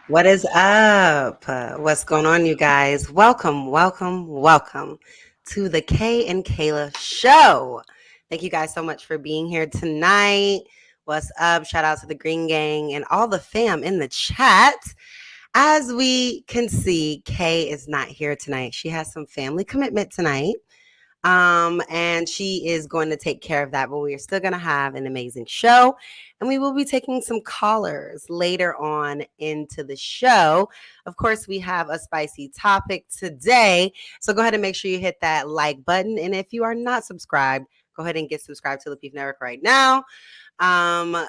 What is up? What's going on, you guys? Welcome, welcome, welcome to the Kay and Kayla show. Thank you guys so much for being here tonight. What's up? Shout out to the Green Gang and all the fam in the chat. As we can see, Kay is not here tonight. She has some family commitment tonight. And she is going to take care of that. But we are still going to have an amazing show. And we will be taking some callers later on into the show. Of course, we have a spicy topic today. So go ahead and make sure you hit that like button. And if you are not subscribed, go ahead and get subscribed to Lapeef Network right now.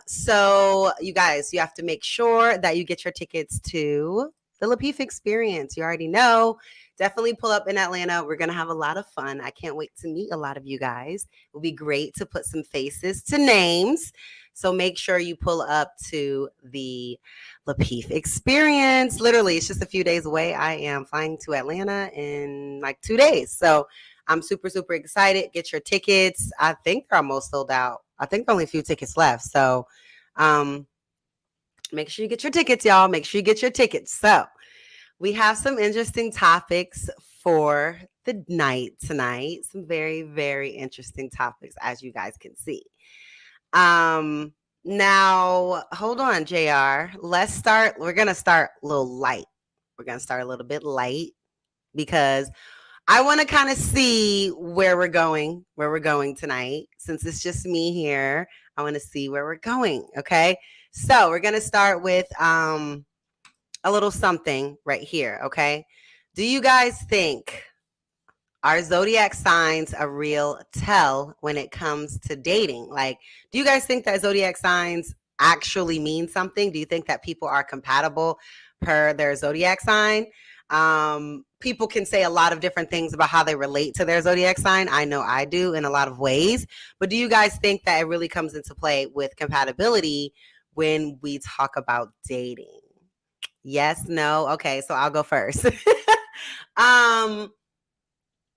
So you guys, you have to make sure that you get your tickets to the Lapeef experience. You already know. Definitely pull up in Atlanta. We're going to have a lot of fun. I can't wait to meet a lot of you guys. It will be great to put some faces to names. So make sure you pull up to the Lapeef experience. Literally, it's just a few days away. I am flying to Atlanta in like 2 days. So I'm super, super excited. Get your tickets. I think they're almost sold out. I think there are only a few tickets left. So make sure you get your tickets, y'all. Make sure you get your tickets. So we have some interesting topics for the night tonight. Some very, very interesting topics, as you guys can see. Now, hold on, JR. Let's start. We're going to start a little light. We're going to start a little bit light because I want to kind of see where we're going tonight. Since it's just me here, I want to see where we're going. Okay. So we're going to start with a little something right here. Okay. Do you guys think are zodiac signs a real tell when it comes to dating? Like, do you guys think that zodiac signs actually mean something? Do you think that people are compatible per their zodiac sign? People can say a lot of different things about how they relate to their zodiac sign. I know I do in a lot of ways. But do you guys think that it really comes into play with compatibility when we talk about dating? Yes, no. Okay, so I'll go first.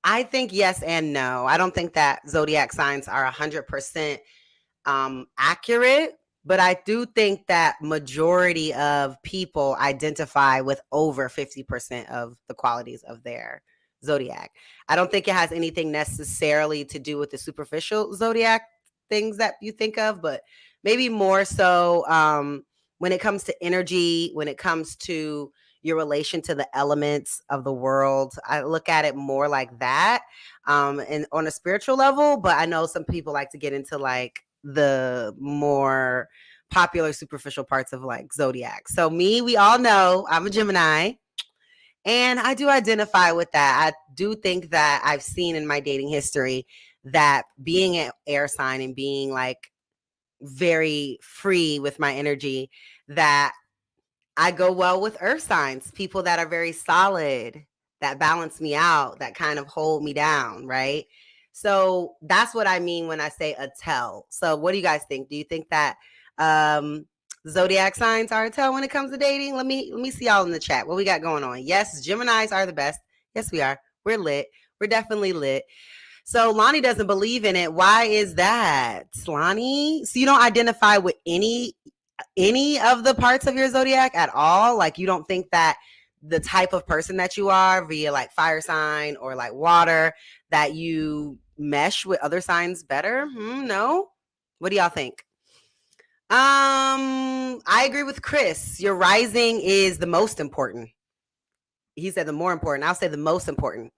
I think yes and no. I don't think that zodiac signs are 100% accurate, but I do think that majority of people identify with over 50% of the qualities of their zodiac. I don't think it has anything necessarily to do with the superficial zodiac things that you think of, but maybe more so when it comes to energy, when it comes to your relation to the elements of the world. I look at it more like that and on a spiritual level, but I know some people like to get into like the more popular superficial parts of like zodiac. So me, we all know I'm a Gemini and I do identify with that. I do think that I've seen in my dating history that being an air sign and being like very free with my energy, that I go well with earth signs, people that are very solid, that balance me out, that kind of hold me down, right? So that's what I mean when I say a tell. So what do you guys think? Do you think that zodiac signs are a tell when it comes to dating? Let me see y'all in the chat. What we got going on? Yes, Geminis are the best. Yes, we are. We're lit. We're definitely lit. So Lonnie doesn't believe in it. Why is that, Lonnie? So you don't identify with any of the parts of your zodiac at all? Like you don't think that the type of person that you are via like fire sign or like water, that you mesh with other signs better? No. What do y'all think? I agree with Chris. Your rising is the most important. He said the more important. I'll say the most important,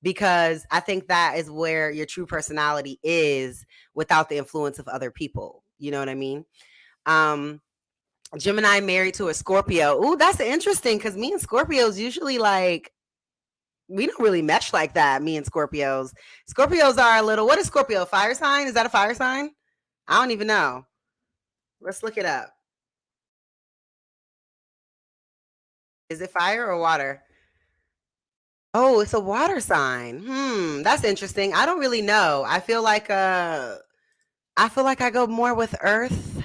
because I think that is where your true personality is without the influence of other people. You know what I mean? Gemini married to a Scorpio. Ooh, that's interesting, because me and Scorpios usually like, we don't really mesh like that. Me and Scorpios. Scorpios are a little, what is Scorpio? Fire sign? Is that a fire sign? I don't even know. Let's look it up. Is it fire or water? Oh, it's a water sign. That's interesting. I don't really know. I go more with earth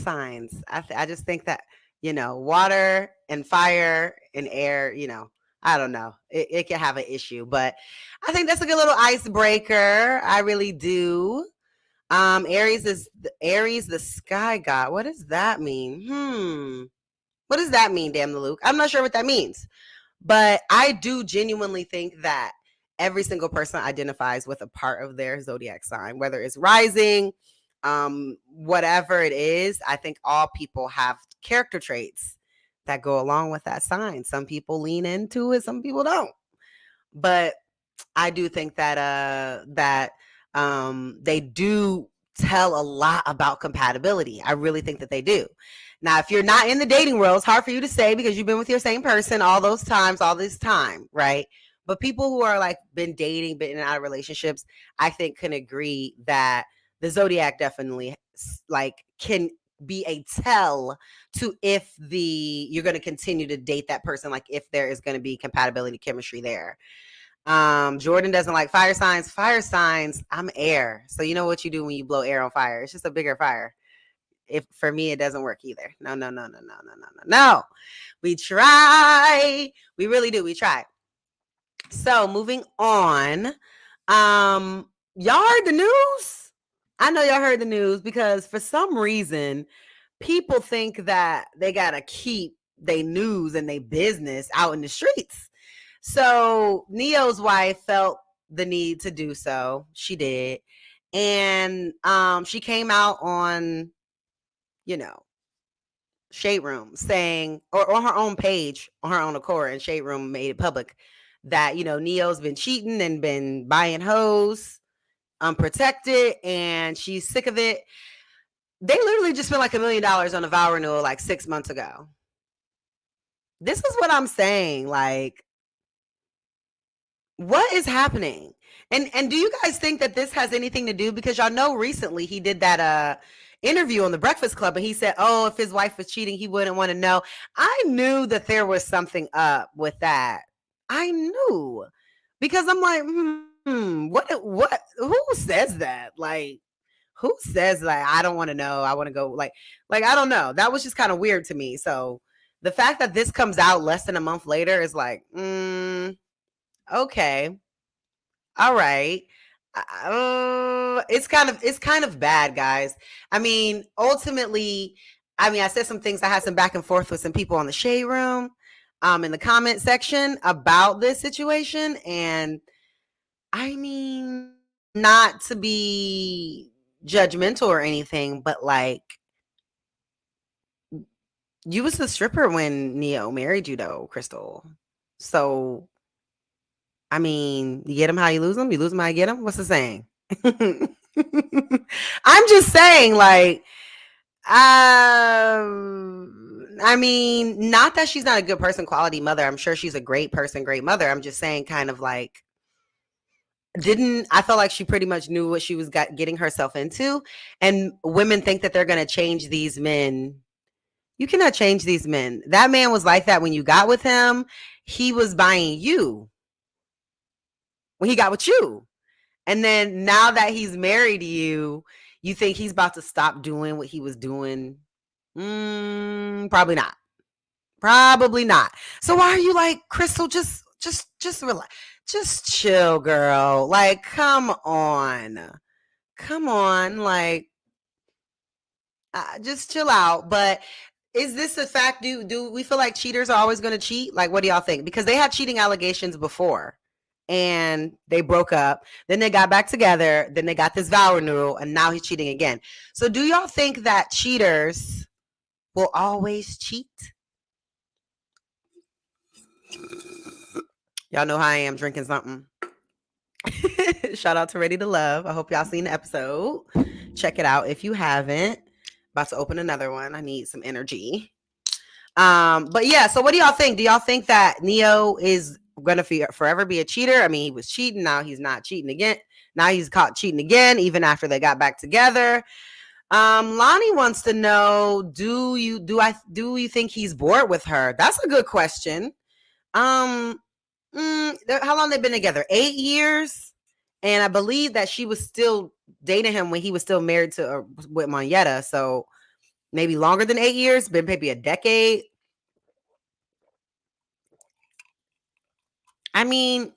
signs. I just think that, water and fire and air, I don't know. It can have an issue, but I think that's a good little icebreaker. I really do. Aries, the sky god. What does that mean? What does that mean, damn the Luke? I'm not sure what that means. But I do genuinely think that every single person identifies with a part of their zodiac sign, whether it's rising, whatever it is. I think all people have character traits that go along with that sign. Some people lean into it, some people don't. But I do think that they do tell a lot about compatibility. I really think that they do. Now, if you're not in the dating world, it's hard for you to say because you've been with your same person all those times, all this time, right? But people who are like been dating, been in and out of relationships, I think can agree that the zodiac definitely like can be a tell to if you're going to continue to date that person, like if there is going to be compatibility, chemistry there. Jordan doesn't like fire signs. Fire signs, I'm air. So you know what you do when you blow air on fire. It's just a bigger fire. If for me it doesn't work either. No. No. We try. We really do. We try. So moving on. Y'all heard the news? I know y'all heard the news because for some reason people think that they gotta keep their news and their business out in the streets. So Neo's wife felt the need to do so. She did. And she came out on, Shade Room saying, or on her own page, on her own accord, and Shade Room made it public that, Neo's been cheating and been buying hoes unprotected, and she's sick of it. They literally just spent like $1 million on a vow renewal like 6 months ago. This is what I'm saying. Like, what is happening? And do you guys think that this has anything to do, because y'all know recently he did that interview on the Breakfast Club and he said, oh, if his wife was cheating, he wouldn't want to know. I knew that there was something up with that. I knew, because I'm like, what who says that? Like, who says that? I don't want to know. I want to go like I don't know. That was just kind of weird to me. So the fact that this comes out less than a month later is like, okay, all right. It's kind of bad, guys. I mean, ultimately, I said some things. I had some back and forth with some people on the Shade Room, in the comment section about this situation, and I mean, not to be judgmental or anything, but like, you was the stripper when Neo married you, though, Crystal. So I mean, you get them how you lose them. You lose them how you get them. What's the saying? I'm just saying, like, I mean, not that she's not a good person, quality mother. I'm sure she's a great person, great mother. I'm just saying, kind of like, I felt like she pretty much knew what she was getting herself into. And women think that they're going to change these men. You cannot change these men. That man was like that when you got with him. He was buying you when he got with you. And then now that he's married you, you think he's about to stop doing what he was doing? Probably not. Probably not. So why are you like, Crystal, just relax. Just chill, girl. Like, come on. Like, just chill out. But is this a fact? Do we feel like cheaters are always going to cheat? Like, what do y'all think? Because they had cheating allegations before and they broke up. Then they got back together. Then they got this vow renewal and now he's cheating again. So do y'all think that cheaters will always cheat? Y'all know how I am, drinking something. Shout out to Ready to Love. I hope y'all seen the episode. Check it out if you haven't. About to open another one. I need some energy. But yeah, so what do y'all think? Do y'all think that Neo is gonna forever be a cheater? I mean, he was cheating, now he's not cheating again. Now he's caught cheating again, even after they got back together. Lonnie wants to know, do you think he's bored with her? That's a good question. How long they been together? 8 years. And I believe that she was still dating him when he was still married to with Monyetta. So maybe longer than 8 years, but maybe a decade. I mean,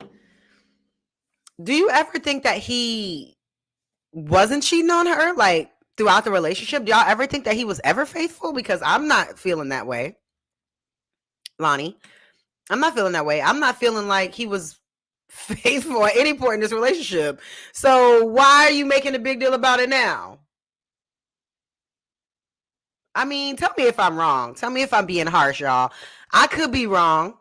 do you ever think that he wasn't cheating on her, like, throughout the relationship? Do y'all ever think that he was ever faithful? Because I'm not feeling that way. Lonnie. I'm not feeling that way. I'm not feeling like he was faithful at any point in this relationship. So why are you making a big deal about it now? I mean, tell me if I'm wrong. Tell me if I'm being harsh, y'all. I could be wrong,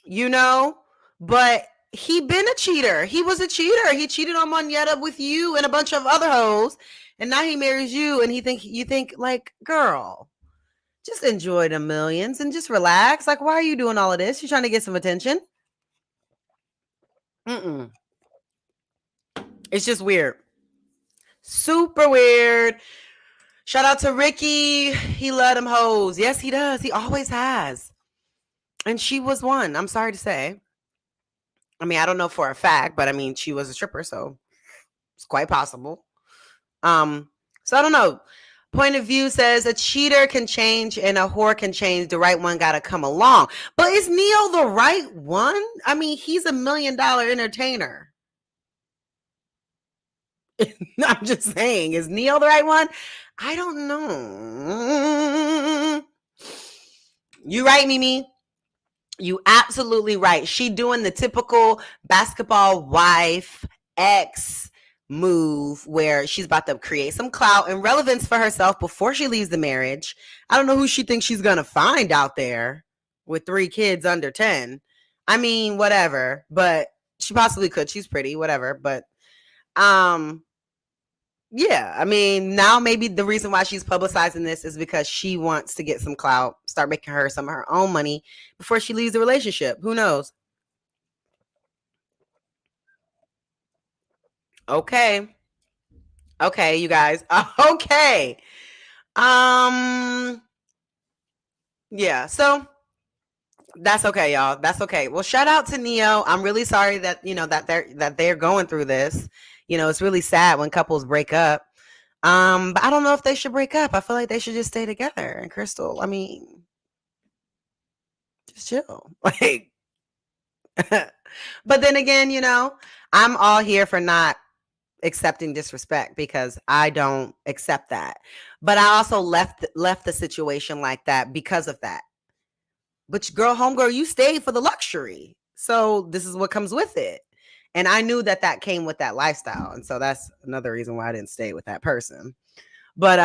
you know, but he been a cheater. He was a cheater. He cheated on Moneta with you and a bunch of other hoes, and now he marries you, and you think like, girl, just enjoy the millions and just relax. Like, why are you doing all of this? You trying to get some attention? Mm-mm. It's just weird. Super weird. Shout out to Ricky. He love them hoes. Yes, he does. He always has. And she was one. I'm sorry to say. I mean, I don't know for a fact, but I mean, she was a stripper, so it's quite possible. So I don't know. Point of view says a cheater can change and a whore can change. The right one got to come along. But is Neo the right one? I mean, he's $1 million entertainer. I'm just saying, is Neo the right one? I don't know. You right, Mimi? You absolutely right. She doing the typical basketball wife ex move where she's about to create some clout and relevance for herself before she leaves the marriage. I don't know who she thinks she's gonna find out there with 3 kids under 10. I mean, whatever, but she possibly could. She's pretty, whatever. But yeah, I mean, now maybe the reason why she's publicizing this is because she wants to get some clout, start making her some of her own money before she leaves the relationship. Who knows? Okay. Okay, you guys. Okay. Yeah, so that's okay, y'all. That's okay. Well, shout out to Neo. I'm really sorry that, that they're going through this. It's really sad when couples break up. But I don't know if they should break up. I feel like they should just stay together. And Crystal, I mean, just chill. Like, but then again, I'm all here for not accepting disrespect because I don't accept that. But I also left the situation like that because of that. But girl, homegirl, you stayed for the luxury. So this is what comes with it. And I knew that came with that lifestyle. And so that's another reason why I didn't stay with that person. But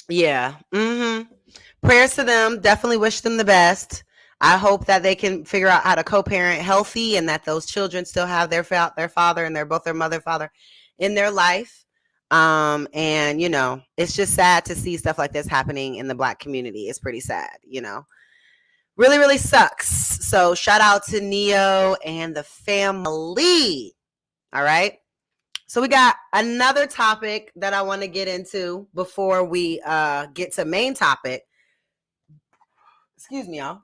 yeah. Prayers to them. Definitely wish them the best. I hope that they can figure out how to co-parent healthy and that those children still have their father and both their mother, father in their life. And it's just sad to see stuff like this happening in the Black community. It's pretty sad, really, really sucks. So shout out to Neo and the family. All right. So we got another topic that I want to get into before we get to main topic. Excuse me, y'all.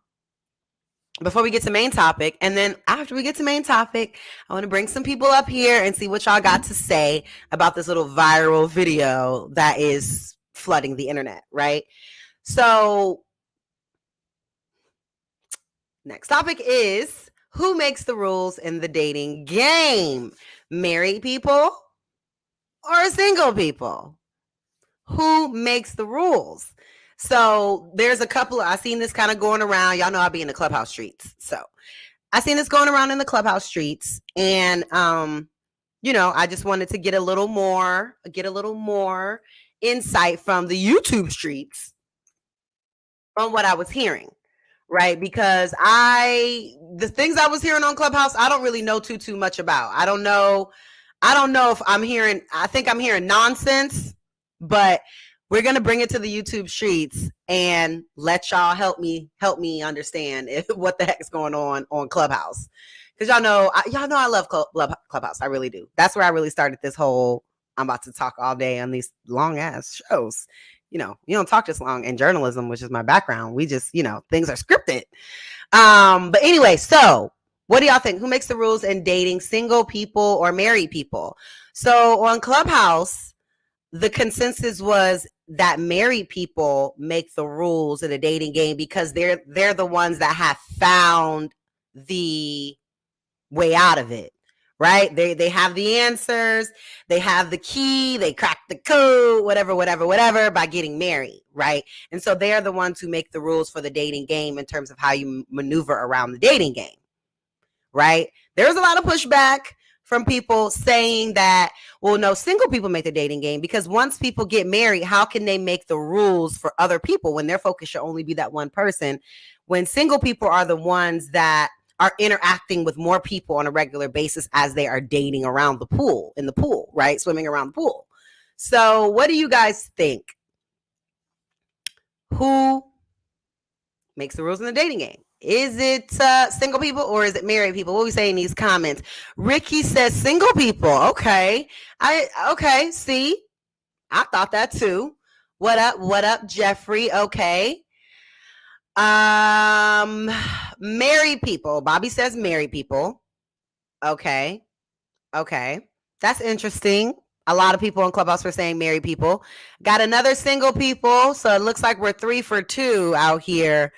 Before we get to main topic, and then after we get to main topic, I want to bring some people up here and see what y'all got to say about this little viral video that is flooding the internet, right? So next topic is, who makes the rules in the dating game? Married people or single people? Who makes the rules? So there's a couple. I seen this kind of going around. Y'all know I'll be in the clubhouse streets. So I seen this going around in the clubhouse streets. And, I just wanted to get a little more insight from the YouTube streets on what I was hearing. Right. Because the things I was hearing on Clubhouse, I don't really know too much about. I don't know if I think I'm hearing nonsense, but we're going to bring it to the YouTube streets and let y'all help me understand what the heck is going on Clubhouse. Because y'all know I love Clubhouse. I really do. That's where I really started this whole, I'm about to talk all day on these long ass shows. You don't talk this long in journalism, which is my background. We just, things are scripted. But anyway, so what do y'all think? Who makes the rules in dating, single people or married people? So on Clubhouse, the consensus was that married people make the rules in a dating game because they're the ones that have found the way out of it, right? They have the answers, they have the key, they crack the code, whatever by getting married, right? And so they're the ones who make the rules for the dating game in terms of how you maneuver around the dating game, right? There's a lot of pushback from people saying that, well, no, single people make the dating game because once people get married, how can they make the rules for other people when their focus should only be that one person? When single people are the ones that are interacting with more people on a regular basis as they are dating around the pool, in the pool, right? Swimming around the pool. So what do you guys think? Who makes the rules in the dating game? Is it single people or is it married people? What we say in these comments? Ricky says single people. Okay. Okay, see? I thought that too. What up, Jeffrey? Okay. Married people. Bobby says married people. Okay. That's interesting. A lot of people in Clubhouse were saying married people. Got another single people. So it looks like we're 3 for 2 out here.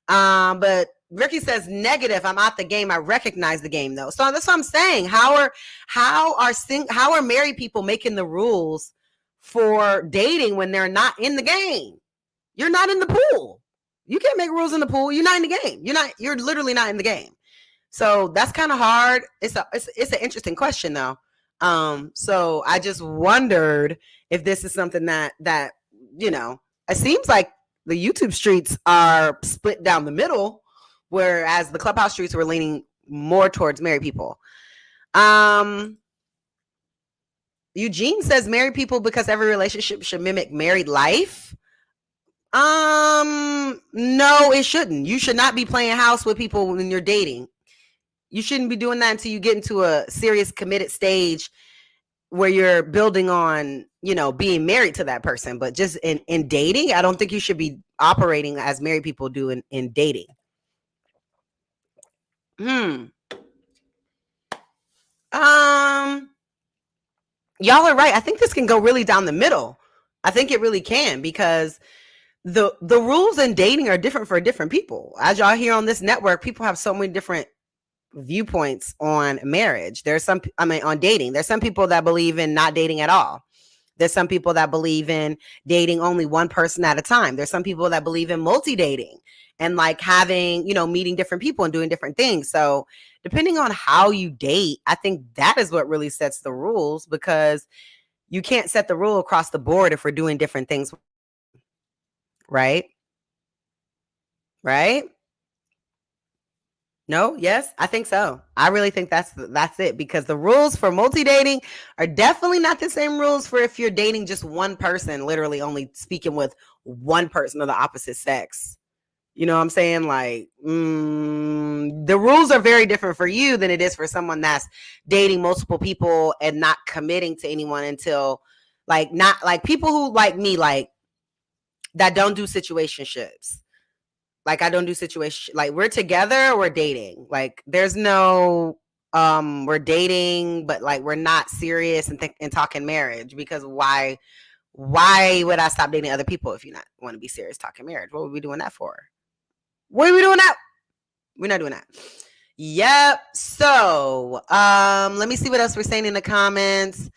But Ricky says negative. I'm out the game. I recognize the game though. So that's what I'm saying. How are married people making the rules for dating when they're not in the game? You're not in the pool. You can't make rules in the pool. You're not in the game. You're literally not in the game. So that's kind of hard. It's an interesting question though. So I just wondered if this is something that it seems like the YouTube streets are split down the middle, whereas the Clubhouse streets were leaning more towards married people. Eugene says married people because every relationship should mimic married life. No, it shouldn't. You should not be playing house with people when you're dating. You shouldn't be doing that until you get into a serious committed stage where you're building on, being married to that person. But just in dating, I don't think you should be operating as married people do in dating. Y'all are right. I think this can go really down the middle. I think it really can, because the rules in dating are different for different people. As y'all hear on this network, people have so many different viewpoints on marriage. On dating. There's some people that believe in not dating at all. There's some people that believe in dating only one person at a time. There's some people that believe in multi-dating and like having, meeting different people and doing different things. So depending on how you date, I think that is what really sets the rules, because you can't set the rule across the board if we're doing different things. Right? No, yes, I think so. I really think that's it, because the rules for multi-dating are definitely not the same rules for if you're dating just one person, literally only speaking with one person of the opposite sex. You know what I'm saying? Like, the rules are very different for you than it is for someone that's dating multiple people and not committing to anyone until, like, not like people who like me, like, that don't do situationships. Like, I don't do situation. Like, we're together, we're dating. Like, there's no, we're dating, but like, we're not serious and talking marriage, because why would I stop dating other people if you not want to be serious talking marriage? What would we doing that for? What are we doing that? We're not doing that. Yep. So, let me see what else we're saying in the comments.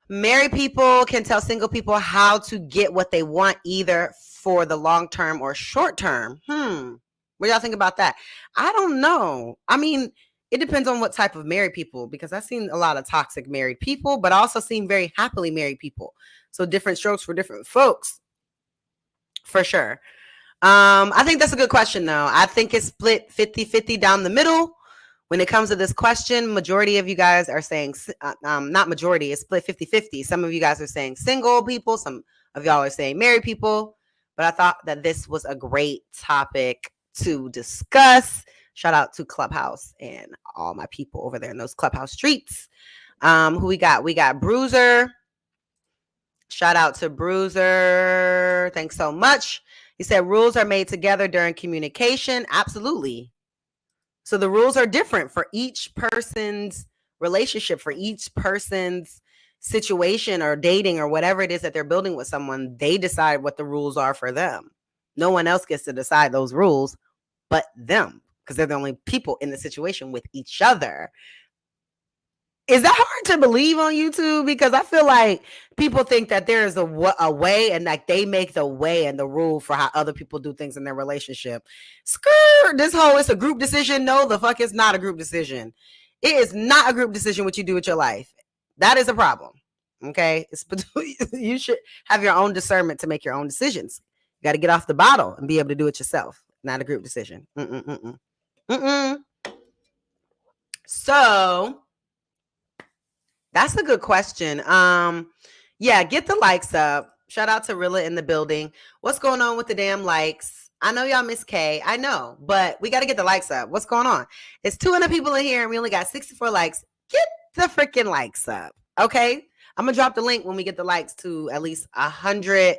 Married people can tell single people how to get what they want, either for the long term or short term. What y'all think about that? I don't know. I mean, it depends on what type of married people, because I've seen a lot of toxic married people, but also seen very happily married people. So different strokes for different folks, for sure. I think that's a good question, though. I think it's split 50-50 down the middle. When it comes to this question, majority of you guys are saying, not majority, it's split 50-50. Some of you guys are saying single people. Some of y'all are saying married people. But I thought that this was a great topic to discuss. Shout out to Clubhouse and all my people over there in those Clubhouse streets. Who we got? We got Bruiser. Shout out to Bruiser. Thanks so much. He said rules are made together during communication. Absolutely. So the rules are different for each person's relationship, for each person's situation or dating or whatever it is that they're building with someone. They decide what the rules are for them. No one else gets to decide those rules but them, because they're the only people in the situation with each other. Is that hard to believe on YouTube? Because I feel like people think that there is a way, and like they make the way and the rule for how other people do things in their relationship. Skirt, this whole it's a group decision. No, the fuck it's not a group decision. It is not a group decision what you do with your life. That is a problem. Okay, you should have your own discernment to make your own decisions. You got to get off the bottle and be able to do it yourself. Not a group decision. So that's a good question. Yeah, get the likes up. Shout out to Rilla in the building. What's going on with the damn likes? I know y'all miss Kay. I know, but we got to get the likes up. What's going on? It's 200 people in here and we only got 64 likes. Get the freaking likes up. Okay. I'm going to drop the link when we get the likes to at least 100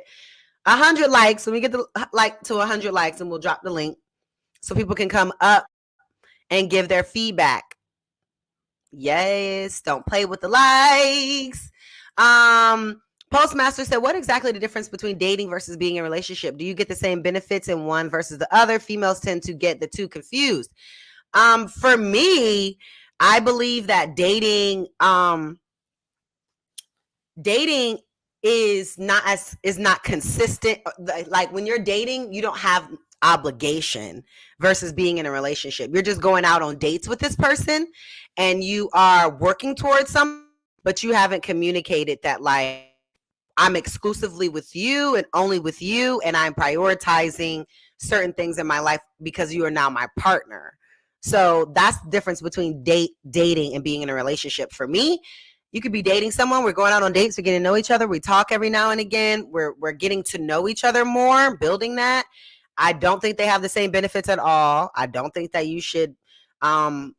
likes. When we get the to 100 likes, and we'll drop the link so people can come up and give their feedback. Yes, don't play with the likes. Postmaster said, what exactly the difference between dating versus being in a relationship? Do you get the same benefits in one versus the other? Females tend to get the two confused. For me, I believe that dating is not consistent. Like when you're dating, you don't have obligation versus being in a relationship. You're just going out on dates with this person and you are working towards something, but you haven't communicated that like I'm exclusively with you and only with you, and I'm prioritizing certain things in my life because you are now my partner. So that's the difference between dating and being in a relationship. For me, you could be dating someone. We're going out on dates. We're getting to know each other. We talk every now and again. We're getting to know each other more, building that. I don't think they have the same benefits at all. I don't think that you should.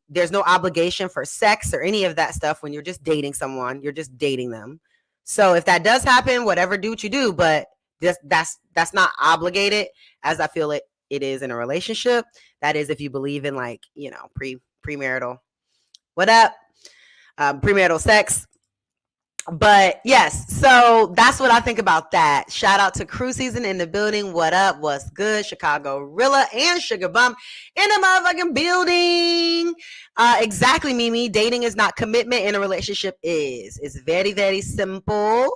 There's no obligation for sex or any of that stuff when you're just dating someone. You're just dating them. So if that does happen, whatever, do what you do. But that's not obligated as I feel it is in a relationship. That is if you believe in like, premarital. What up? Premarital sex. But yes, so that's what I think about that. Shout out to Crew Season in the building. What up? What's good? Chicago Rilla and Sugar Bump in the motherfucking building. Exactly, Mimi. Dating is not commitment, and a relationship is. It's very, very simple.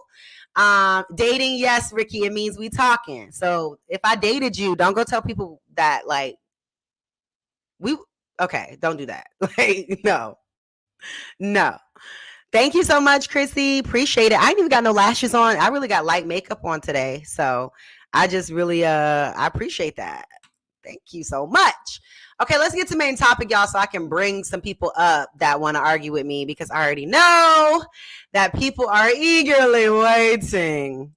Dating, yes, Ricky, it means we talking. So if I dated you, don't go tell people that like don't do that. Like, no. Thank you so much, Chrissy. Appreciate it. I ain't even got no lashes on. I really got light makeup on today. So I just really I appreciate that. Thank you so much. Okay, let's get to main topic, y'all, so I can bring some people up that want to argue with me, because I already know that people are eagerly waiting.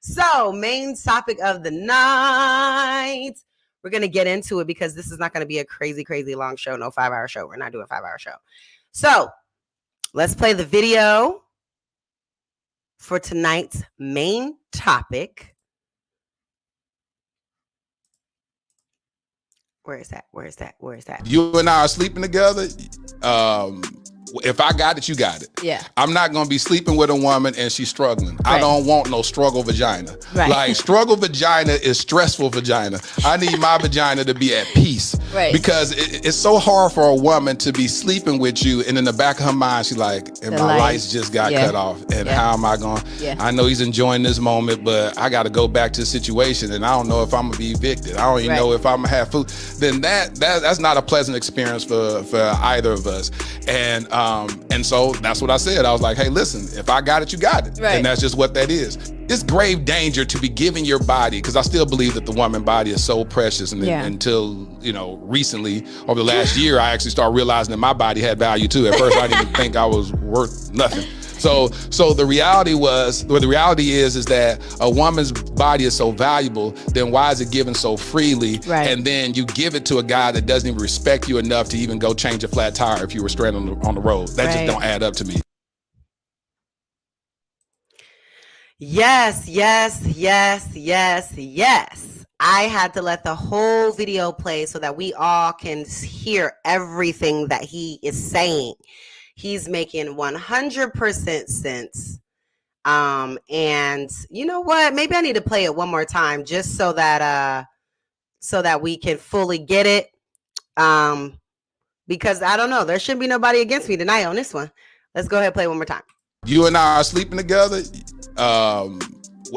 So, main topic of the night. We're going to get into it because this is not going to be a crazy, crazy long show. No 5-hour show. We're not doing a 5-hour show. So, let's play the video for tonight's main topic. Where is that? You and I are sleeping together. If I got it, you got it. Yeah. I'm not going to be sleeping with a woman and she's struggling. Right. I don't want no struggle vagina. Right. Like, struggle vagina is stressful vagina. I need my vagina to be at peace. Right. Because it's so hard for a woman to be sleeping with you, and in the back of her mind, she's like, and my lights just got cut off. And how am I going? Yeah. I know he's enjoying this moment, but I got to go back to the situation, and I don't know if I'm going to be evicted. I don't even know if I'm going to have food. Then that's not a pleasant experience for either of us. And so that's what I said. I was like, hey, listen, if I got it, you got it. Right. And that's just what that is. It's grave danger to be giving your body, because I still believe that the woman body is so precious. And until, recently, over the last year, I actually started realizing that my body had value too. At first, I didn't even think I was worth nothing. So the reality is that a woman's body is so valuable, then why is it given so freely? Right. And then you give it to a guy that doesn't even respect you enough to even go change a flat tire if you were stranded on the road. That just don't add up to me. Yes. I had to let the whole video play so that we all can hear everything that he is saying. He's making 100% sense. And you know what? Maybe I need to play it one more time just so that we can fully get it. because I don't know. There shouldn't be nobody against me tonight on this one. Let's go ahead and play one more time. You and I are sleeping together.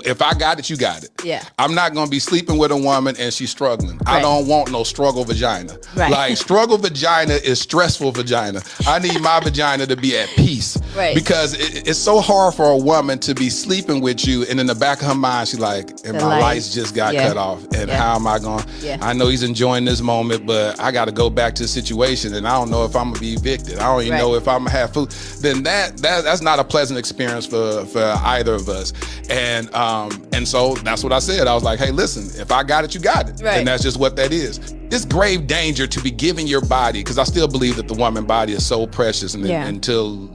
If I got it, you got it. Yeah. I'm not going to be sleeping with a woman and she's struggling. Right. I don't want no struggle vagina. Right. Like, struggle vagina is stressful vagina. I need my vagina to be at peace. Right. Because it's so hard for a woman to be sleeping with you, and in the back of her mind, she's like, and my lights just got cut off. And how am I going? Yeah. I know he's enjoying this moment, but I got to go back to the situation, and I don't know if I'm going to be evicted. I don't even know if I'm going to have food. Then that's not a pleasant experience for either of us. And so that's what I said. I was like, hey, listen, if I got it, you got it. Right. And that's just what that is. It's grave danger to be giving your body, because I still believe that the woman body is so precious. And until,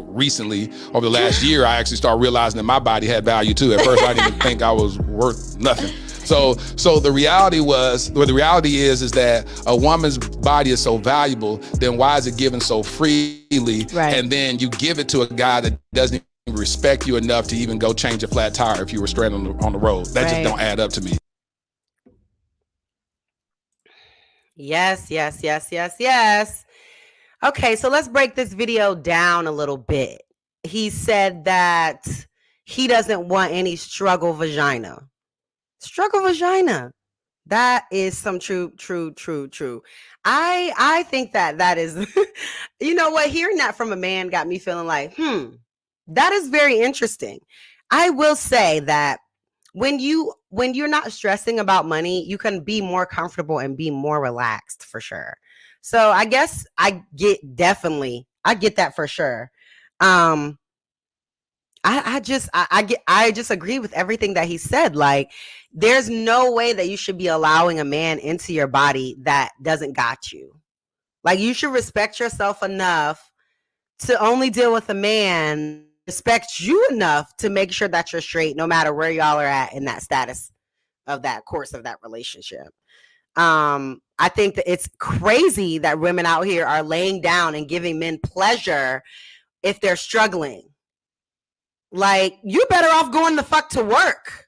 recently, over the last year, I actually started realizing that my body had value too. At first, I didn't even think I was worth nothing. So the reality is that a woman's body is so valuable, then why is it given so freely? Right. And then you give it to a guy that doesn't respect you enough to even go change a flat tire if you were stranded on the road. That just don't add up to me. Yes. Okay, so let's break this video down a little bit. He said that he doesn't want any struggle vagina. Struggle vagina. That is some true. I think that is, you know what? Hearing that from a man got me feeling like, that is very interesting. I will say that when you're not stressing about money, you can be more comfortable and be more relaxed for sure. So I guess I get that for sure. I just agree with everything that he said. Like, there's no way that you should be allowing a man into your body that doesn't got you. Like, you should respect yourself enough to only deal with a man respect you enough to make sure that you're straight, no matter where y'all are at in that status of that course of that relationship. I think that it's crazy that women out here are laying down and giving men pleasure if they're struggling. Like, you're better off going the fuck to work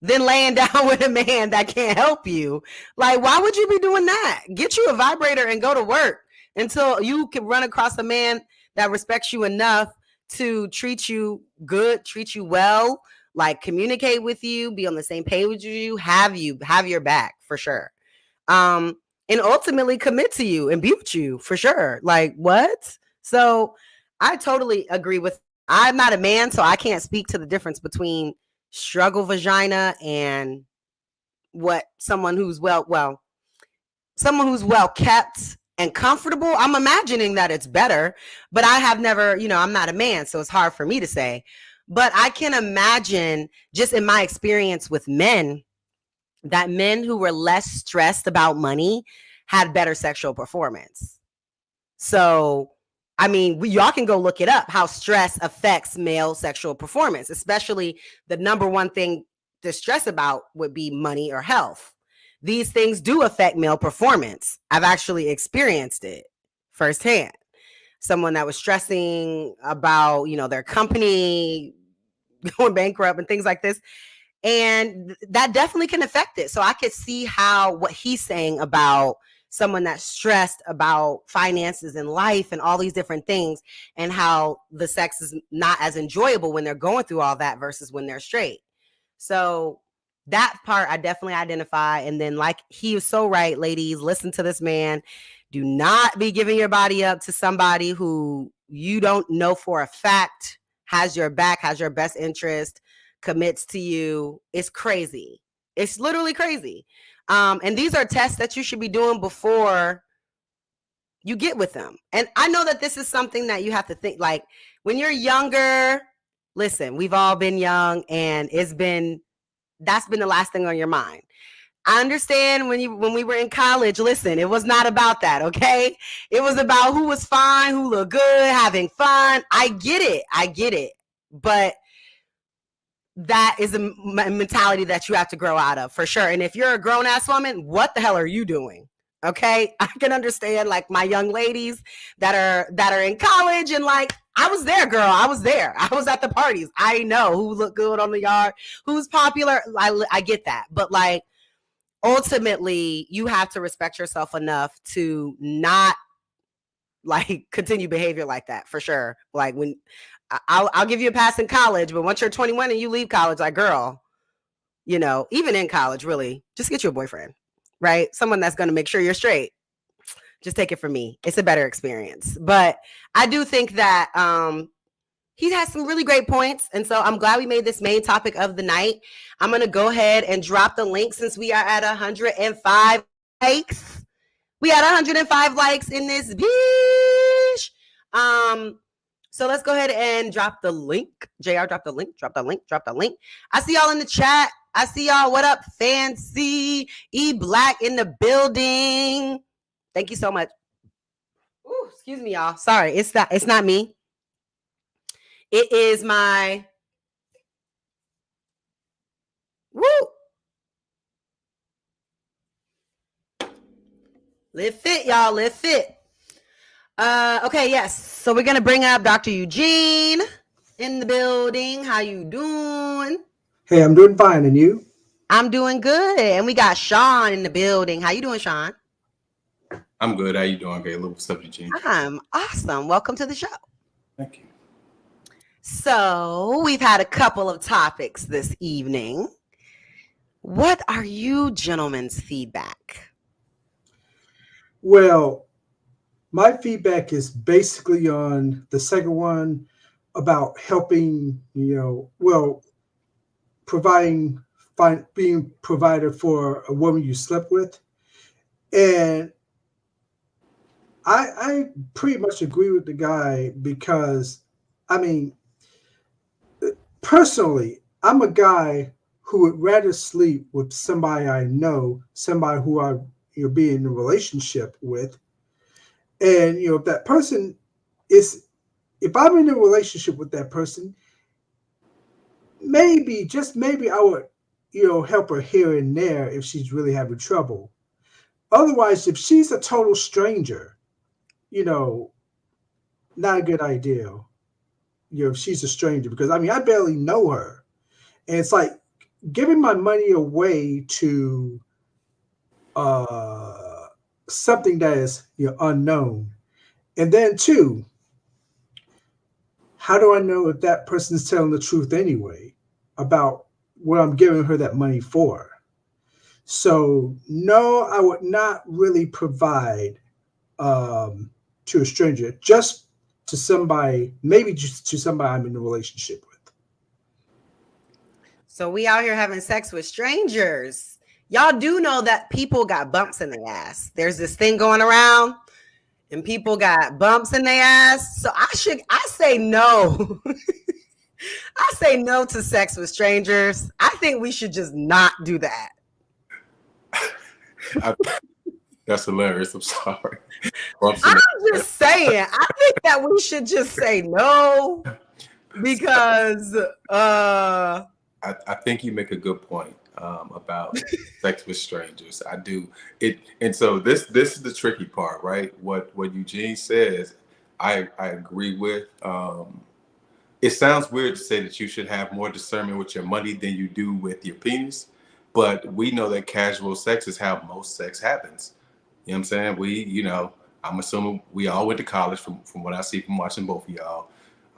than laying down with a man that can't help you. Like, why would you be doing that? Get you a vibrator and go to work until you can run across a man that respects you enough to treat you good, treat you well, like communicate with you, be on the same page with you, have your back for sure. And ultimately commit to you and be with you for sure. Like, what? So I totally agree with, I'm not a man, so I can't speak to the difference between struggle vagina and what someone who's well kept and comfortable. I'm imagining that it's better, but I have never, I'm not a man, so it's hard for me to say. But I can imagine, just in my experience with men, that men who were less stressed about money had better sexual performance. So, I mean, y'all can go look it up, how stress affects male sexual performance, especially the number one thing to stress about would be money or health. These things do affect male performance. I've actually experienced it firsthand. Someone that was stressing about, their company going bankrupt and things like this. And that definitely can affect it. So I could see how what he's saying about someone that's stressed about finances and life and all these different things, and how the sex is not as enjoyable when they're going through all that versus when they're straight. So that part I definitely identify. And then, like, he was so right, ladies, listen to this man. Do not be giving your body up to somebody who you don't know for a fact has your back, has your best interest, commits to you. It's crazy. It's literally crazy. And these are tests that you should be doing before you get with them. And I know that this is something that you have to think, like, when you're younger, listen, we've all been young, and that's been the last thing on your mind. I understand when we were in college, listen, it was not about that, okay? It was about who was fine, who looked good, having fun. I get it. But that is a mentality that you have to grow out of, for sure. And if you're a grown-ass woman, what the hell are you doing? Okay? I can understand, like, my young ladies that are in college, and, like, I was there, girl. I was there. I was at the parties. I know who looked good on the yard, who's popular. I get that. But, like, ultimately, you have to respect yourself enough to not like continue behavior like that for sure. Like when I'll give you a pass in college, but once you're 21 and you leave college, like girl, you know, even in college, really, just get you a boyfriend, right? Someone that's going to make sure you're straight. Just take it from me. It's a better experience. But I do think that he has some really great points. And so I'm glad we made this main topic of the night. I'm going to go ahead and drop the link since we are at 105 likes. We had 105 likes in this bitch. So let's go ahead and drop the link. JR, drop the link, drop the link, drop the link. I see y'all in the chat. I see y'all. What up, Fancy? E Black in the building. Thank you so much. Ooh, excuse me, y'all. Sorry, it's not me. It is my Live fit, y'all. Live fit. Okay, yes. So we're gonna bring up Dr. Eugene in the building. How you doing? Hey, I'm doing fine, and you? I'm doing good. And we got Sean in the building. How you doing, Sean? I'm good. How you doing, Kayla? What's up, Eugene? I'm awesome. Welcome to the show. Thank you. So we've had a couple of topics this evening. What are you gentlemen's feedback? Well, my feedback is basically on the second one about helping, being provider for a woman you slept with. And I pretty much agree with the guy because, I mean, personally, I'm a guy who would rather sleep with somebody I know, somebody who I be in a relationship with. And, if that person if I'm in a relationship with that person, just maybe I would, help her here and there if she's really having trouble. Otherwise, if she's a total stranger, not a good idea. If she's a stranger, because I barely know her. And it's like giving my money away to something that is unknown. And then two, how do I know if that person's telling the truth anyway about what I'm giving her that money for? So no, I would not really provide to a stranger, just to somebody, maybe just to somebody I'm in a relationship with. So we out here having sex with strangers. Y'all do know that people got bumps in their ass. There's this thing going around and people got bumps in their ass. So I say no. I say no to sex with strangers. I think we should just not do that. That's hilarious. I'm sorry. I'm just saying. I think that we should just say no because I think you make a good point about sex with strangers. I do it, and so this is the tricky part, right? What Eugene says, I agree with. It sounds weird to say that you should have more discernment with your money than you do with your penis, but we know that casual sex is how most sex happens. You know what I'm saying? I'm assuming we all went to college from what I see from watching both of y'all.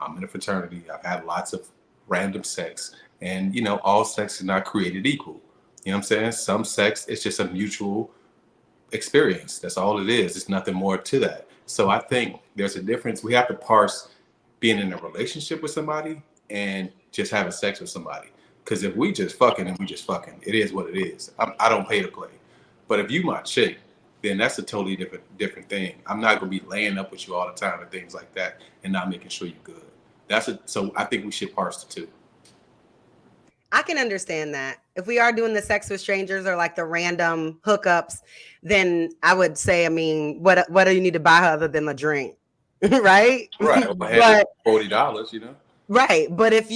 I'm in a fraternity. I've had lots of random sex. And, all sex is not created equal. You know what I'm saying? Some sex, it's just a mutual experience. That's all it is. There's nothing more to that. So I think there's a difference. We have to parse being in a relationship with somebody and just having sex with somebody. Because if we just fucking and we just fucking, it is what it is. I don't pay to play. But if you my chick, then that's a totally different thing. I'm not going to be laying up with you all the time and things like that and not making sure you're good. So I think we should parse the two. I can understand that. If we are doing the sex with strangers or like the random hookups, then I would say, what do you need to buy her other than a drink? Right? Right. But $40, Right. But if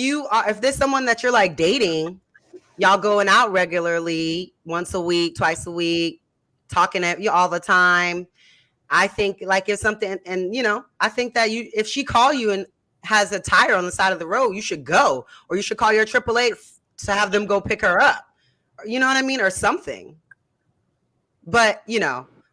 there's someone that you're like dating, y'all going out regularly, once a week, twice a week, talking at you all the time, I think like if something, and I think that if she call you and has a tire on the side of the road, you should go, or you should call your AAA to have them go pick her up. You know what I mean? Or something. But,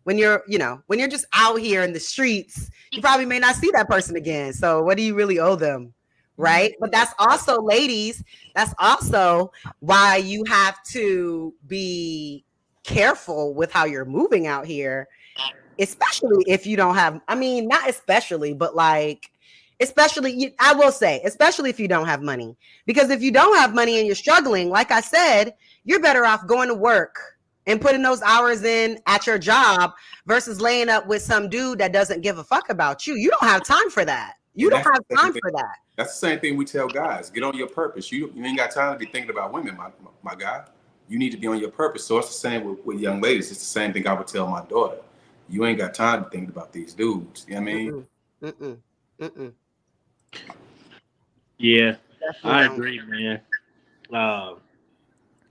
when when you're just out here in the streets, you probably may not see that person again. So what do you really owe them? Right. But that's also, ladies, that's also why you have to be careful with how you're moving out here, especially if you don't have, I mean, not especially, but like, especially, I will say, especially if you don't have money, because if you don't have money and you're struggling, like I said, you're better off going to work and putting those hours in at your job versus laying up with some dude that doesn't give a fuck about you. You don't have time for that. You don't have time for that. That's the same thing we tell guys. Get on your purpose. You ain't got time to be thinking about women, my guy. You need to be on your purpose. So it's the same with young ladies. It's the same thing I would tell my daughter. You ain't got time to think about these dudes. You know what I mean? Yeah, I agree, man.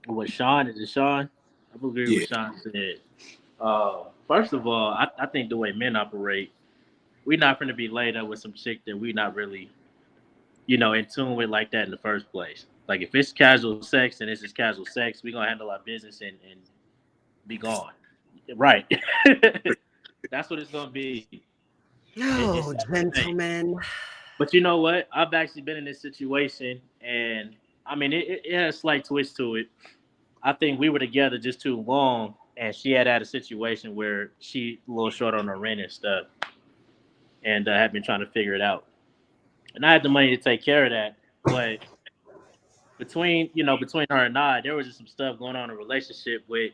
What Sean, is it Sean? I agree with what Sean said. First of all, I think the way men operate, we're not going to be laid up with some chick that we're not really, in tune with like that in the first place. Like if it's casual sex and it's just casual sex, we're going to handle our business and be gone. Right. That's what it's going to be. Oh, gentlemen. But you know what? I've actually been in this situation, and I mean, it had a slight twist to it. I think we were together just too long, and she had a situation where she a little short on her rent and stuff, and had been trying to figure it out. And I had the money to take care of that, but between her and I, there was just some stuff going on in a relationship with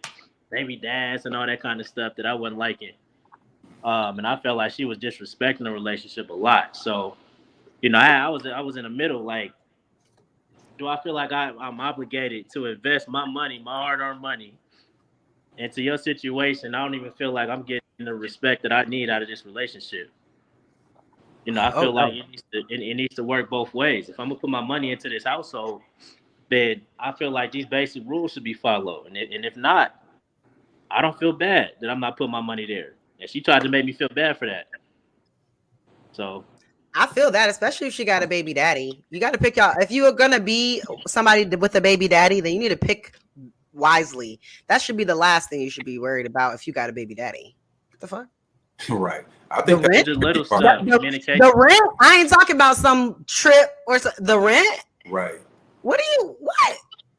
baby dads and all that kind of stuff that I wasn't liking. And I felt like she was disrespecting the relationship a lot. So, I was in the middle. Like, do I feel like I'm obligated to invest my money, my hard-earned money, into your situation? I don't even feel like I'm getting the respect that I need out of this relationship. I feel like it needs to work both ways. If I'm gonna put my money into this household, then I feel like these basic rules should be followed. And if not, I don't feel bad that I'm not putting my money there. And she tried to make me feel bad for that. So I feel that, especially if she got a baby daddy. You got to pick y'all. If you are going to be somebody with a baby daddy, then you need to pick wisely. That should be the last thing you should be worried about if you got a baby daddy. What the fuck? Right. I think the rent? Just little stuff. The rent? I ain't talking about some trip or the rent. Right. What?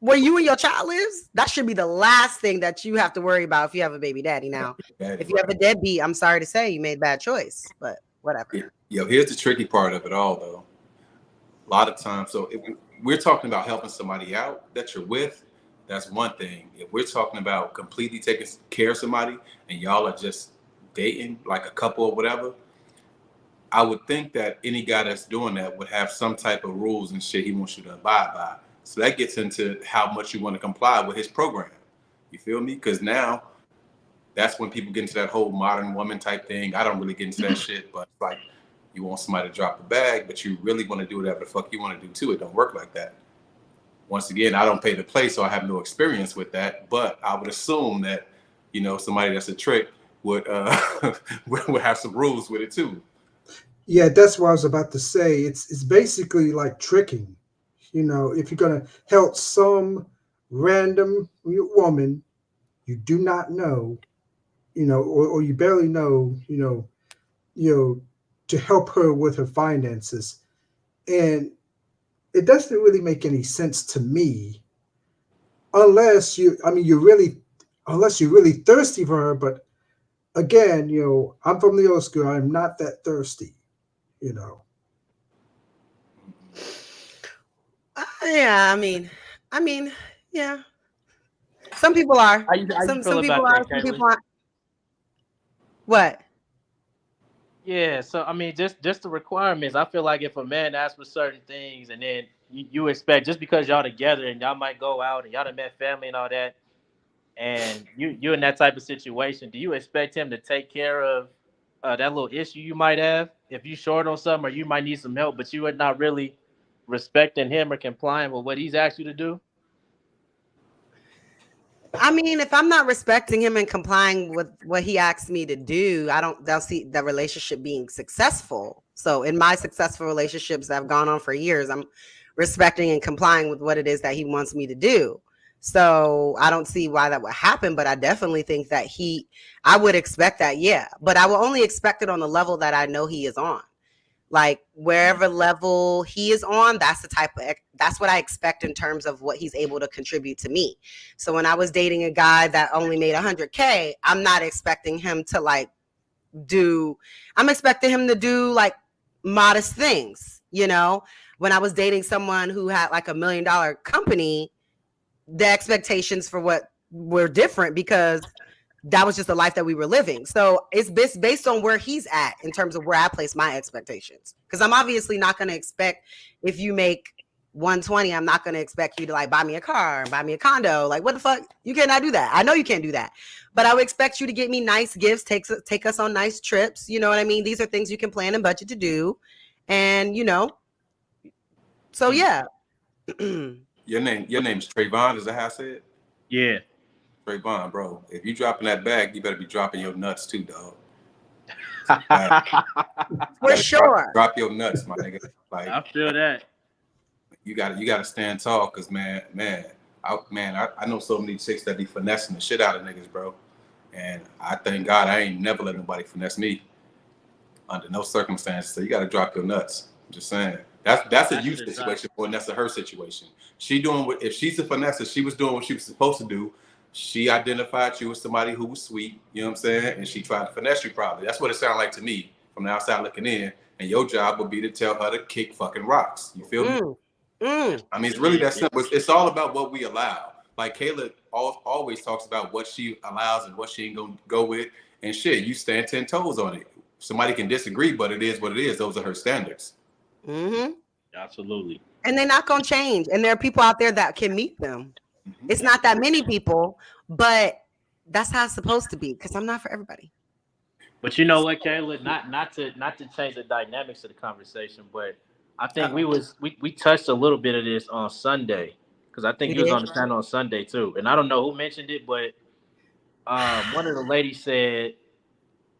Where you and your child lives? That should be the last thing that you have to worry about if you have a baby daddy. Now, if you have a deadbeat, I'm sorry to say you made a bad choice, but whatever. Here's the tricky part of it all, though. A lot of times, so if we're talking about helping somebody out that you're with, that's one thing. If we're talking about completely taking care of somebody and y'all are just dating like a couple or whatever, I would think that any guy that's doing that would have some type of rules and shit he wants you to abide by. So that gets into how much you want to comply with his program. You feel me? Because now that's when people get into that whole modern woman type thing. I don't really get into that shit, but like you want somebody to drop the bag, but you really want to do whatever the fuck you want to do too. It don't work like that. Once again, I don't pay to play, so I have no experience with that. But I would assume that, somebody that's a trick would would have some rules with it too. Yeah, that's what I was about to say. It's basically like tricking. If you're gonna help some random woman you do not know, or you barely know, to help her with her finances, and it doesn't really make any sense to me, unless you're really thirsty for her. But again, I'm from the old school. I'm not that thirsty, Yeah, I mean, yeah. Some people are. Some people are. Some people aren't. What? Yeah, so I mean, just the requirements. I feel like if a man asks for certain things, and then you expect, just because y'all together and y'all might go out and y'all done met family and all that, and you're in that type of situation, do you expect him to take care of that little issue you might have? If you short on something or you might need some help, but you are not really respecting him or complying with what he's asked you to do? I mean, if I'm not respecting him and complying with what he asked me to do, I don't see the relationship being successful. So in my successful relationships that have gone on for years, I'm respecting and complying with what it is that he wants me to do. So I don't see why that would happen, but I definitely think that I would expect that, yeah. But I will only expect it on the level that I know he is on. Like wherever level he is on, that's what I expect in terms of what he's able to contribute to me. So when I was dating a guy that only made $100K, I'm not expecting him to I'm expecting him to do like modest things, you know? When I was dating someone who had like $1 million company, the expectations for what were different because that was just the life that we were living. So it's based on where he's at in terms of where I place my expectations. Because I'm obviously not going to expect, if you make 120, I'm not going to expect you to like buy me a car, buy me a condo. Like, what the fuck? You cannot do that. I know you can't do that. But I would expect you to get me nice gifts, take us on nice trips. You know what I mean? These are things you can plan and budget to do. And, you know, so yeah. Your name's Trayvon, is that how I said? Yeah. Trayvon, bro. If you dropping that bag, you better be dropping your nuts too, dog. For sure. Drop your nuts, my nigga. Like, I feel that. You gotta stand tall, cause man, I know so many chicks that be finessing the shit out of niggas, bro. And I thank God I ain't never let nobody finesse me under no circumstances. So you gotta drop your nuts. I'm just saying. That's a you situation, and that's a her situation. If she's a finesser, she was doing what she was supposed to do. She identified you as somebody who was sweet, you know what I'm saying? And she tried to finesse you probably. That's what it sounded like to me from the outside looking in. And your job would be to tell her to kick fucking rocks. You feel me? I mean, it's really that simple. It's all about what we allow. Like Kayla always talks about what she allows and what she ain't gonna go with. And shit, you stand 10 toes on it. Somebody can disagree, but it is what it is. Those are her standards. Absolutely. And they're not gonna change. And there are people out there that can meet them. It's not that many people, but that's how it's supposed to be. Because I'm not for everybody. But you know what, Kayla? Not to change the dynamics of the conversation, but I think we touched a little bit of this on Sunday, because I think you was on the panel on Sunday too. And I don't know who mentioned it, but one of the ladies said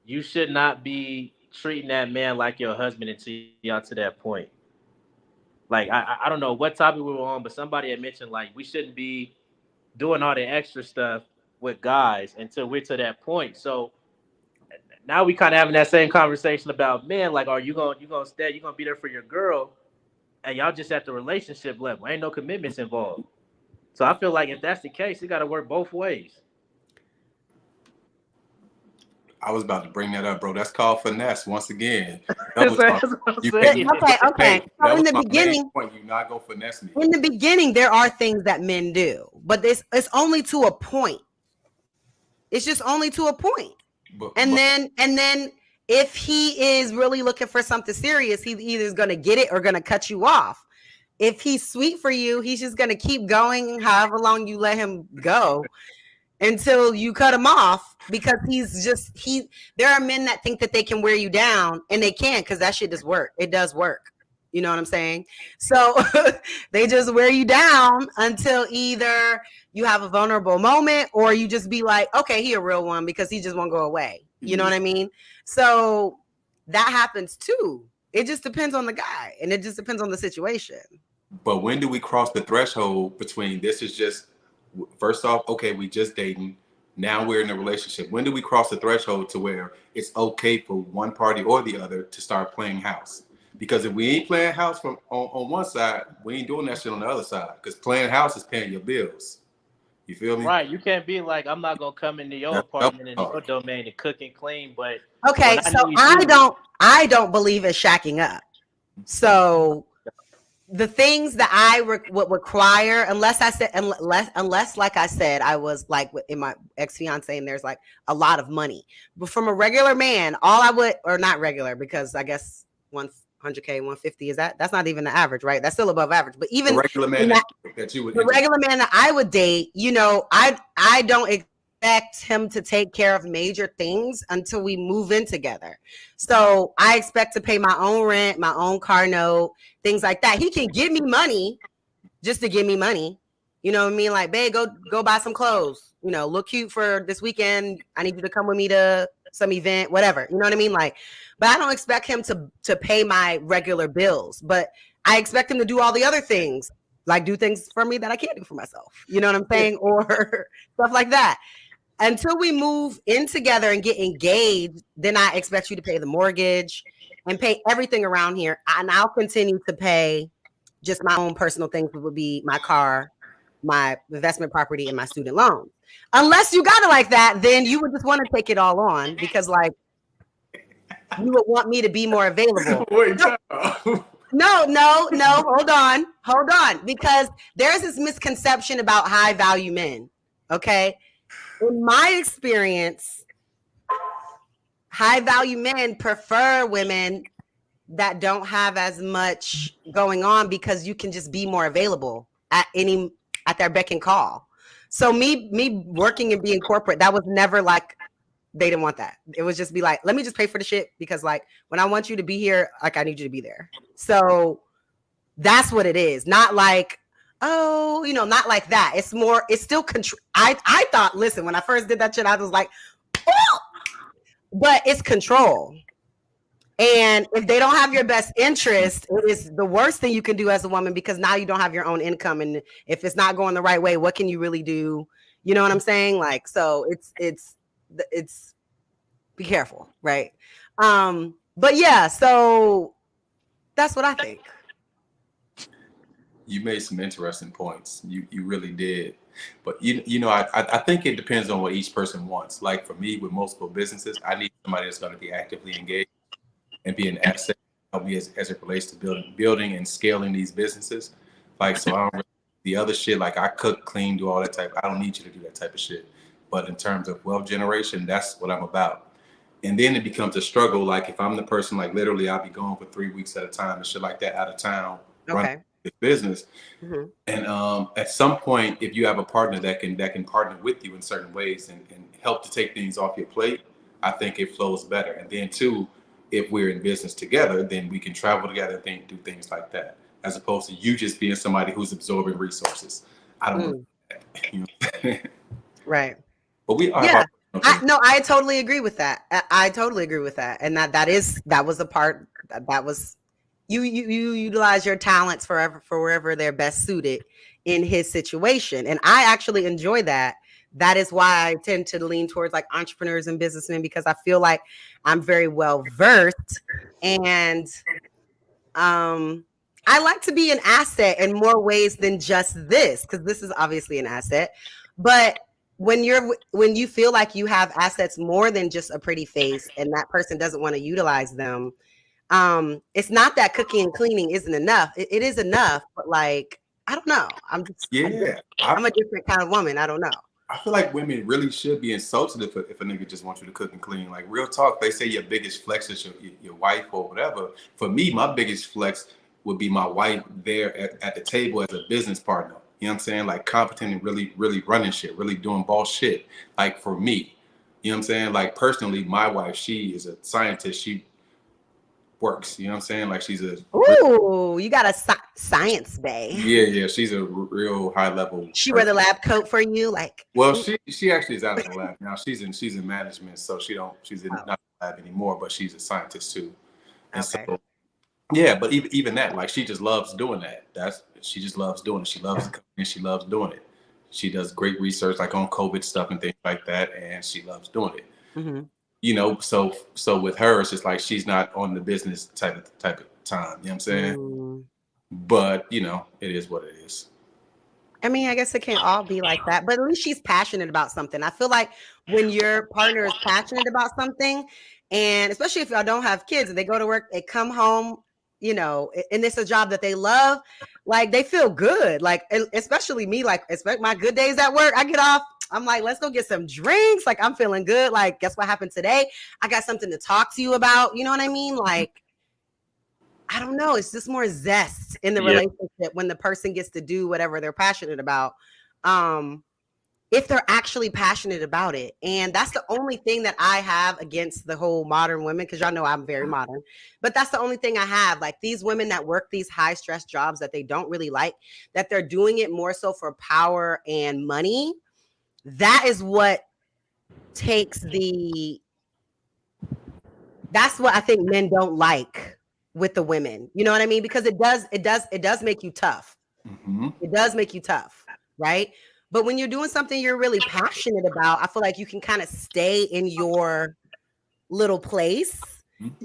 you should not be treating that man like your husband until y'all to that point. Like I don't know what topic we were on, but somebody had mentioned like we shouldn't be doing all the extra stuff with guys until we're to that point. So now we kind of having that same conversation about men, like, are you gonna stay? You gonna be there for your girl, and y'all just at the relationship level? Ain't no commitments involved. So I feel like if that's the case, it got to work both ways. I was about to bring that up, bro. That's called finesse once again. Okay. So in the beginning, you're not gonna finesse me. In the beginning, there are things that men do, but it's only to a point. It's just only to a point. And then if he is really looking for something serious, he either is going to get it or going to cut you off. If he's sweet for you, he's just going to keep going however long you let him go until you cut him off, because there are men that think that they can wear you down, and they can't, because that shit does work. It does work. You know what I'm saying? So they just wear you down until either you have a vulnerable moment or you just be like, okay, he a real one, because he just won't go away. You know what I mean? So that happens too. It just depends on the guy, and it just depends on the situation. But when do we cross the threshold between this is just, first off, okay, we just dating, now we're in a relationship. When do we cross the threshold to where it's okay for one party or the other to start playing house? Because if we ain't playing house on one side, we ain't doing that shit on the other side. Because playing house is paying your bills. You feel me? Right. You can't be like, I'm not gonna come into your apartment and your domain and cook and clean. But okay, so I don't believe in shacking up. So the things that I would require, unless like I said, I was like in my ex-fiance and there's like a lot of money. But from a regular man, all I would, or not regular, because I guess 100K, 150 that's not even the average, right? That's still above average. But even the regular man regular man that I would date, you know, I don't expect him to take care of major things until we move in together. So I expect to pay my own rent, my own car note, things like that. He can give me money just to give me money. You know what I mean? Like, babe, go buy some clothes. You know, look cute for this weekend. I need you to come with me to some event, whatever. You know what I mean? Like, but I don't expect him to pay my regular bills, but I expect him to do all the other things. like do things for me that I can't do for myself. You know what I'm saying? Or stuff like that. Until we move in together and get engaged, then I expect you to pay the mortgage and pay everything around here. And I'll continue to pay just my own personal things, which would be my car, my investment property, and my student loans. Unless you got it like that, then you would just want to take it all on because, like, you would want me to be more available. Wait, no, hold on. Because there's this misconception about high value men, okay? In my experience, high value men prefer women that don't have as much going on because you can just be more available at their beck and call. So me working and being corporate, that was never like, they didn't want that. It was just be like, let me just pay for the shit because like when I want you to be here, like I need you to be there. So that's what it is. Not like, oh, not like that. It's more, it's still control. I thought, listen, when I first did that shit, I was like, oh! But it's control. And if they don't have your best interest, it is the worst thing you can do as a woman because now you don't have your own income. And if it's not going the right way, what can you really do? You know what I'm saying? Like, so it's be careful. Right. But yeah, so that's what I think. You made some interesting points. You really did. But I think it depends on what each person wants. Like for me, with multiple businesses, I need somebody that's going to be actively engaged and be an asset, help me as it relates to building and scaling these businesses. Like, so I don't really, the other shit, like I cook, clean, do all that type. I don't need you to do that type of shit. But in terms of wealth generation, that's what I'm about. And then it becomes a struggle. Like if I'm the person, like literally I'll be gone for 3 weeks at a time and shit like that, out of town, running the business. Mm-hmm. And at some point, if you have a partner that can partner with you in certain ways and help to take things off your plate, I think it flows better. And then too, if we're in business together, then we can travel together and do things like that, as opposed to you just being somebody who's absorbing resources. I don't know. You know? Right. But we are. Yeah. I totally agree with that. I totally agree with that. And that was a part that was you utilize your talents for wherever they're best suited in his situation. And I actually enjoy that. That is why I tend to lean towards like entrepreneurs and businessmen, because I feel like I'm very well versed and I like to be an asset in more ways than just this, because this is obviously an asset. But when you feel like you have assets more than just a pretty face and that person doesn't want to utilize them, it's not that cooking and cleaning isn't enough. It is enough, but like, I don't know. I'm a different kind of woman. I don't know. I feel like women really should be insulted if a nigga just wants you to cook and clean. Like real talk, they say your biggest flex is your wife or whatever. For me, my biggest flex would be my wife there at the table as a business partner. You know what I'm saying? Like competent and really, really running shit, really doing boss shit. Like for me, you know what I'm saying? Like personally, my wife, she is a scientist. She works, you know what I'm saying? Like she's you got a science bay. Yeah, she's a real high level. She wear the lab coat for you, like. Well, she actually is out of the lab now. She's in management, so she's not in the lab anymore, but she's a scientist too. And so, yeah, but even that, like she just loves doing that. She just loves doing it. She loves it and she loves doing it. She does great research, like on COVID stuff and things like that, and she loves doing it. Mm-hmm. You know, so with her, it's just like she's not on the business type of time. You know what I'm saying? But you know, it is what it is. I mean, I guess it can't all be like that, but at least she's passionate about something. I feel like when your partner is passionate about something, and especially if y'all don't have kids and they go to work, they come home, you know, and it's a job that they love, like they feel good. Like, especially me, like, expect my good days at work. I get off. I'm like, let's go get some drinks. Like, I'm feeling good. Like, guess what happened today? I got something to talk to you about. You know what I mean? Like, I don't know. It's just more zest in the relationship when the person gets to do whatever they're passionate about. If they're actually passionate about it. And that's the only thing that I have against the whole modern women, because y'all know I'm very modern, but that's the only thing I have. Like these women that work these high stress jobs that they don't really like, that they're doing it more so for power and money. That is what that's what I think men don't like with the women. You know what I mean? Because it does make you tough. It does make you tough, right? But when you're doing something you're really passionate about, I feel like you can kind of stay in your little place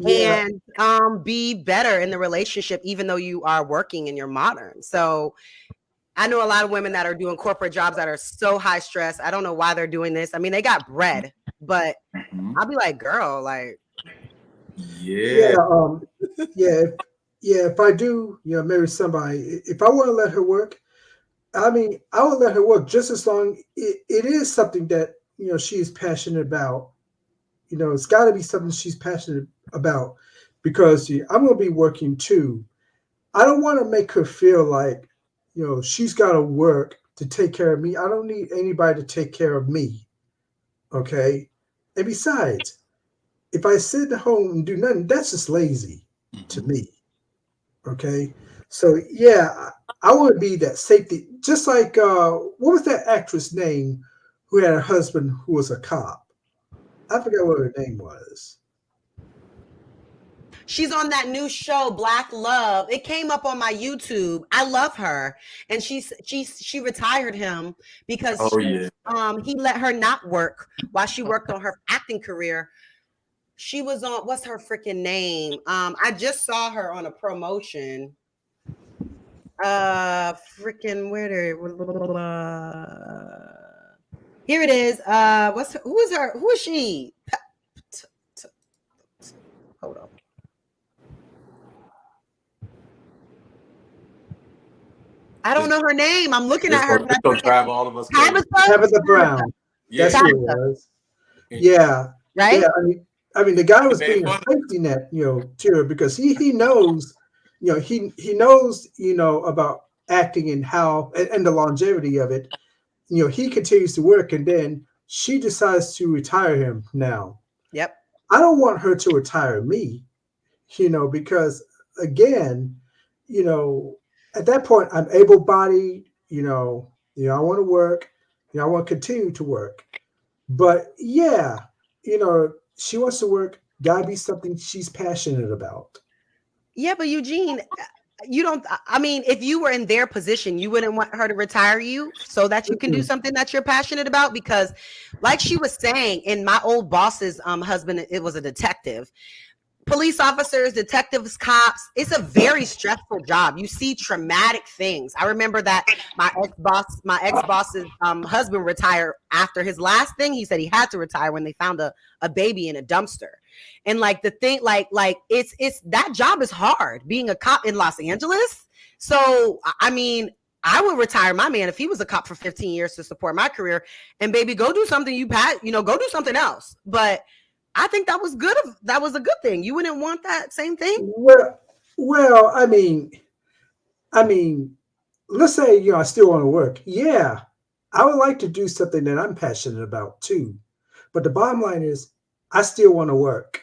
and be better in the relationship, even though you are working and you're modern. So I know a lot of women that are doing corporate jobs that are so high stress. I don't know why they're doing this. I mean, they got bread, but I'll be like, girl, like, yeah, if I do, marry somebody, if I want to let her work, I mean, I will let her work just as long it is something that she is passionate about. It's got to be something she's passionate about, because I'm going to be working too. I don't want to make her feel like she's got to work to take care of me. I don't need anybody to take care of me. Okay, and besides, if I sit at home and do nothing, that's just lazy to me. Okay, so yeah, I want to be that safety, just like what was that actress name who had a husband who was a cop? I forgot what her name was. She's on that new show, Black Love. It came up on my YouTube. I love her, and she retired him because he let her not work while she worked on her acting career. She was on, what's her freaking name? I just saw her on a promotion. Here it is. Who is she? Hold on. I don't know her name. I'm looking at her. It's gonna drive all of us crazy. Tabitha Brown. That's who it was. Yeah. Right? Yeah, I mean the guy was being a safety net, to her, because he knows, he knows, about acting and how and the longevity of it. He continues to work, and then she decides to retire him now. Yep. I don't want her to retire me, because again, at that point I'm able-bodied, I want to work, I want to continue to work. But yeah, she wants to work, gotta be something she's passionate about. Yeah, but Eugene, if you were in their position, you wouldn't want her to retire you so that you can do something that you're passionate about. Because like she was saying, in my old boss's husband, it was a detective. Police officers, detectives, cops, it's a very stressful job. You see traumatic things. I remember that my ex-boss's husband retired after his last thing. He said he had to retire when they found a baby in a dumpster. And like the thing, like it's that job is hard, being a cop in Los Angeles. So, I mean, I would retire my man if he was a cop for 15 years to support my career, and baby, go do something go do something else. But I think that was good. That was a good thing. You wouldn't want that same thing? Well, I mean, let's say, I still want to work. Yeah, I would like to do something that I'm passionate about too. But the bottom line is, I still want to work.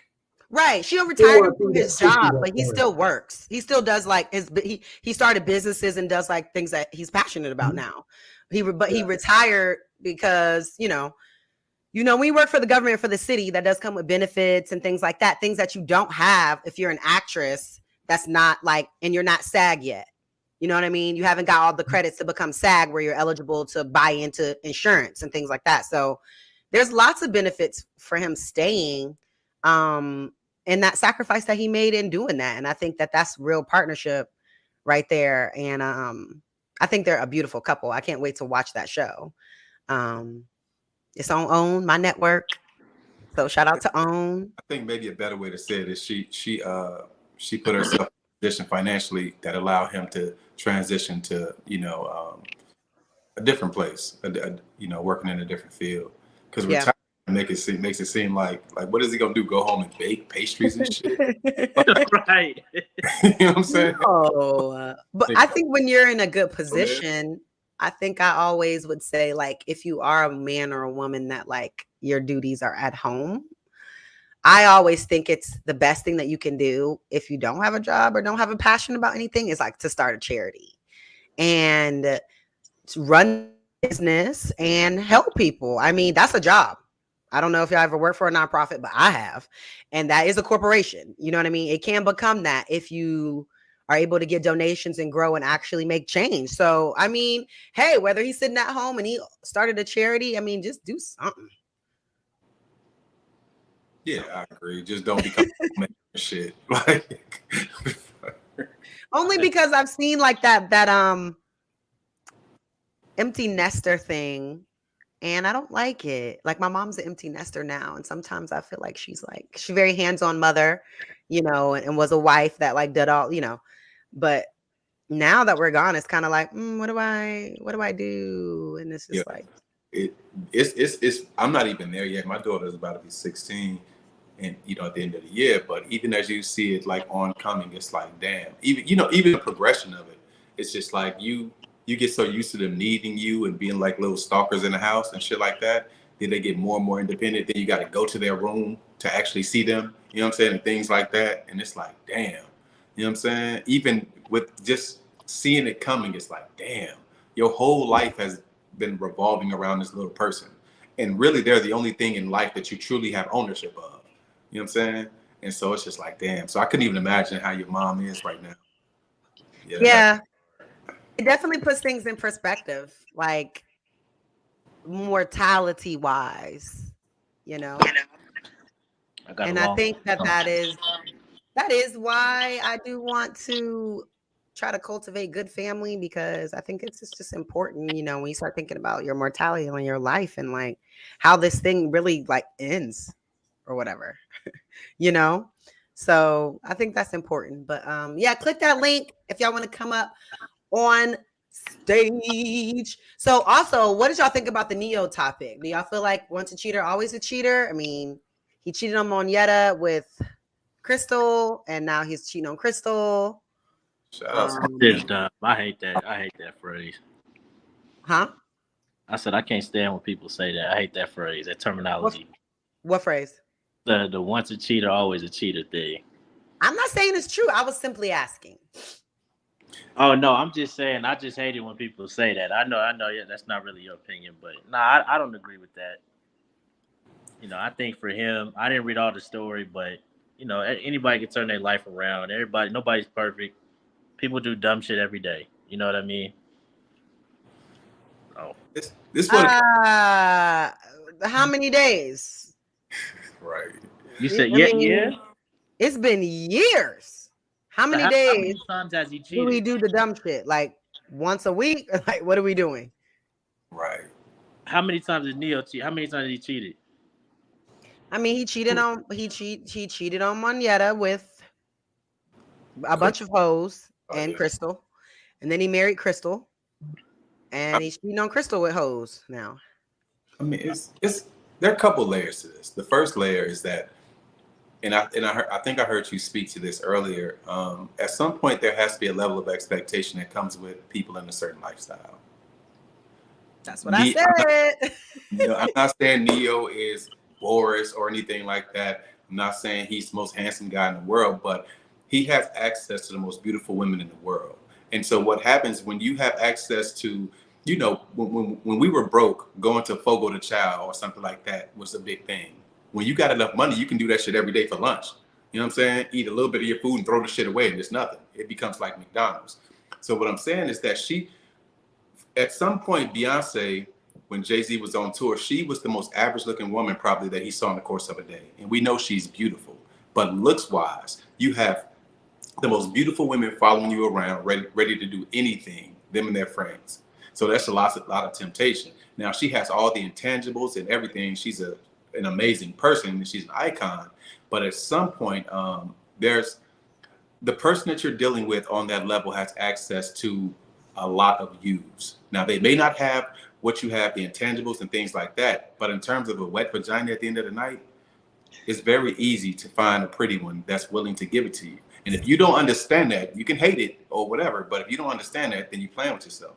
Right. She'll retire from his job, but he still works. He still does like he started businesses and does like things that he's passionate about now. He retired because, when you work for the government, for the city, that does come with benefits and things like that. Things that you don't have if you're an actress that's not and you're not SAG yet. You know what I mean? You haven't got all the credits to become SAG where you're eligible to buy into insurance and things like that. So there's lots of benefits for him staying and that sacrifice that he made in doing that. And I think that that's real partnership right there. And I think they're a beautiful couple. I can't wait to watch that show. It's on OWN, my network. So shout out to OWN. I think maybe a better way to say it is she put herself in a position financially that allowed him to transition to a different place, working in a different field. Because retirement makes it seem like what is he gonna do? Go home and bake pastries and shit? Right. You know what I'm saying? No, but I think when you're in a good position, I think I always would say, if you are a man or a woman that your duties are at home, I always think it's the best thing that you can do if you don't have a job or don't have a passion about anything is to start a charity and to run business and help people. I mean, that's a job. I don't know if y'all ever worked for a nonprofit, but I have. And that is a corporation. You know what I mean? It can become that if you are able to get donations and grow and actually make change. So, I mean, hey, whether he's sitting at home and he started a charity, I mean, just do something. Yeah, I agree. Just don't become shit. Like, only because I've seen like that empty nester thing, and I don't like it. Like, my mom's an empty nester now, and sometimes I feel like she's very hands-on mother, and was a wife that like did all, but now that we're gone, it's kind of like, what do I do? And it's just like it's I'm not even there yet. My daughter's about to be 16, and at the end of the year. But even as you see it like oncoming, it's like, damn. Even the progression of it, it's just like you get so used to them needing you and being like little stalkers in the house and shit like that. Then they get more and more independent. Then you got to go to their room to actually see them. You know what I'm saying? And things like that. And it's like, damn. You know what I'm saying? Even with just seeing it coming, it's like, damn. Your whole life has been revolving around this little person. And really, they're the only thing in life that you truly have ownership of. You know what I'm saying? And so it's just like, damn. So I couldn't even imagine how your mom is right now. Yeah. It definitely puts things in perspective, like mortality wise, And I think that is why I do want to try to cultivate good family, because I think it's just important, when you start thinking about your mortality and your life and like how this thing really like ends or whatever, So I think that's important. But yeah, click that link if y'all want to come up on stage. So also, what did y'all think about the Neo topic? Do y'all feel like once a cheater, always a cheater? I mean, he cheated on Monietta with Crystal, and now he's cheating on Crystal. It's dumb. I hate that phrase. Huh? I said I can't stand when people say that. I hate that phrase, that terminology. What phrase? The once a cheater, always a cheater thing. I'm not saying it's true. I was simply asking. Oh no, I'm just saying. I just hate it when people say that. I know. Yeah, that's not really your opinion, but I don't agree with that. I think for him, I didn't read all the story, but anybody can turn their life around. Nobody's perfect. People do dumb shit every day. You know what I mean? Oh, this one. How many days? Right. You said yeah. It's been years. How many days? How many times has he cheated? Do we do the dumb shit? Like once a week? Like, what are we doing? Right. How many times did Neo cheat? How many times did he cheated? I mean, he cheated on Monietta with a bunch of hoes and Crystal, and then he married Crystal, and he's cheating on Crystal with hoes now. I mean, there are a couple layers to this. The first layer is that, and I think I heard you speak to this earlier. At some point, there has to be a level of expectation that comes with people in a certain lifestyle. That's what I said. I'm not saying Neo is Boris or anything like that. I'm not saying he's the most handsome guy in the world, but he has access to the most beautiful women in the world. And so what happens when you have access to, when we were broke, going to Fogo de Chao or something like that was a big thing. When you got enough money, you can do that shit every day for lunch. You know what I'm saying? Eat a little bit of your food and throw the shit away and it's nothing. It becomes like McDonald's. So what I'm saying is that at some point, Beyonce, when Jay-Z was on tour, she was the most average looking woman probably that he saw in the course of a day. And we know she's beautiful. But looks wise, you have the most beautiful women following you around, ready to do anything, them and their friends. So that's a lot of temptation. Now, she has all the intangibles and everything. She's an amazing person and she's an icon. But at some point, there's the person that you're dealing with on that level has access to a lot of yous. Now, they may not have what you have, the intangibles and things like that. But in terms of a wet vagina at the end of the night, it's very easy to find a pretty one that's willing to give it to you. And if you don't understand that, you can hate it or whatever. But if you don't understand that, then you're playing with yourself.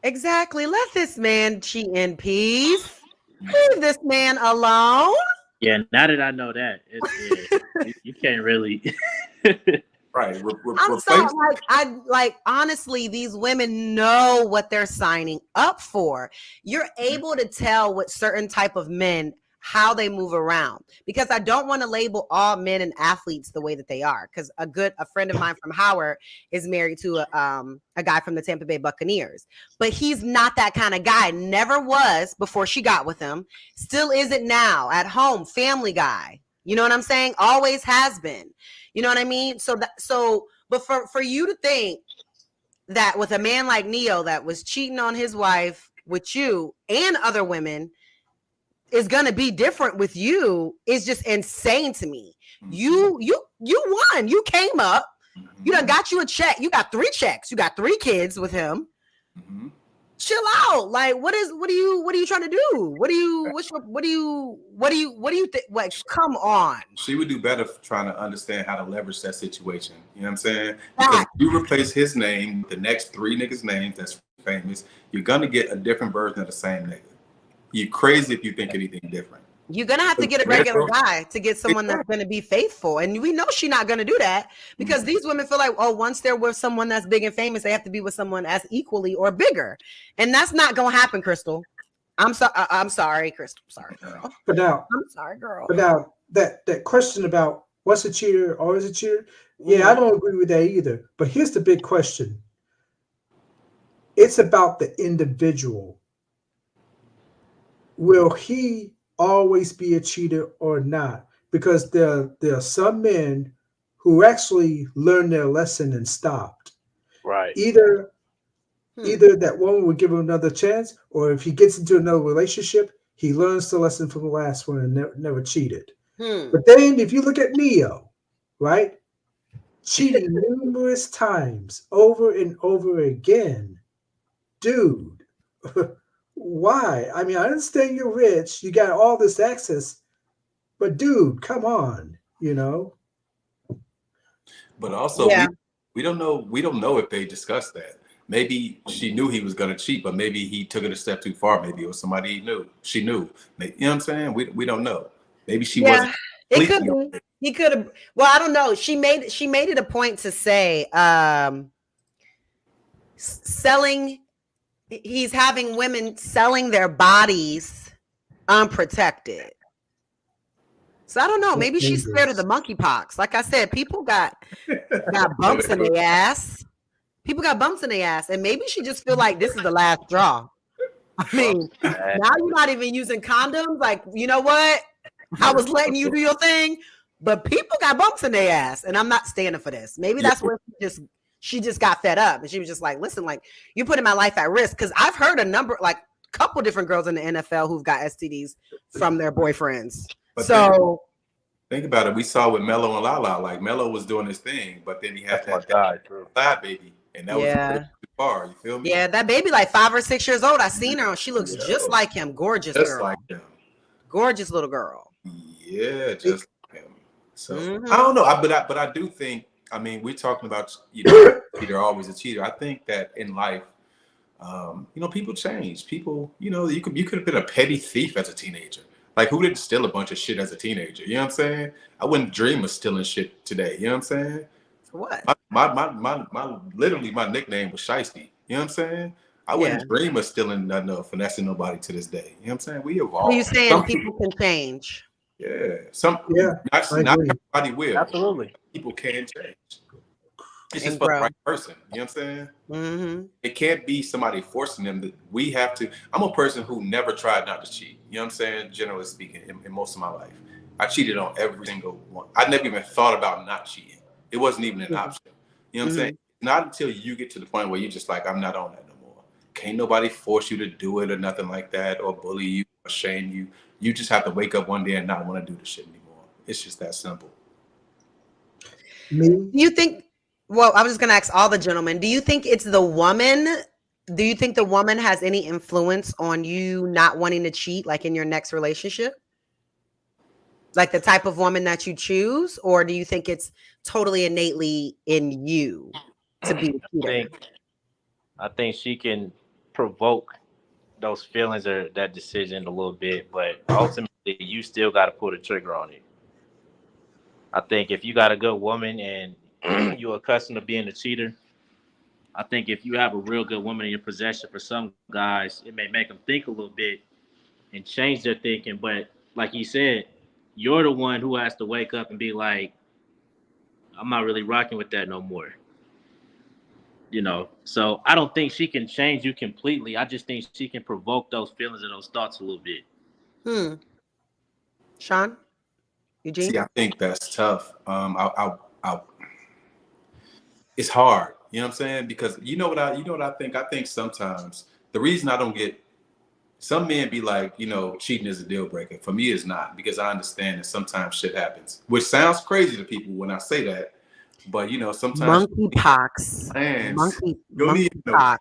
Exactly. Let this man cheat in peace. Leave this man alone. Yeah, now that I know that, you can't really. Right. I'm sorry. Honestly, these women know what they're signing up for. You're able to tell with certain type of men how they move around, because I don't want to label all men and athletes the way that they are. Because a friend of mine from Howard is married to a guy from the Tampa Bay Buccaneers, but he's not that kind of guy. Never was before she got with him. Still isn't now. At home, family guy. You know what I'm saying? Always has been. You know what I mean? But for you to think that with a man like Neo that was cheating on his wife with you and other women is gonna be different with you is just insane to me. You won. You came up. You done got you a check. You got 3 checks. You got 3 kids with him. Chill out. Like, what are you trying to do? What do you think? Like, come on. She would do better trying to understand how to leverage that situation. You know what I'm saying? Because if you replace his name with the next 3 niggas' names that's famous, you're gonna get a different version of the same nigga. You're crazy if you think anything different. You're gonna have to get a regular guy to get someone that's gonna be faithful, and we know she's not gonna do that because these women feel like, oh, once they're with someone that's big and famous, they have to be with someone as equally or bigger, and that's not gonna happen, Crystal. I'm sorry, Crystal. Sorry, girl. But now, I'm sorry, girl. But now that question about what's a cheater, always a cheater? Yeah, I don't agree with that either. But here's the big question: it's about the individual. Will he always be a cheater or not? Because there are some men who actually learned their lesson and stopped. Right. Either that woman would give him another chance, or if he gets into another relationship, he learns the lesson from the last one and never cheated. But then if you look at Neo, right? Cheating numerous times over and over again. Dude. Why? I mean, I understand you're rich, you got all this access, but dude, come on, you know. But also, we don't know if they discussed that. Maybe she knew he was gonna cheat, but maybe he took it a step too far. Maybe it was somebody she knew. Maybe, you know what I'm saying? We don't know. Maybe she wasn't. It could be. He could have. Well, I don't know. She made it a point to say, selling. He's having women selling their bodies unprotected. So I don't know. Maybe she's scared of the monkeypox. Like I said, people got bumps in their ass. People got bumps in their ass, and maybe she just feel like this is the last straw. I mean, now you're not even using condoms. Like, you know what? I was letting you do your thing, but people got bumps in their ass, and I'm not standing for this. Maybe that's where she just got fed up, and she was just like, listen, like, you're putting my life at risk. Because I've heard a couple different girls in the NFL who've got STDs from their boyfriends. But so think about it. We saw with Melo and Lala, like Melo was doing his thing, but then he had that side baby, and that was too far. You feel me? Yeah, that baby like 5 or 6 years old. I seen her, and she looks just like him. Gorgeous girl. Like him. Gorgeous little girl. Yeah, just like him. So I don't know, but I do think. I mean, we're talking about, you know, cheater, always a cheater. I think that in life, you know, people change. People, you know, you could have been a petty thief as a teenager. Like, who didn't steal a bunch of shit as a teenager? You know what I'm saying? I wouldn't dream of stealing shit today. You know what I'm saying? For what? My literally my nickname was Shiesty. You know what I'm saying? I wouldn't dream of stealing nothing or finessing nobody to this day. You know what I'm saying? We evolve. Are you saying people can change? Yeah. Not everybody will. Absolutely. People can change. It's just for the right person. You know what I'm saying? It can't be somebody forcing them. That we have to. I'm a person who never tried not to cheat. You know what I'm saying? Generally speaking, in most of my life, I cheated on every single one. I never even thought about not cheating. It wasn't even an option. You know what I'm saying? Not until you get to the point where you're just like, I'm not on that no more. Can't nobody force you to do it or nothing like that, or bully you, or shame you. You just have to wake up one day and not want to do the shit anymore. It's just that simple. Do you think? Well, I was just going to ask all the gentlemen. Do you think it's the woman? Do you think the woman has any influence on you not wanting to cheat, like in your next relationship? Like the type of woman that you choose, or do you think it's totally innately in you to be a cheater? I think she can provoke those feelings or that decision a little bit, but ultimately you still got to pull the trigger on it. I think if you got a good woman and you're accustomed to being a cheater, I think if you have a real good woman in your possession, for some guys, it may make them think a little bit and change their thinking. But like you said, you're the one who has to wake up and be like, I'm not really rocking with that no more. You know, so I don't think she can change you completely. I just think she can provoke those feelings and those thoughts a little bit. Sean, Eugene? See, I think that's tough. It's hard. You know what I'm saying? Because you know what I think? I think sometimes the reason I don't get, some men be like, you know, cheating is a deal breaker. For me, it's not, because I understand that sometimes shit happens, which sounds crazy to people when I say that. But you know, sometimes monkeypox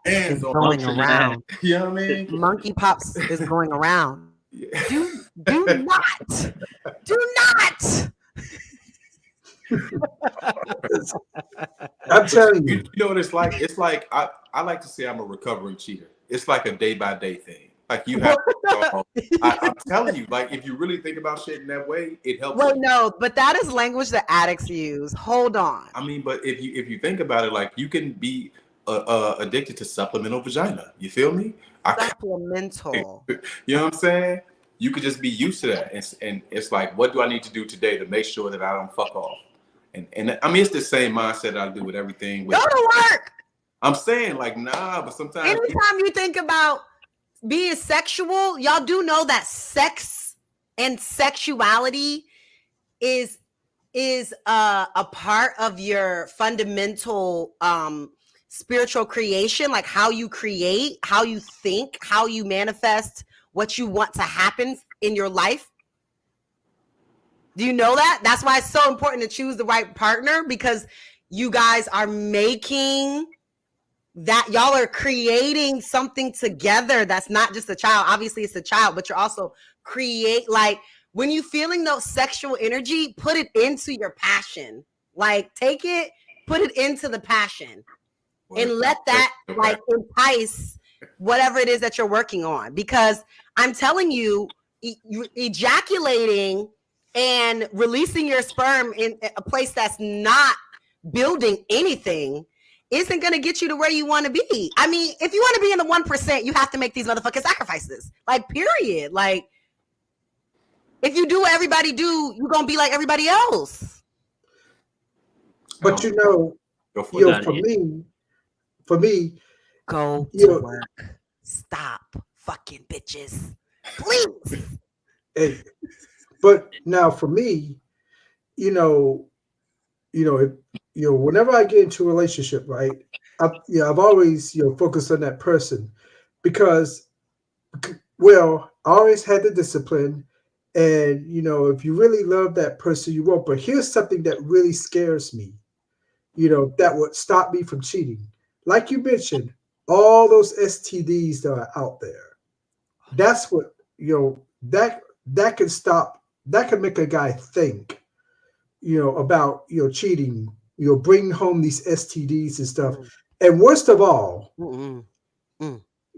is going around. You know what I mean? Monkeypox is going around. Yeah. Do not. I'm telling you. You know what it's like? It's like I like to say I'm a recovering cheater. It's like a day by day thing. Like you have I'm telling you, like if you really think about shit in that way, it helps. Well, no, but that is language that addicts use. Hold on. I mean, but if you think about it, like you can be addicted to supplemental vagina. You feel me? Supplemental. You know what I'm saying? You could just be used to that, and it's like, what do I need to do today to make sure that I don't fuck off? And I mean, it's the same mindset I do with everything. Go to work. I'm saying, like, nah, but sometimes anytime you think about being sexual, y'all do know that sex and sexuality is a part of your fundamental spiritual creation, like how you create, how you think, how you manifest what you want to happen in your life. Do you know that? That's why it's so important to choose the right partner, because you guys are making that, y'all are creating something together that's not just a child. Obviously it's a child, but you're also like when you feeling those sexual energy, put it into your passion. Like take it, put it into the passion and let that like entice whatever it is that you're working on. Because I'm telling you, ejaculating and releasing your sperm in a place that's not building anything isn't going to get you to where you want to be. I mean, if you want to be in the 1%, you have to make these motherfucking sacrifices. Like, period. Like, if you do what everybody do, you're going to be like everybody else. But you know, for me, go to work. Stop fucking bitches. Please. Hey, but now for me, whenever I get into a relationship, right, I've always, focused on that person because, well, I always had the discipline, and, if you really love that person, you won't. But here's something that really scares me, that would stop me from cheating. Like you mentioned, all those STDs that are out there. That's what, that can stop, that can make a guy think, about, cheating, bringing home these STDs and stuff. And worst of all,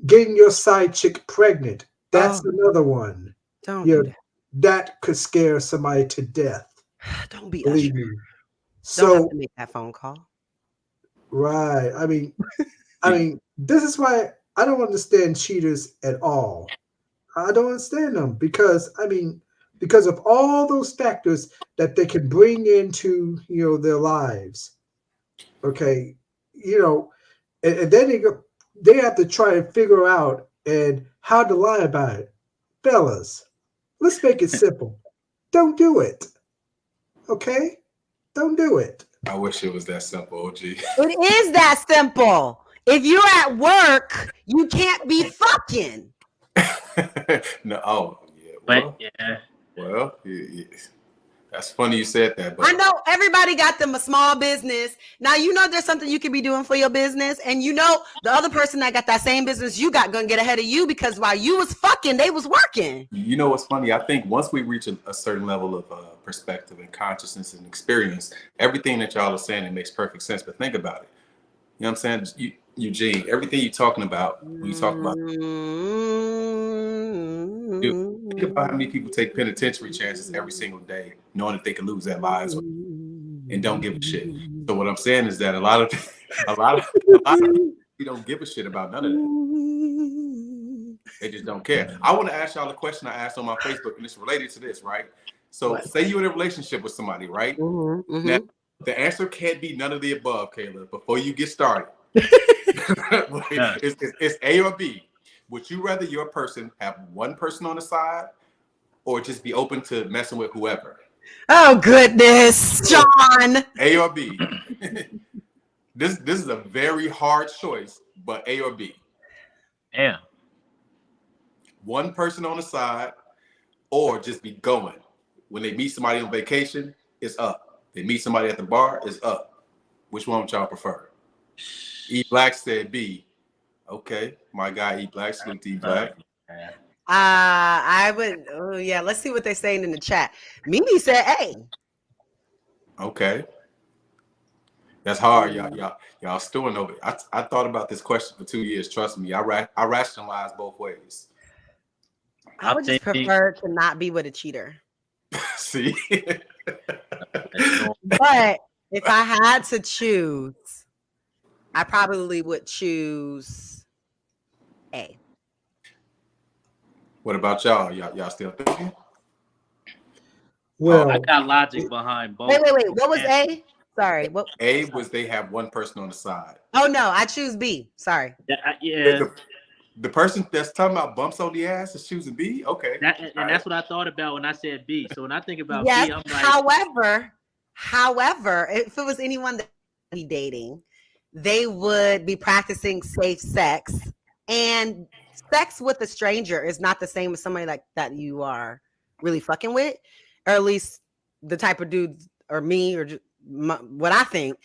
getting your side chick pregnant. That's another one. Don't do that could scare somebody to death. Don't be Usher. So don't have to make that phone call. Right. I mean, this is why I don't understand cheaters at all. I don't understand them because of all those factors that they can bring into, their lives. Okay. And then they have to try and figure out and how to lie about it. Fellas, let's make it simple. Don't do it. Okay? Don't do it. I wish it was that simple, OG. It is that simple. If you're at work, you can't be fucking. No, Well, that's funny you said that. But I know everybody got them a small business. Now, there's something you could be doing for your business. And the other person that got that same business you got gonna get ahead of you because while you was fucking, they was working. You know what's funny? I think once we reach a certain level of perspective and consciousness and experience, everything that y'all are saying, it makes perfect sense. But think about it. You know what I'm saying? Eugene, everything you're talking about, when you talk about, dude, think about how many people take penitentiary chances every single day, knowing that they can lose their lives and don't give a shit. So what I'm saying is that a lot of we don't give a shit about none of that. They just don't care. I want to ask y'all a question I asked on my Facebook, and it's related to this, right? So What? say you're in a relationship with somebody, right? Now, the answer can't be none of the above, Kayla, before you get started. It's A or B. Would you rather your person have one person on the side or just be open to messing with whoever? Oh, goodness, John. A or B. This is a very hard choice, but A or B. Yeah. One person on the side or just be going. When they meet somebody on vacation, it's up. They meet somebody at the bar, it's up. Which one would y'all prefer? E Black said B. Okay, my guy E Black, salute to E Black. I would. Oh yeah, let's see what they're saying in the chat. Mimi said A. Okay, that's hard, y'all stewing over it. I thought about this question for 2 years. Trust me, I rationalized both ways. I would just prefer to not be with a cheater. See, but if I had to choose, I probably would choose A. What about y'all? Y'all still thinking? Well, I got logic behind both. Wait. What was A? Sorry. What? A was they have one person on the side. Oh no, I choose B. Sorry. Yeah. The person that's talking about bumps on the ass is choosing B. Okay, that's what I thought about when I said B. So when I think about yes, B, I'm like, however, if it was anyone that be dating, they would be practicing safe sex, and sex with a stranger is not the same as somebody like that you are really fucking with, or at least the type of dudes or me or just what I think.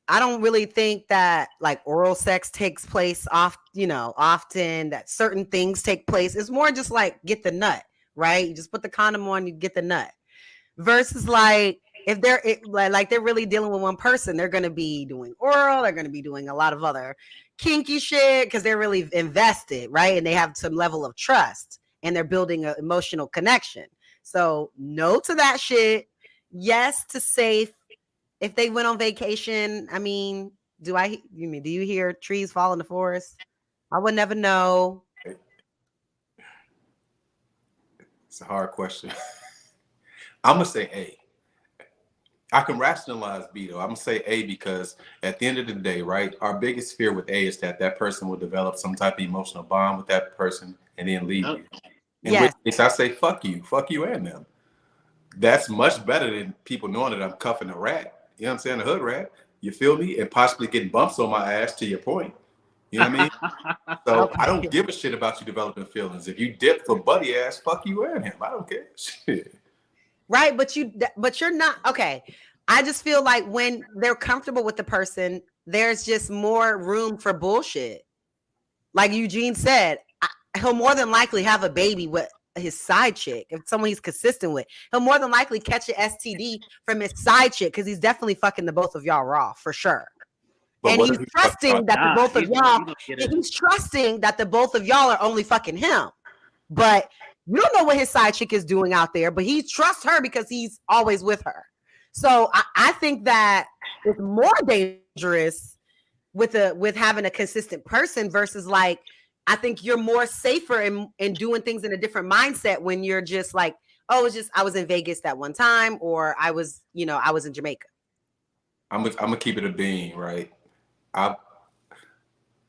I don't really think that like oral sex takes place often, that certain things take place. It's more just like get the nut, right? You just put the condom on, you get the nut. Versus like if they're really dealing with one person, they're going to be doing oral, they're going to be doing a lot of other kinky shit because they're really invested, right? And they have some level of trust and they're building an emotional connection. So no to that shit. Yes to safe. If they went on vacation, I mean, do you hear trees fall in the forest? I would never know. It's a hard question. I'm gonna say A. I can rationalize B though. I'm gonna say A because at the end of the day, right, our biggest fear with A is that person will develop some type of emotional bond with that person and then leave you. In which case I say fuck you and them. That's much better than people knowing that I'm cuffing a rat. You know what I'm saying? A hood rat. You feel me? And possibly getting bumps on my ass, to your point. You know what I mean? So I don't give a shit about you developing feelings. If you dip for buddy ass, fuck you and him. I don't care. Shit. Right, but you're not okay. I just feel like when they're comfortable with the person, there's just more room for bullshit. Like Eugene said, he'll more than likely have a baby with his side chick. If someone he's consistent with, he'll more than likely catch an STD from his side chick because he's definitely fucking the both of y'all raw for sure. But and he's trusting that the both of y'all. He's trusting that the both of y'all are only fucking him. But you don't know what his side chick is doing out there. But he trusts her because he's always with her. So I think that it's more dangerous with having a consistent person versus like. I think you're more safer in doing things in a different mindset when you're just like, oh, it's just I was in Vegas that one time, or I was in Jamaica. I'm gonna keep it a bean, right?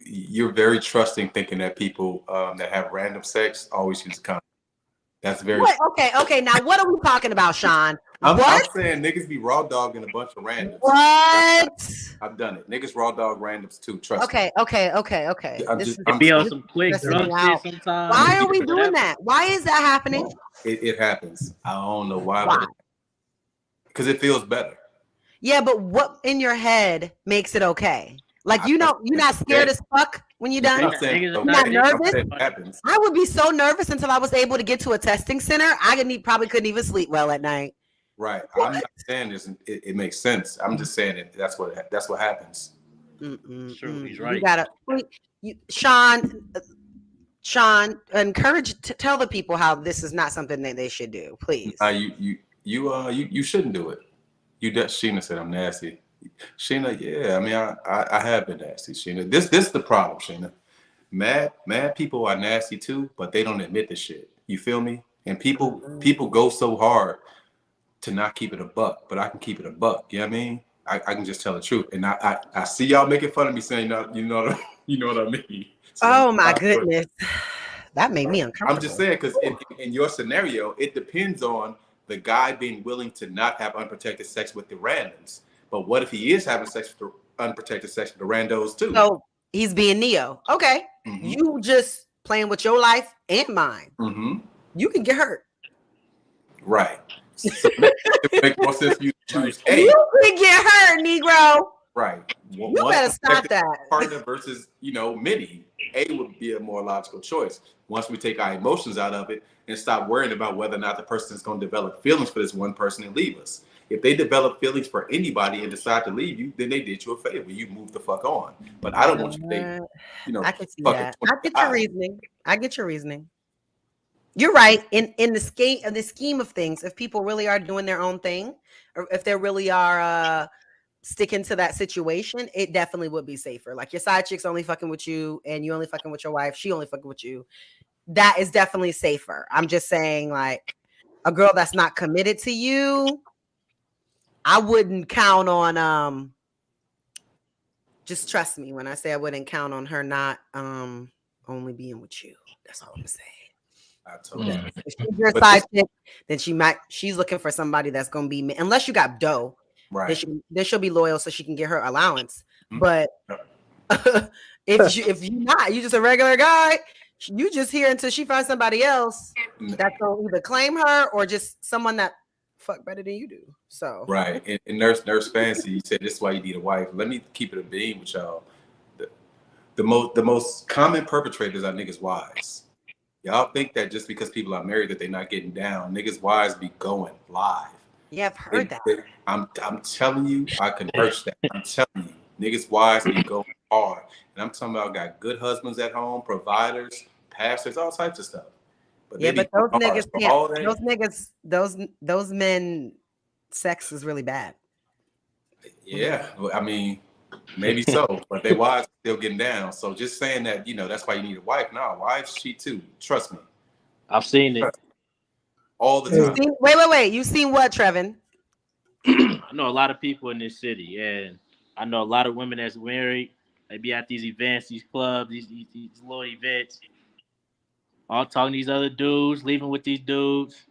You're very trusting, thinking that people that have random sex always use a condom. That's very okay. Now what are we talking about, Sean? I'm saying niggas be raw dogging a bunch of randoms. What? I've done it. Niggas raw dog randoms too. Trust me. Okay. I'm be on some quick drunk shit sometimes. Why are we doing that? Why is that happening? It happens. I don't know why. Because it feels better. Yeah, but what in your head makes it okay? Like you're not scared as fuck when you're done. You're not nervous. I would be so nervous until I was able to get to a testing center. Probably couldn't even sleep well at night. Right. What? I'm not saying it makes sense. I'm just saying that's what happens. True, he's right. You gotta, Sean, tell the people how this is not something that they should do, please. You shouldn't do it. Sheena said I'm nasty. Sheena, yeah, I mean I have been nasty, Sheena. This is the problem, Sheena. mad people are nasty too, but they don't admit the shit. You feel me? And people go so hard to not keep it a buck, but I can keep it a buck. You know what I mean? I can just tell the truth. And I see y'all making fun of me saying, you know what I mean? So oh my goodness. That made me uncomfortable. I'm just saying, because in your scenario, it depends on the guy being willing to not have unprotected sex with the randoms. But what if he is having unprotected sex with the randos too? So he's being Neo. Okay. Mm-hmm. You just playing with your life and mine. Mm-hmm. You can get hurt. Right. So it makes more sense for you to choose A. You can get hurt, Negro. Right. You better stop that. Partner versus, many. A would be a more logical choice. Once we take our emotions out of it and stop worrying about whether or not the person is going to develop feelings for this one person and leave us. If they develop feelings for anybody and decide to leave you, then they did you a favor. You move the fuck on. But I don't want you to think, I can see that. I get your reasoning. You're right. In the scheme of things, if people really are doing their own thing, or if they really are sticking to that situation, it definitely would be safer. Like your side chick's only fucking with you, and you only fucking with your wife. She only fucking with you. That is definitely safer. I'm just saying, like a girl that's not committed to you, I wouldn't count on. Just trust me when I say I wouldn't count on her not only being with you. That's all I'm saying. I totally if she's your side chick, then she's looking for somebody that's gonna be, unless you got dough, right? Then she'll be loyal so she can get her allowance. Mm-hmm. But if you not, you just a regular guy, you just here until she finds somebody else that's gonna either claim her or just someone that fuck better than you do. So right. And Nurse Fancy, you said this is why you need a wife. Let me keep it a beam with y'all. The most common perpetrators are niggas' wives. Y'all think that just because people are married that they're not getting down. Niggas' wives be going live. Yeah, I've heard that. I'm telling you, I can urge that. I'm telling you, niggas' wives be going hard. And I'm talking about got good husbands at home, providers, pastors, all types of stuff. But yeah, but those niggas can't. Those men, sex is really bad. Yeah, I mean, maybe so, but their wives still getting down. So just saying that, that's why you need a wife. No, wives cheat too. Trust me. I've seen it all the time. Wait. You've seen what, Trevin? I know a lot of people in this city, and I know a lot of women that's married. They be at these events, these clubs, these little events, all talking to these other dudes, leaving with these dudes,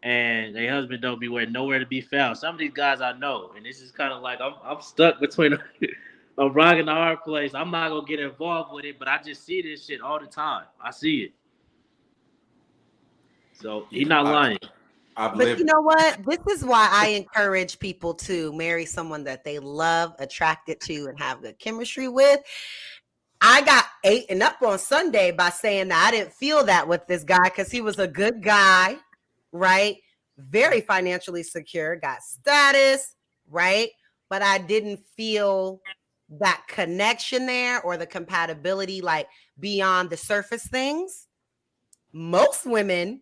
and their husband don't be nowhere to be found. Some of these guys I know, and this is kind of like I'm stuck between a rock and a hard place. I'm not gonna get involved with it, but I just see this shit all the time. I see it. So he's not lying. But you know what? This is why I encourage people to marry someone that they love, attracted to, and have good chemistry with. I got eaten up on Sunday by saying that I didn't feel that with this guy because he was a good guy, right? Very financially secure, got status, right? But I didn't feel that connection there or the compatibility, like beyond the surface things. Most women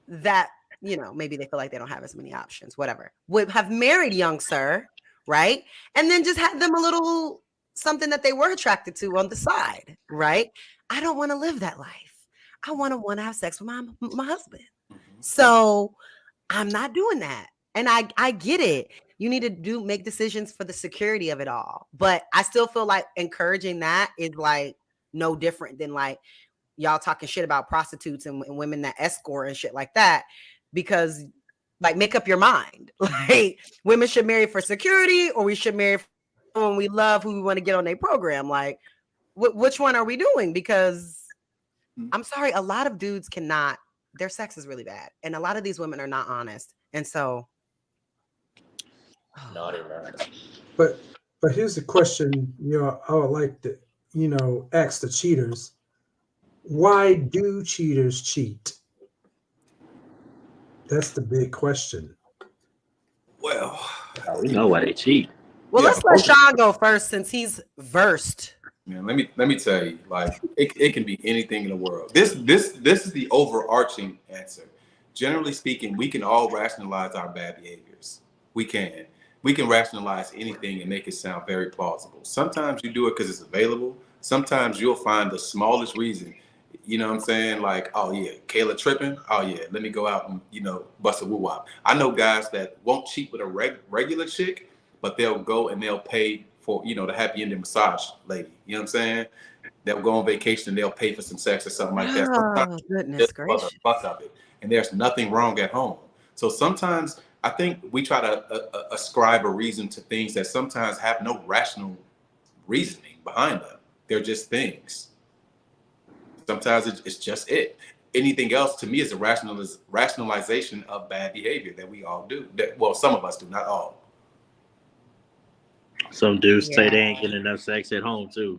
that, maybe they feel like they don't have as many options, whatever, would have married young sir, right? And then just had them a little something that they were attracted to on the side, right? I don't want to live that life. I want to have sex with my husband. So I'm not doing that. And I get it. You need to make decisions for the security of it all. But I still feel like encouraging that is like no different than like y'all talking shit about prostitutes and women that escort and shit like that. Because like, make up your mind. Like, women should marry for security, or we should marry for someone we love who we want to get on their program. Like, which one are we doing? Because I'm sorry, a lot of dudes cannot. Their sex is really bad, and a lot of these women are not honest. And so, no, they're not. But here's the question. I would like to, ask the cheaters. Why do cheaters cheat? That's the big question. Well, we know why they cheat. Well, let's let Sean go first since he's versed. Man, let me tell you, like it can be anything in the world. This is the overarching answer. Generally speaking, we can all rationalize our bad behaviors. We can rationalize anything and make it sound very plausible. Sometimes you do it because it's available. sometimes you'll find the smallest reason. You know what I'm saying? Like, oh yeah, Kayla tripping. Oh yeah, let me go out and, you know, bust a woo wop. I know guys that won't cheat with a regular chick, but they'll go and they'll pay for, you know, the happy ending massage lady. You know what I'm saying? They'll go on vacation and they'll pay for some sex or something like that. Oh, Sometimes goodness just for the gracious. fuck of it, and there's nothing wrong at home. So sometimes I think we try to ascribe a reason to things that sometimes have no rational reasoning behind them. They're just things. Sometimes it's just it. Anything else to me is a rationalization of bad behavior that we all do. That, well, some of us do, not all. Some dudes say they ain't getting enough sex at home too.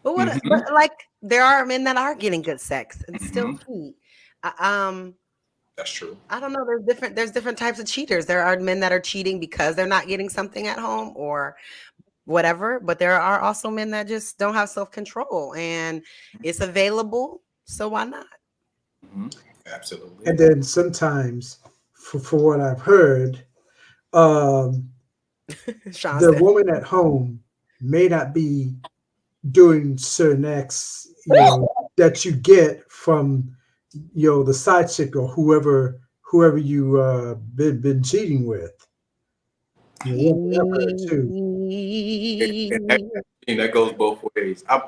But what? But like, there are men that are getting good sex and still cheat. That's true. I don't know. There's different types of cheaters. There are men that are cheating because they're not getting something at home or whatever. But there are also men that just don't have self-control, and it's available. So why not? Absolutely. And then sometimes, for what I've heard, the woman at home may not be doing certain acts, you know, that you get from, you know, the side chick or whoever you been cheating with. You know, too. And that goes both ways. I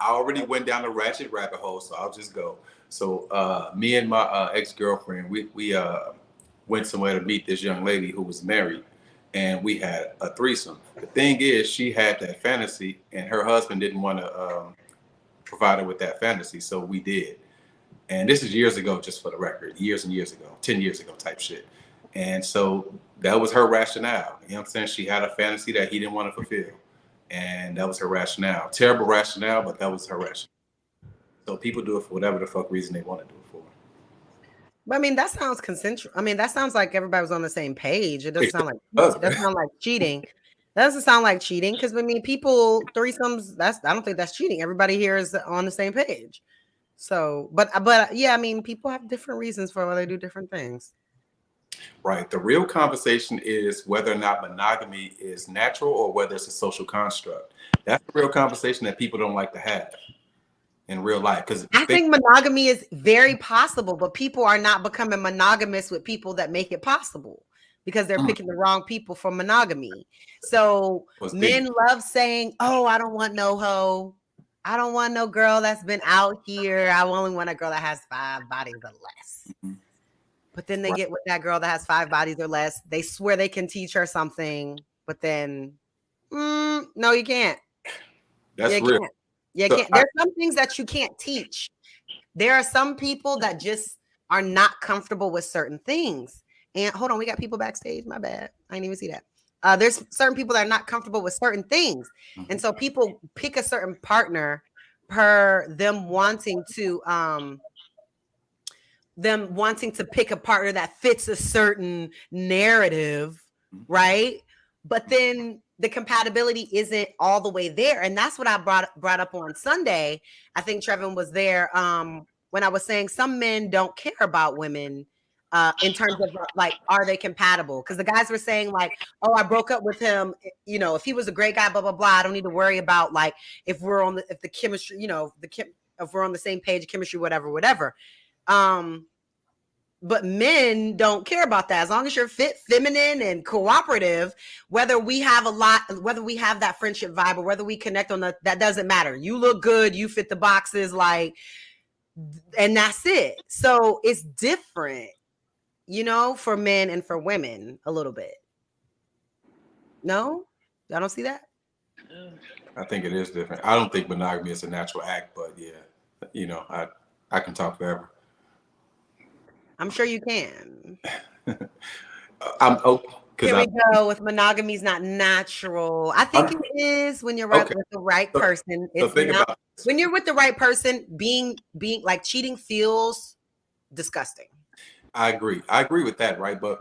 already went down the ratchet rabbit hole, so I'll just go. So me and my ex-girlfriend, we went somewhere to meet this young lady who was married, and we had a threesome. The thing is, she had that fantasy, and her husband didn't want to provide her with that fantasy, so we did. And this is years ago, just for the record, years and years ago, 10 years ago type shit. And so that was her rationale. You know what I'm saying? She had a fantasy that he didn't want to fulfill. And that was her rationale. Terrible rationale, but that was her rationale. So people do it for whatever the fuck reason they want to do it for. But I mean, that sounds consensual. I mean, that sounds like everybody was on the same page. It doesn't sound like it doesn't sound like cheating. That doesn't sound like cheating, because I mean, people threesomes. I don't think that's cheating. Everybody here is on the same page. So, but yeah, I mean, people have different reasons for why they do different things. Right. The real conversation is whether or not monogamy is natural or whether it's a social construct. That's the real conversation that people don't like to have in real life. Because I think monogamy is very possible, but people are not becoming monogamous with people that make it possible, because they're picking the wrong people for monogamy. So men love saying, "Oh, I don't want no hoe. I don't want no girl that's been out here. I only want a girl that has 5 bodies or less." But then they get with that girl that has 5 bodies or less. They swear they can teach her something, but then, no, you can't. That's real. You can't. There's some things that you can't teach. There are some people that just are not comfortable with certain things. And hold on, we got people backstage. My bad. I didn't even see that. There's certain people that are not comfortable with certain things. And so people pick a certain partner per them wanting to pick a partner that fits a certain narrative, right? But then the compatibility isn't all the way there. And that's what I brought up on Sunday. I think Trevin was there when I was saying some men don't care about women in terms of like, are they compatible? Because the guys were saying like, oh, I broke up with him. You know, if he was a great guy, blah, blah, blah. I don't need to worry about like if the chemistry, you know, if we're on the same page, chemistry, whatever. But men don't care about that. As long as you're fit, feminine, and cooperative, whether we have that friendship vibe or whether we connect on that doesn't matter. You look good, you fit the boxes, like, and that's it. So it's different, you know, for men and for women a little bit. No, I don't see that. I think it is different. I don't think monogamy is a natural act, but yeah, you know, I can talk forever. I'm sure you can. Here we go with monogamy is not natural. I think it is when you're with the right person. It's not, when you're with the right person, being like cheating feels disgusting. I agree with that, right? But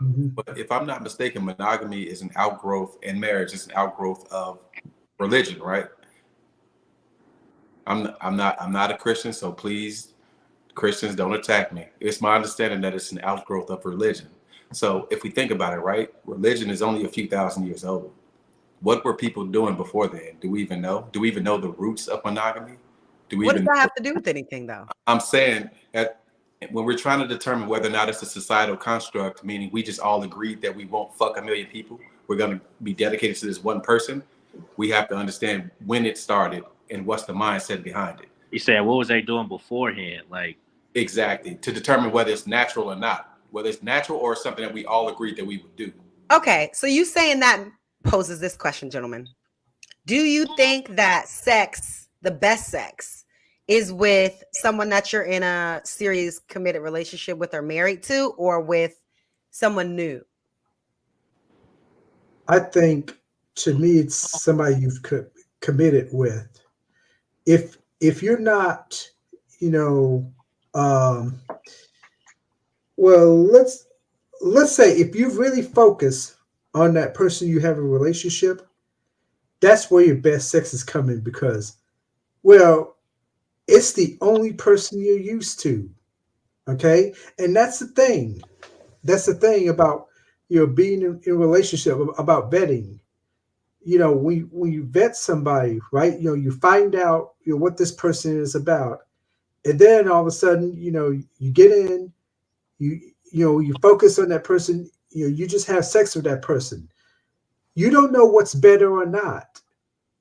if I'm not mistaken, monogamy is an outgrowth, and marriage is an outgrowth of religion, right? I'm not a Christian, so please, Christians, don't attack me. It's my understanding that it's an outgrowth of religion. So if we think about it, right, religion is only a few thousand years old. what were people doing before then? Do we even know? Do we even know the roots of monogamy? Do we What even does that have to do with anything, though? I'm saying that when we're trying to determine whether or not it's a societal construct, meaning we just all agreed that we won't fuck a million people, we're going to be dedicated to this one person, we have to understand when it started and what's the mindset behind it. You said, what was they doing beforehand? Like, exactly, to determine whether it's natural or not, whether it's natural or something that we all agreed that we would do. Okay, so you saying that poses this question, gentlemen. Do you think that sex, the best sex, is with someone that you're in a serious committed relationship with or married to, or with someone new? I think, to me, it's somebody you've committed with. If you're not, well, let's say if you really focus on that person you have a relationship, that's where your best sex is coming, because, well, it's the only person you're used to. Okay. And that's the thing. That's the thing about, being in a relationship, about vetting. When you vet somebody, right, you find out, what this person is about. And then all of a sudden, you get in, you focus on that person, you just have sex with that person. You don't know what's better or not.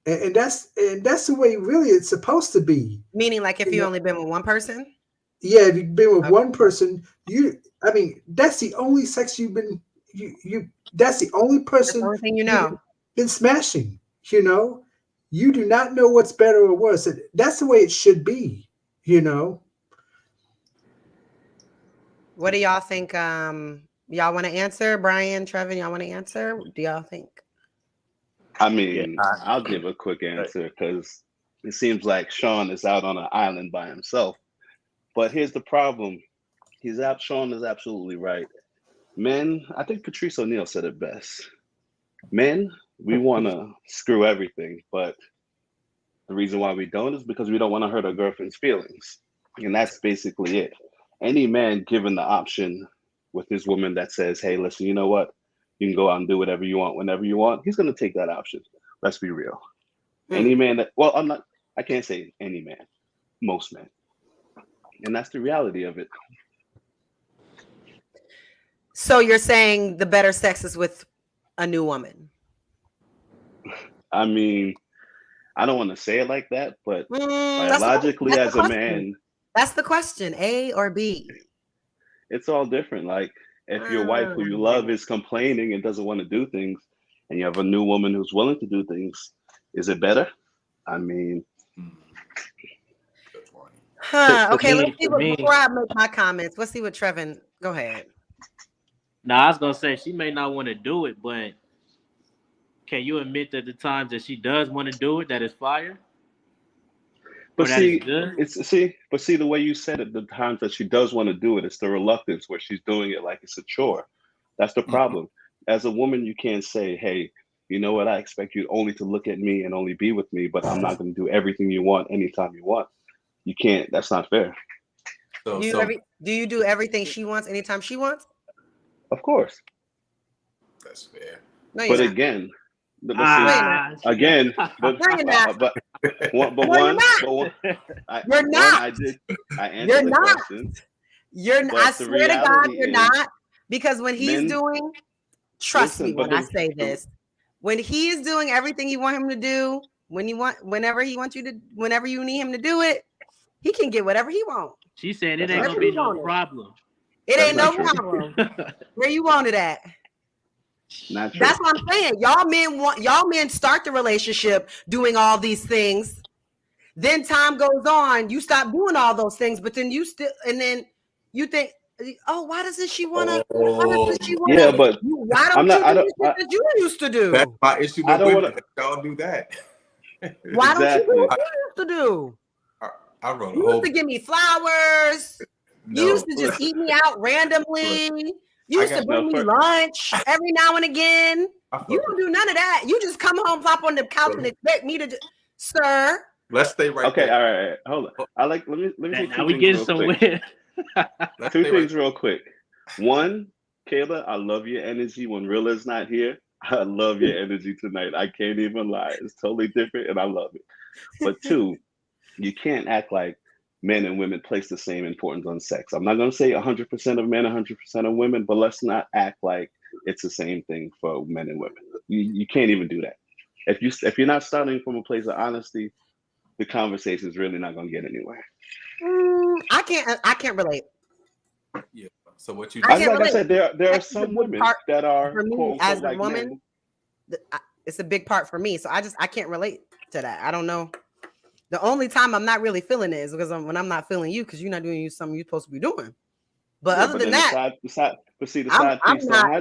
And that's the way really it's supposed to be. Meaning, like, if you only been with one person? Yeah, if you've been with one person, that's the only sex you've been, that's the only person. That's the only thing you know. Been smashing, you do not know what's better or worse. That's the way it should be, What do y'all think? Y'all want to answer? Brian, Trevin, y'all want to answer? Do y'all think? I mean, I'll give a quick answer because it seems like Sean is out on an island by himself. But here's the problem. Sean is absolutely right. Men, I think Patrice O'Neal said it best. Men, we want to screw everything, but the reason why we don't is because we don't want to hurt our girlfriend's feelings. And that's basically it. Any man given the option with his woman that says, hey, listen, you know what? You can go out and do whatever you want, whenever you want. He's going to take that option. Let's be real. Any man that, well, I can't say any man, most men. And that's the reality of it. So you're saying the better sex is with a new woman? I mean, I don't want to say it like that, but biologically as a man. That's the question, A or B? It's all different. Like, if your wife who you love is complaining and doesn't want to do things, and you have a new woman who's willing to do things, is it better? I mean, okay, let's see before I make my comments. Let's see what Trevin. Go ahead. Now, I was gonna say she may not want to do it, but can you admit that the times that she does want to do it, that is fire? But see, the way you said it, the times that she does want to do it, it's the reluctance where she's doing it like it's a chore. That's the problem. As a woman, you can't say, hey, you know what? I expect you only to look at me and only be with me, but I'm not going to do everything you want anytime you want. You can't. That's not fair. Do you do everything she wants anytime she wants? Of course. That's fair. No, but not. again, but one, I answered the question. I swear to God, you're not. Because when he's doing, trust me when I say this, when he is doing everything you want him to do, whenever you need him to do it, he can get whatever he wants. She said it ain't gonna be no problem. It ain't no problem. Where you want it at? Not true. That's what I'm saying. Y'all men start the relationship doing all these things. Then time goes on, you stop doing all those things, but then you think, oh, why doesn't she want to? Yeah, but why don't you do the shit that you used to do? That's my issue with women. Y'all do that. Why don't you do what you used to do? I wrote you used to give me flowers. You used to just eat me out randomly. You used to bring me lunch every now and again. You don't do none of that. You just come home, plop on the couch, and expect me to, sir. Let's stay right there. Okay, all right. Hold on. Let me say now we get somewhere. Two things real quick. One, Kayla, I love your energy when Rilla's not here. I love your energy tonight. I can't even lie. It's totally different and I love it. But two, you can't act like men and women place the same importance on sex. I'm not going to say 100% of men, 100% of women, but let's not act like it's the same thing for men and women. You can't even do that. If you're not starting from a place of honesty, the conversation is really not going to get anywhere. I can't relate. Yeah. So what you? Like I said, there are some women that are for me, quote unquote as a like woman. It's a big part for me, so I can't relate to that. I don't know. The only time I'm not really feeling it is because when I'm not feeling you, because you're not doing something you're supposed to be doing. But other than that, the side piece don't have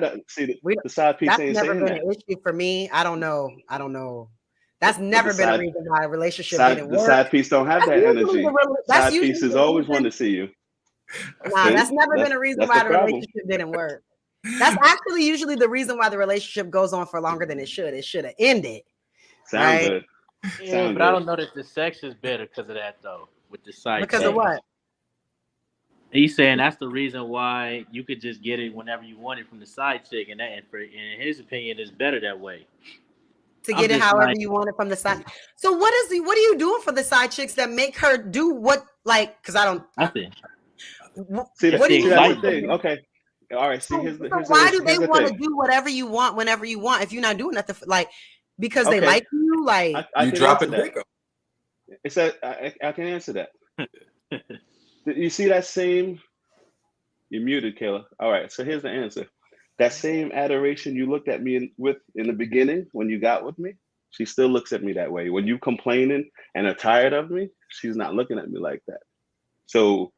that. See, the side piece ain't saying that. That's never been an issue for me. I don't know. That's never been a reason why a relationship didn't work. The side piece don't have that energy. Side piece is always want to see you. Nah, that's never been a reason why the relationship didn't work. That's actually usually the reason why the relationship goes on for longer than it should. It should have ended. Sound good. Yeah, but I don't know that the sex is better because of that though. With the side because of what? He's saying that's the reason why you could just get it whenever you want it from the side chick, and in his opinion, it's better that way. To get it however you want it from the side. So what are you doing for the side chicks that make her do what, like? Because I don't. Nothing. See, that's the thing. Okay. All right. See, why do they want to do whatever you want whenever you want if you're not doing nothing? Like, because they like you. Like you drop it. It's that I can answer that. You see that same? You're muted, Kayla. All right. So here's the answer. That same adoration you looked at me in the beginning when you got with me, she still looks at me that way. When you complaining and are tired of me, she's not looking at me like that. So,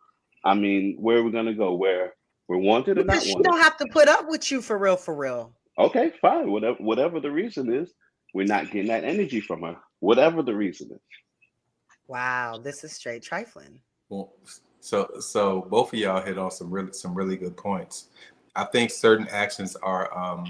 I mean, where are we gonna go? Where we're wanted or not wanted? She don't have to put up with you for real. Okay, fine. Whatever the reason is, we're not getting that energy from her. Whatever the reason is. Wow, this is straight trifling. Well, so both of y'all hit on some really good points. I think certain actions are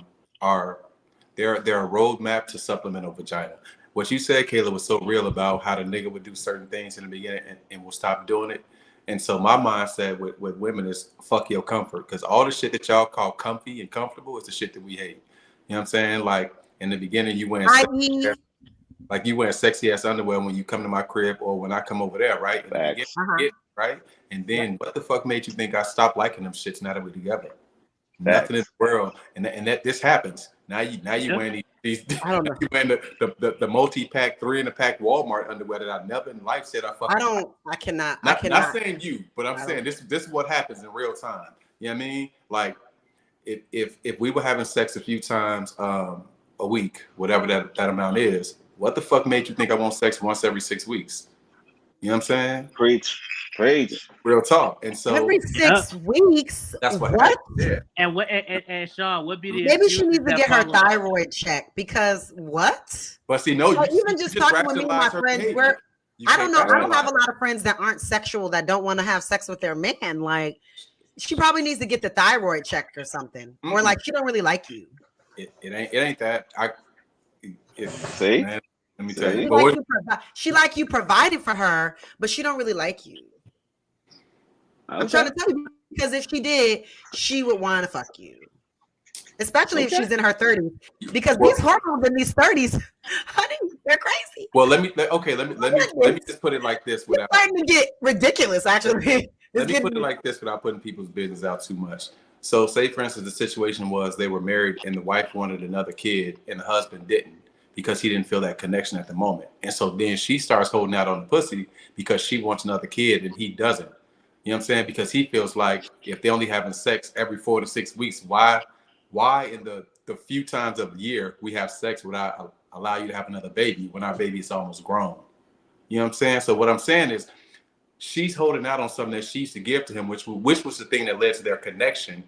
they're a roadmap to supplemental vagina. What you said, Kayla, was so real about how the nigga would do certain things in the beginning and will stop doing it. And so my mindset with women is fuck your comfort, because all the shit that y'all call comfy and comfortable is the shit that we hate. You know what I'm saying? Like in the beginning, you wearing sexy ass underwear when you come to my crib or when I come over there, right? In the beginning, right? And then what the fuck made you think I stopped liking them shits now that we're together? Nothing in the world, and that this happens. Now you wearing these I don't know. you wearing the multi-pack 3-in-a-pack Walmart underwear that I never in life said I fucking. I cannot. Not saying you, but I'm saying this is what happens in real time. You know what I mean? Like if we were having sex a few times a week, whatever that amount is, what the fuck made you think I want sex once every 6 weeks? You know what I'm saying? Preach. Real talk. And so every 6 weeks. That's what? Yeah. And Sean, what be the maybe she needs to get her thyroid checked because what? But see, no, even just talking with me and my friends, I don't know. I don't have a lot of friends that aren't sexual that don't want to have sex with their man. Like, she probably needs to get the thyroid checked or something, or like she don't really like you. It ain't that. See. Man, let me tell you. She like you provided for her, but she don't really like you. Okay. I'm trying to tell you, because if she did, she would want to fuck you. Especially if she's in her 30s. Because these hormones in these 30s, honey, they're crazy. Well, let me just put it like this without it's starting to get ridiculous, actually. Let me put it like this without putting people's business out too much. So say, for instance, the situation was they were married and the wife wanted another kid and the husband didn't, because he didn't feel that connection at the moment. And so then she starts holding out on the pussy because she wants another kid and he doesn't. You know what I'm saying? Because he feels like if they're only having sex every 4 to 6 weeks, why in the few times of the year we have sex would I allow you to have another baby when our baby is almost grown? You know what I'm saying? So what I'm saying is she's holding out on something that she used to give to him, which was the thing that led to their connection.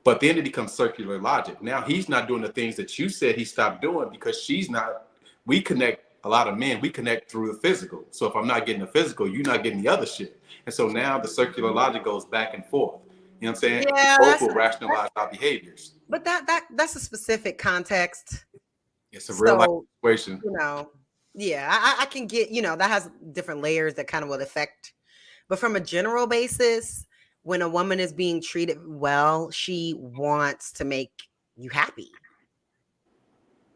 But then it becomes circular logic. Now he's not doing the things that you said he stopped doing because she's not. We connect, a lot of men, we connect through the physical. So if I'm not getting the physical, you're not getting the other shit. And so now the circular logic goes back and forth. You know what I'm saying? Yeah, both will rationalize our behaviors. But that's a specific context. It's a real life situation. You know, yeah, I can get, that has different layers that kind of will affect. But from a general basis, when a woman is being treated well, she wants to make you happy.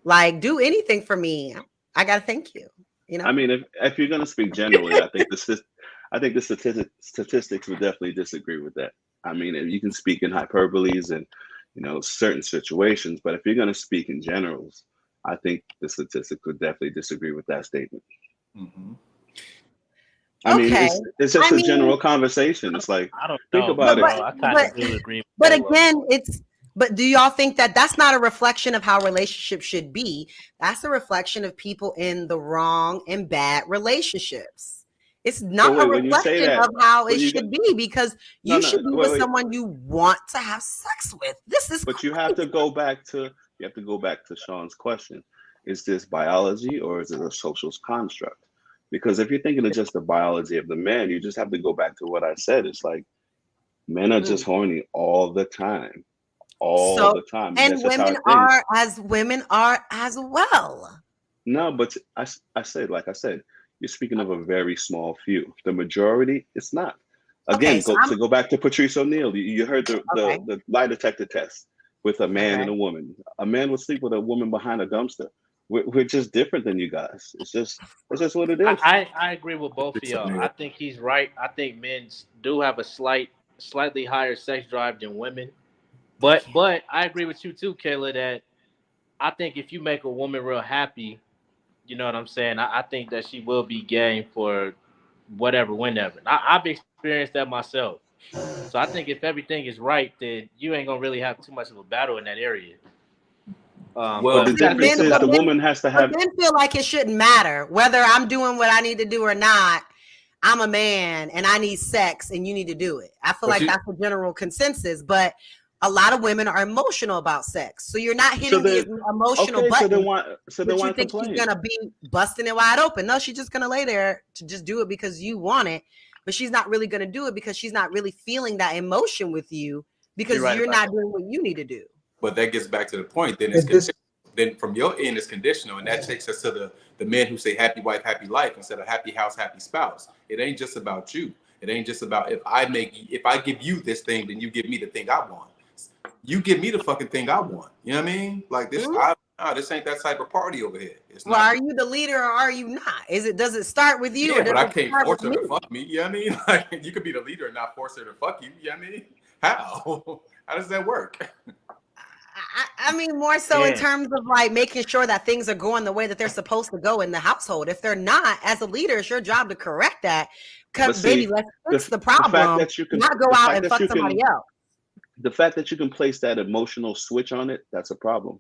Like, do anything for me. I gotta thank you. You know. I mean, if you're going to speak generally, I think the statistics would definitely disagree with that. I mean, if you can speak in hyperboles and certain situations, but if you're going to speak in generals, I think the statistics would definitely disagree with that statement. Mm-hmm. I mean, it's just a general conversation. It's like, I don't think know, about it. I kind of do agree. But again, but do y'all think that that's not a reflection of how relationships should be? That's a reflection of people in the wrong and bad relationships. It's not a reflection of how it should be, because you should be with someone you want to have sex with. This is But you have to go back to Sean's question. Is this biology or is it a social construct? Because if you're thinking of just the biology of the man, you just have to go back to what I said. It's like men are just horny all the time. The time. And women are as well. No, but I said, you're speaking of a very small few. The majority, it's not. Again, to go back to Patrice O'Neal, you heard the lie detector test with a man and a woman. A man would sleep with a woman behind a dumpster. We're just different than you guys. It's just what it is. I agree with both of y'all. I think he's right. I think men do have a slightly higher sex drive than women. But I agree with you too, Kayla, that I think if you make a woman real happy, you know what I'm saying? I think that she will be game for whatever, whenever. I've experienced that myself. So I think if everything is right, then you ain't going to really have too much of a battle in that area. Well, the difference is the woman has to have. Men feel like it shouldn't matter whether I'm doing what I need to do or not. I'm a man and I need sex and you need to do it. I feel like that's a general consensus, but a lot of women are emotional about sex. So you're not hitting these emotional buttons. So then why you think she's going to be busting it wide open? No, she's just going to lay there to just do it because you want it. But she's not really going to do it because she's not really feeling that emotion with you because you're not doing what you need to do. But that gets back to the point. Then then from your end, it's conditional. And that takes us to the men who say happy wife, happy life instead of happy house, happy spouse. It ain't just about you. It ain't just about if I give you this thing, then you give me the thing I want. You give me the fucking thing I want. You know what I mean? Like this, this ain't that type of party over here. Are you the leader or are you not? Does it start with you? Yeah, but I can't force her to fuck me. You know what I mean? Like you could be the leader and not force her to fuck you. You know what I mean? How? How does that work? I mean, more so in terms of like making sure that things are going the way that they're supposed to go in the household. If they're not, as a leader, it's your job to correct that. Because baby, let's fix the problem. Not go out and fuck somebody else. The fact that you can place that emotional switch on it, that's a problem.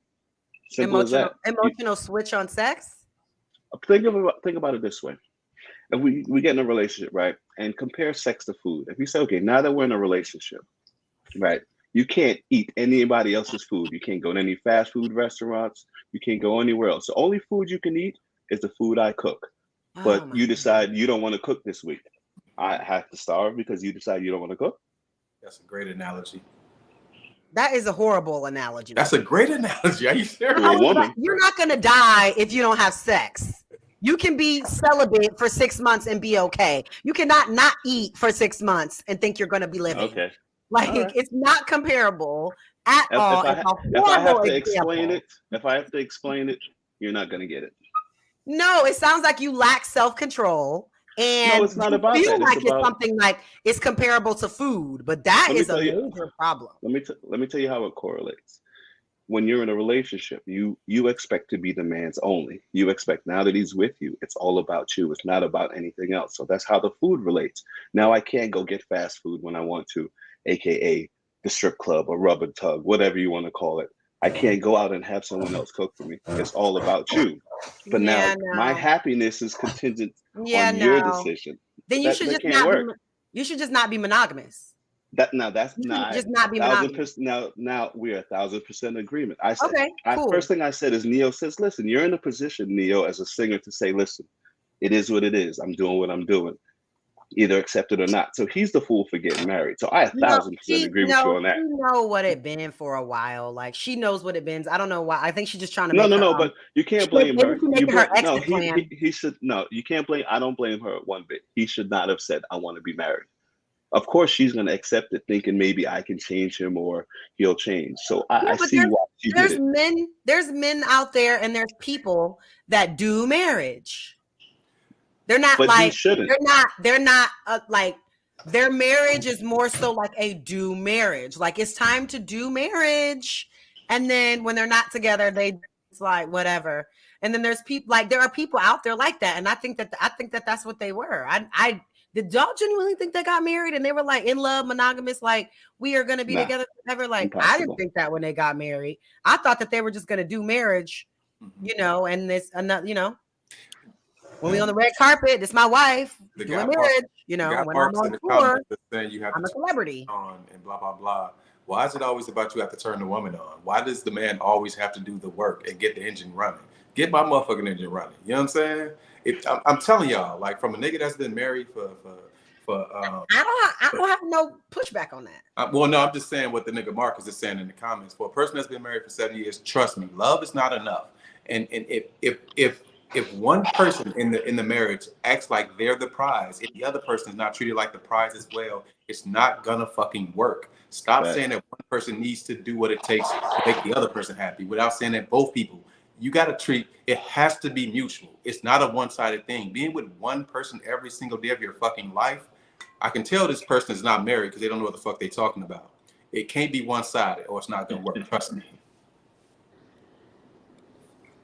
Simple as that. Emotional switch on sex? Think about it this way. If we get in a relationship, right, and compare sex to food. If you say, okay, now that we're in a relationship, right, you can't eat anybody else's food. You can't go to any fast food restaurants. You can't go anywhere else. The only food you can eat is the food I cook. But you decide you don't want to cook this week. I have to starve because you decide you don't want to cook? That's a great analogy. That is a horrible analogy. That's a great analogy. Are you serious? You're not going to die if you don't have sex. You can be celibate for 6 months and be okay. You cannot not eat for 6 months and think you're going to be living. Okay. It's not comparable at all. If I have to explain it, you're not going to get it. No, it sounds like you lack self-control. And no, it's not about feel that. Like it's something like it's comparable to food, but that is a major problem. Let me tell you how it correlates. When you're in a relationship, you expect to be the man's only. You expect now that he's with you, it's all about you. It's not about anything else. So that's how the food relates. Now I can't go get fast food when I want to, aka the strip club or rub and tug, whatever you want to call it. I can't go out and have someone else cook for me. It's all about you. But my happiness is contingent on your decision. Then you should just not be monogamous. That's not just not be monogamous. Now we're 1,000% agreement. I said, cool. First thing I said is Neo says, listen, you're in a position, Neo, as a singer to say, listen, it is what it is. I'm doing what I'm doing. Either accept it or not. So he's the fool for getting married. So I 1,000% agree with you on that. She know what it been for a while. Like she knows what it been. I don't know why. I think she's just trying to. No. But you can't blame her. He should. No, you can't blame. I don't blame her one bit. He should not have said, "I want to be married." of course she's going to accept it, thinking maybe I can change him or he'll change. So I see why she did it. There's men out there, and there's people that do marriage. They're not but like, they're not like, their marriage is more so like a do marriage. Like, it's time to do marriage. And then when they're not together, it's like, whatever. And then there's people, like, there are people out there like that. And I think that that's what they were. Did y'all genuinely think they got married and they were like in love, monogamous, like we are going to be together forever? Like, impossible. I didn't think that when they got married. I thought that they were just going to do marriage, you know, and this, you know, when we on the red carpet, this my wife doing marriage, you know, when I'm on tour, I'm a celebrity. And blah, blah, blah. Why is it always about you have to turn the woman on? Why does the man always have to do the work and get the engine running? Get my motherfucking engine running. You know what I'm saying? I'm telling y'all, like, from a nigga that's been married for I don't have no pushback on that. Well, no, I'm just saying what the nigga Marcus is saying in the comments. For a person that's been married for 7 years, trust me, love is not enough. And if one person in the marriage acts like they're the prize, and the other person is not treated like the prize as well, it's not gonna fucking work. Stop saying that one person needs to do what it takes to make the other person happy without saying that both people. You got to treat, it has to be mutual. It's not a one-sided thing. Being with one person every single day of your fucking life, I can tell this person is not married because they don't know what the fuck they're talking about. It can't be one-sided or it's not gonna work. Trust me.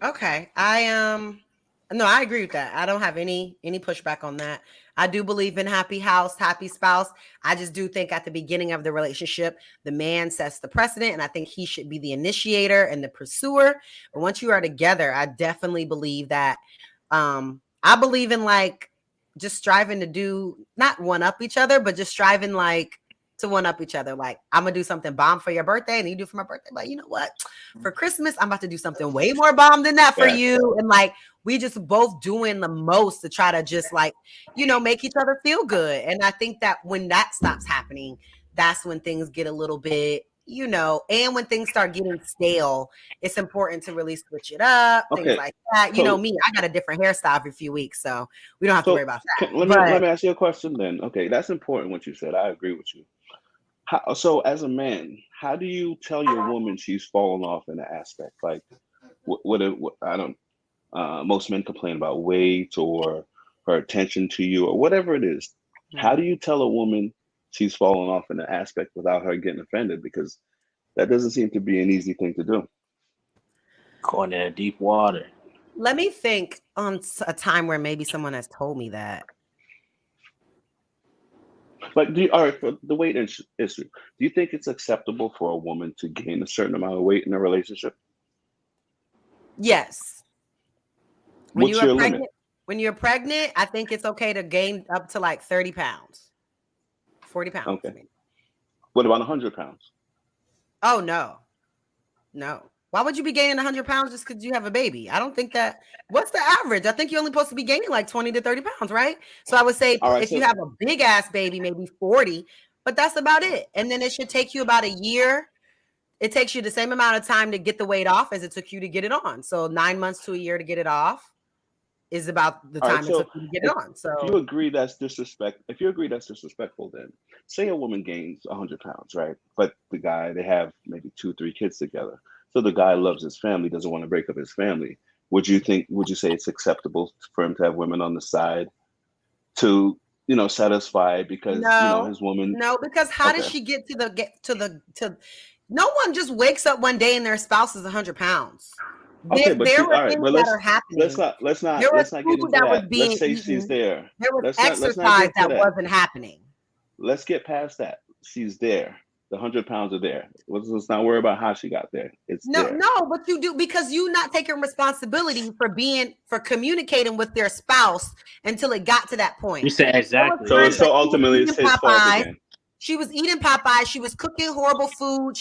Okay, no, I agree with that. I don't have any pushback on that. I do believe in happy house, happy spouse. I just do think at the beginning of the relationship, the man sets the precedent, and I think he should be the initiator and the pursuer. But once you are together, I definitely believe that. I believe in, like, just striving to do, not one up each other, but just striving, like, to one up each other. Like, I'm gonna do something bomb for your birthday, and you do for my birthday. But you know what? For Christmas, I'm about to do something way more bomb than that for you. And like, we just both doing the most to try to just, like, you know, make each other feel good. And I think that when that stops happening, that's when things get a little bit, you know, and when things start getting stale, it's important to really switch it up, things like that. You know me, I got a different hairstyle every few weeks, so we don't have to worry about that. Let me ask you a question then. Okay, that's important what you said. I agree with you. So as a man, how do you tell your woman she's fallen off in an aspect? Like, most men complain about weight or her attention to you or whatever it is. How do you tell a woman she's fallen off in an aspect without her getting offended? Because that doesn't seem to be an easy thing to do. Going in deep water. Let me think on a time where maybe someone has told me that. Like, for the weight issue, do you think it's acceptable for a woman to gain a certain amount of weight in a relationship? Yes. What's your limit? When you're pregnant, I think it's okay to gain up to like 30 pounds, 40 pounds. Okay. I mean. What about 100 pounds? Oh, no. Why would you be gaining 100 pounds just because you have a baby? I don't think that. What's the average? I think you're only supposed to be gaining like 20 to 30 pounds, right? So I would say if you have a big ass baby, maybe 40, but that's about it. And then it should take you about a year. It takes you the same amount of time to get the weight off as it took you to get it on. So 9 months to a year to get it off is about the time it took you to get it on. So if you agree that's disrespectful, then say a woman gains 100 pounds, right? But the guy, they have maybe 2-3 kids together. So the guy loves his family, doesn't want to break up his family. Would you say it's acceptable for him to have women on the side to, you know, satisfy because his woman? No, because how does she get to no one just wakes up one day and their spouse is 100 pounds. Okay, but there were things that are happening. Let's not get into that. Let's say she's there. There was exercise that wasn't happening. Let's get past that. She's there. The 100 pounds are there. Let's not worry about how she got there. No, but you do, because you not taking responsibility for communicating with their spouse until it got to that point. You said exactly. So ultimately it's his fault again. She was eating Popeyes. She was cooking horrible food.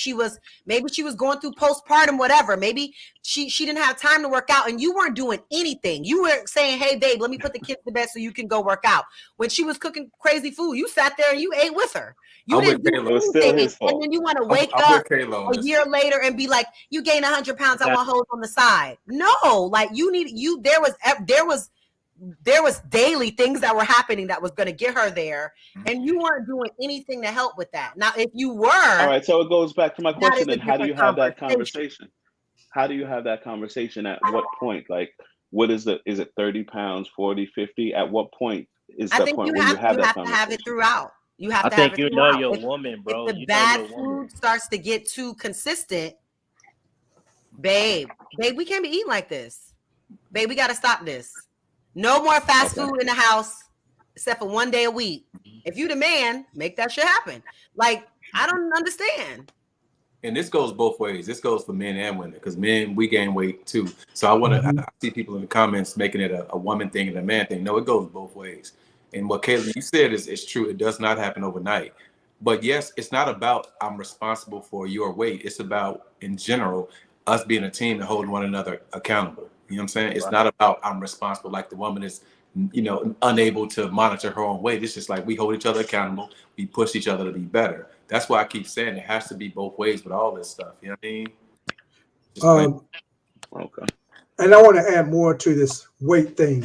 Maybe she was going through postpartum, whatever. Maybe she didn't have time to work out, and you weren't doing anything. You were saying, "Hey, babe, let me put the kids to bed so you can go work out." When she was cooking crazy food, you sat there and you ate with her. You didn't do anything, and then you want to wake up a year later and be like, "You gained 100 pounds. I want hoes on the side." No, like there was there was daily things that were happening that was going to get her there, and you weren't doing anything to help with that. Now, if you were, all right, so it goes back to my question. Then, how do you have that conversation? How do you have that conversation? At what point? Like, what is is it 30 pounds, 40, 50? At what point is the point where you have that conversation? To have it throughout. You have I to have think it you throughout. know your woman, bro. If the bad food starts to get too consistent, babe, we can't be eating like this. Babe, we got to stop this. No more fast food in the house, except for 1 day a week. If you the man, make that shit happen. Like, I don't understand. And this goes both ways. This goes for men and women, because men, we gain weight too. So I see people in the comments making it a woman thing and a man thing. No, it goes both ways. And what Kayla, you said is true. It does not happen overnight. But yes, it's not about I'm responsible for your weight. It's about, in general, us being a team and holding one another accountable. You know what I'm saying? It's not about I'm responsible, like the woman is, unable to monitor her own weight. It's just like we hold each other accountable. We push each other to be better. That's why I keep saying it has to be both ways with all this stuff. You know what I mean? Okay. And I want to add more to this weight thing.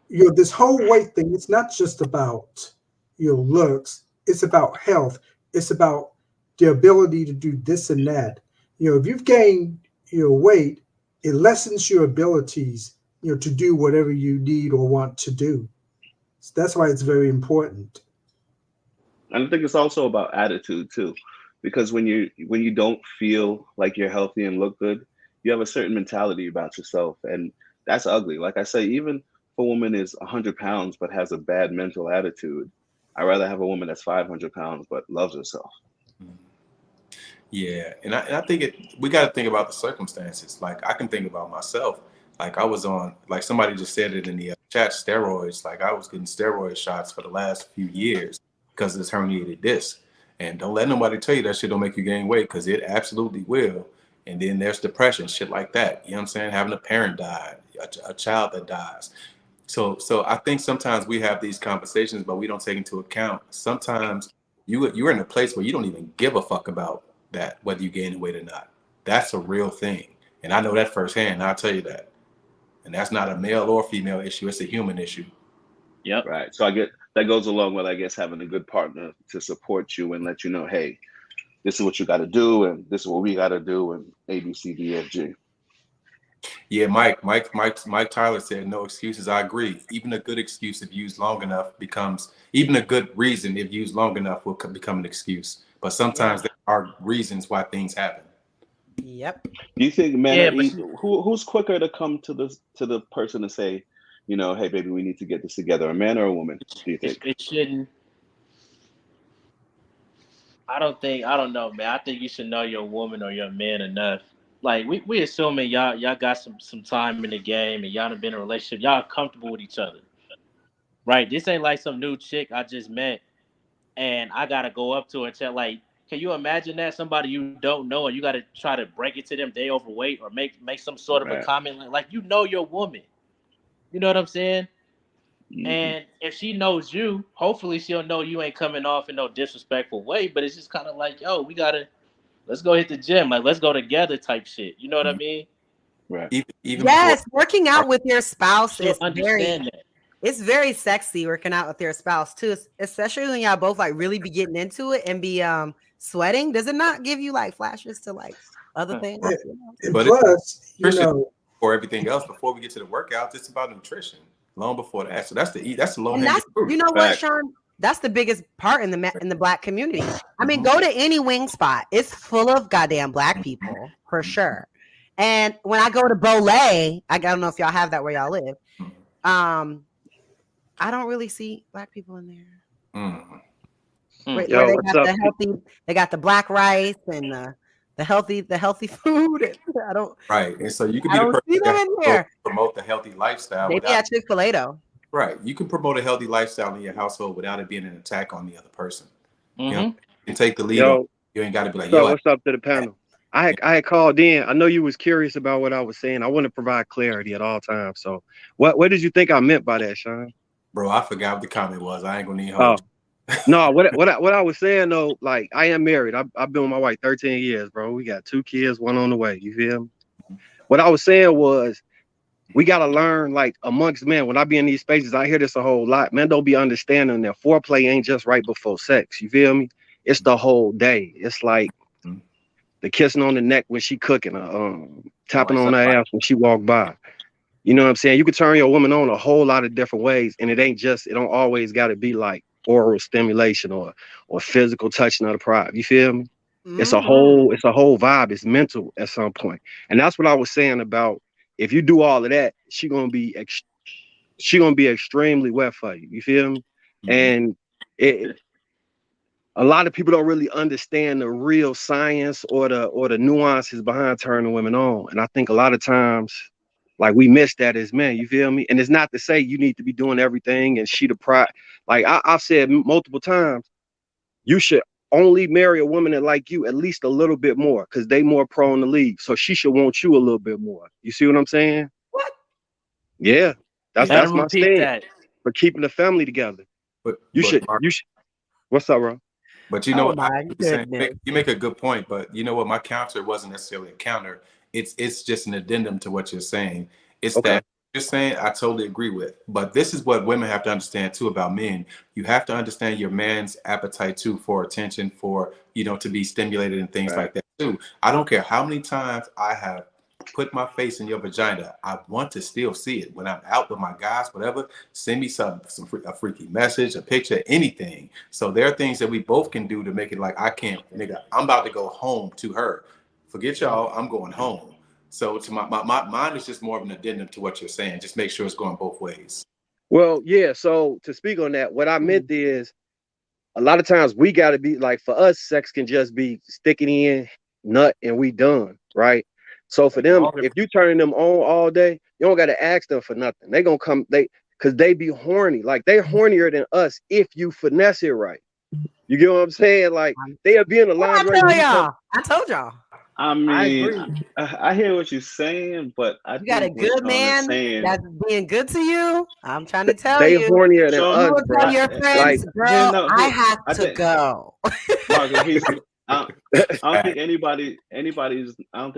This whole weight thing, it's not just about your looks. It's about health. It's about the ability to do this and that. If you've gained your weight, it lessens your abilities, to do whatever you need or want to do. So that's why it's very important. And I think it's also about attitude too, because when you don't feel like you're healthy and look good, you have a certain mentality about yourself, and that's ugly. Like I say, even if a woman is 100 pounds but has a bad mental attitude, I'd rather have a woman that's 500 pounds but loves herself. Yeah, and I think we got to think about the circumstances. Like, I can think about myself. Like, I was on, like somebody just said it in the chat, steroids. Like, I was getting steroid shots for the last few years because of this herniated disc. And don't let nobody tell you that shit don't make you gain weight, because it absolutely will. And then there's depression, shit like that. You know what I'm saying? Having a parent die, a child that dies. So I think sometimes we have these conversations, but we don't take into account. Sometimes you're in a place where you don't even give a fuck about that, whether you gain weight or not. That's a real thing. And I know that firsthand. I'll tell you that. And that's not a male or female issue. It's a human issue. Yep. Right. So I get that goes along with, I guess, having a good partner to support you and let you know, hey, this is what you got to do, and this is what we got to do, and A, B, C, D, F, G. Yeah, Mike Tyler said no excuses. I agree. Even a good excuse, if used long enough, even a good reason, if used long enough, will become an excuse. But sometimes there are reasons why things happen. Yep. Do you think men who's quicker to come to the person and say, hey, baby, we need to get this together, a man or a woman? Do you think it shouldn't? I don't know, man. I think you should know your woman or your man enough. Like, we assuming y'all got some time in the game and y'all have been in a relationship. Y'all comfortable with each other, right? This ain't like some new chick I just met and I gotta go up to her and tell, like, can you imagine that somebody you don't know and you gotta try to break it to them they overweight or make some sort of a comment like your woman. You know what I'm saying? Mm-hmm. And if she knows you, hopefully she'll know you ain't coming off in no disrespectful way. But it's just kind of like, yo, let's go hit the gym. Like, let's go together type shit. You know what I mean? Right. Even yes, working out with your spouse is it's very sexy working out with your spouse too, especially when y'all both like really be getting into it and be sweating. Does it not give you like flashes to like other things? And plus, for everything else, before we get to the workouts, it's about nutrition. Long before that, so that's the low hanging fruit. You know what, Sean? That's the biggest part in the Black community. I mean, go to any wing spot; it's full of goddamn Black people for sure. And when I go to Bolay, I don't know if y'all have that where y'all live. I don't really see Black people in there. Where they got the healthy, they got the black rice and the healthy food. I don't. Right, and so you can be the person that promote the healthy lifestyle. Maybe at Chick-fil-A though. Right, you can promote a healthy lifestyle in your household without it being an attack on the other person. You know, you can take the lead. You ain't got to be like, yo. What's up to the panel? I had called in. I know you was curious about what I was saying. I want to provide clarity at all times. So, what did you think I meant by that, Sean? Bro, I forgot what the comment was. I ain't gonna need help. No, what I was saying though, like, I am married. I've been with my wife 13 years, bro. We got 2 kids, 1 on the way. You feel me? What I was saying was, we got to learn, like, amongst men. When I be in these spaces, I hear this a whole lot. Men don't be understanding that foreplay ain't just right before sex. You feel me? It's the whole day. It's like the kissing on the neck when she cooking, tapping on her ass when she walk by. You know what I'm saying? You can turn your woman on a whole lot of different ways, and it don't always got to be like oral stimulation or physical touching of the pride. You feel me? It's a whole vibe. It's mental at some point. And that's what I was saying about, if you do all of that, she gonna be extremely wet for you. You feel me? And a lot of people don't really understand the real science or the nuances behind turning women on. And I think a lot of times, like, we miss that as men. You feel me? And it's not to say you need to be doing everything and she the pride. Like I've said multiple times, you should only marry a woman that like you at least a little bit more, because they more prone to leave. So she should want you a little bit more. You see what I'm saying? What? Yeah. That's my stance for keeping the family together. But you should. What's up, bro? But you know what? You make a good point. But you know what? My counter wasn't necessarily a counter. It's just an addendum to what you're saying. It's that you're saying I totally agree with. But this is what women have to understand too about men. You have to understand your man's appetite too for attention, for, you know, to be stimulated and things like that too. I don't care how many times I have put my face in your vagina. I want to still see it when I'm out with my guys, whatever. Send me a freaky message, a picture, anything. So there are things that we both can do to make it like, I'm about to go home to her. Forget y'all, I'm going home. So to my mine is just more of an addendum to what you're saying. Just make sure it's going both ways. Well, yeah. So to speak on that, what I meant is, a lot of times we got to be like, for us, sex can just be sticking in, nut, and we done, right? So for them, if you turning them on all day, you don't got to ask them for nothing. They gonna come, because they be horny. Like, they're hornier than us if you finesse it right. You get what I'm saying? Like, they'll be in the lingerie. I told y'all. I mean, I hear what you're saying, but you got a good man that's being good to you. I'm trying to tell they you. hornier than us, bro. Tell your friends, like, girl, I have to go. Marcus, I don't think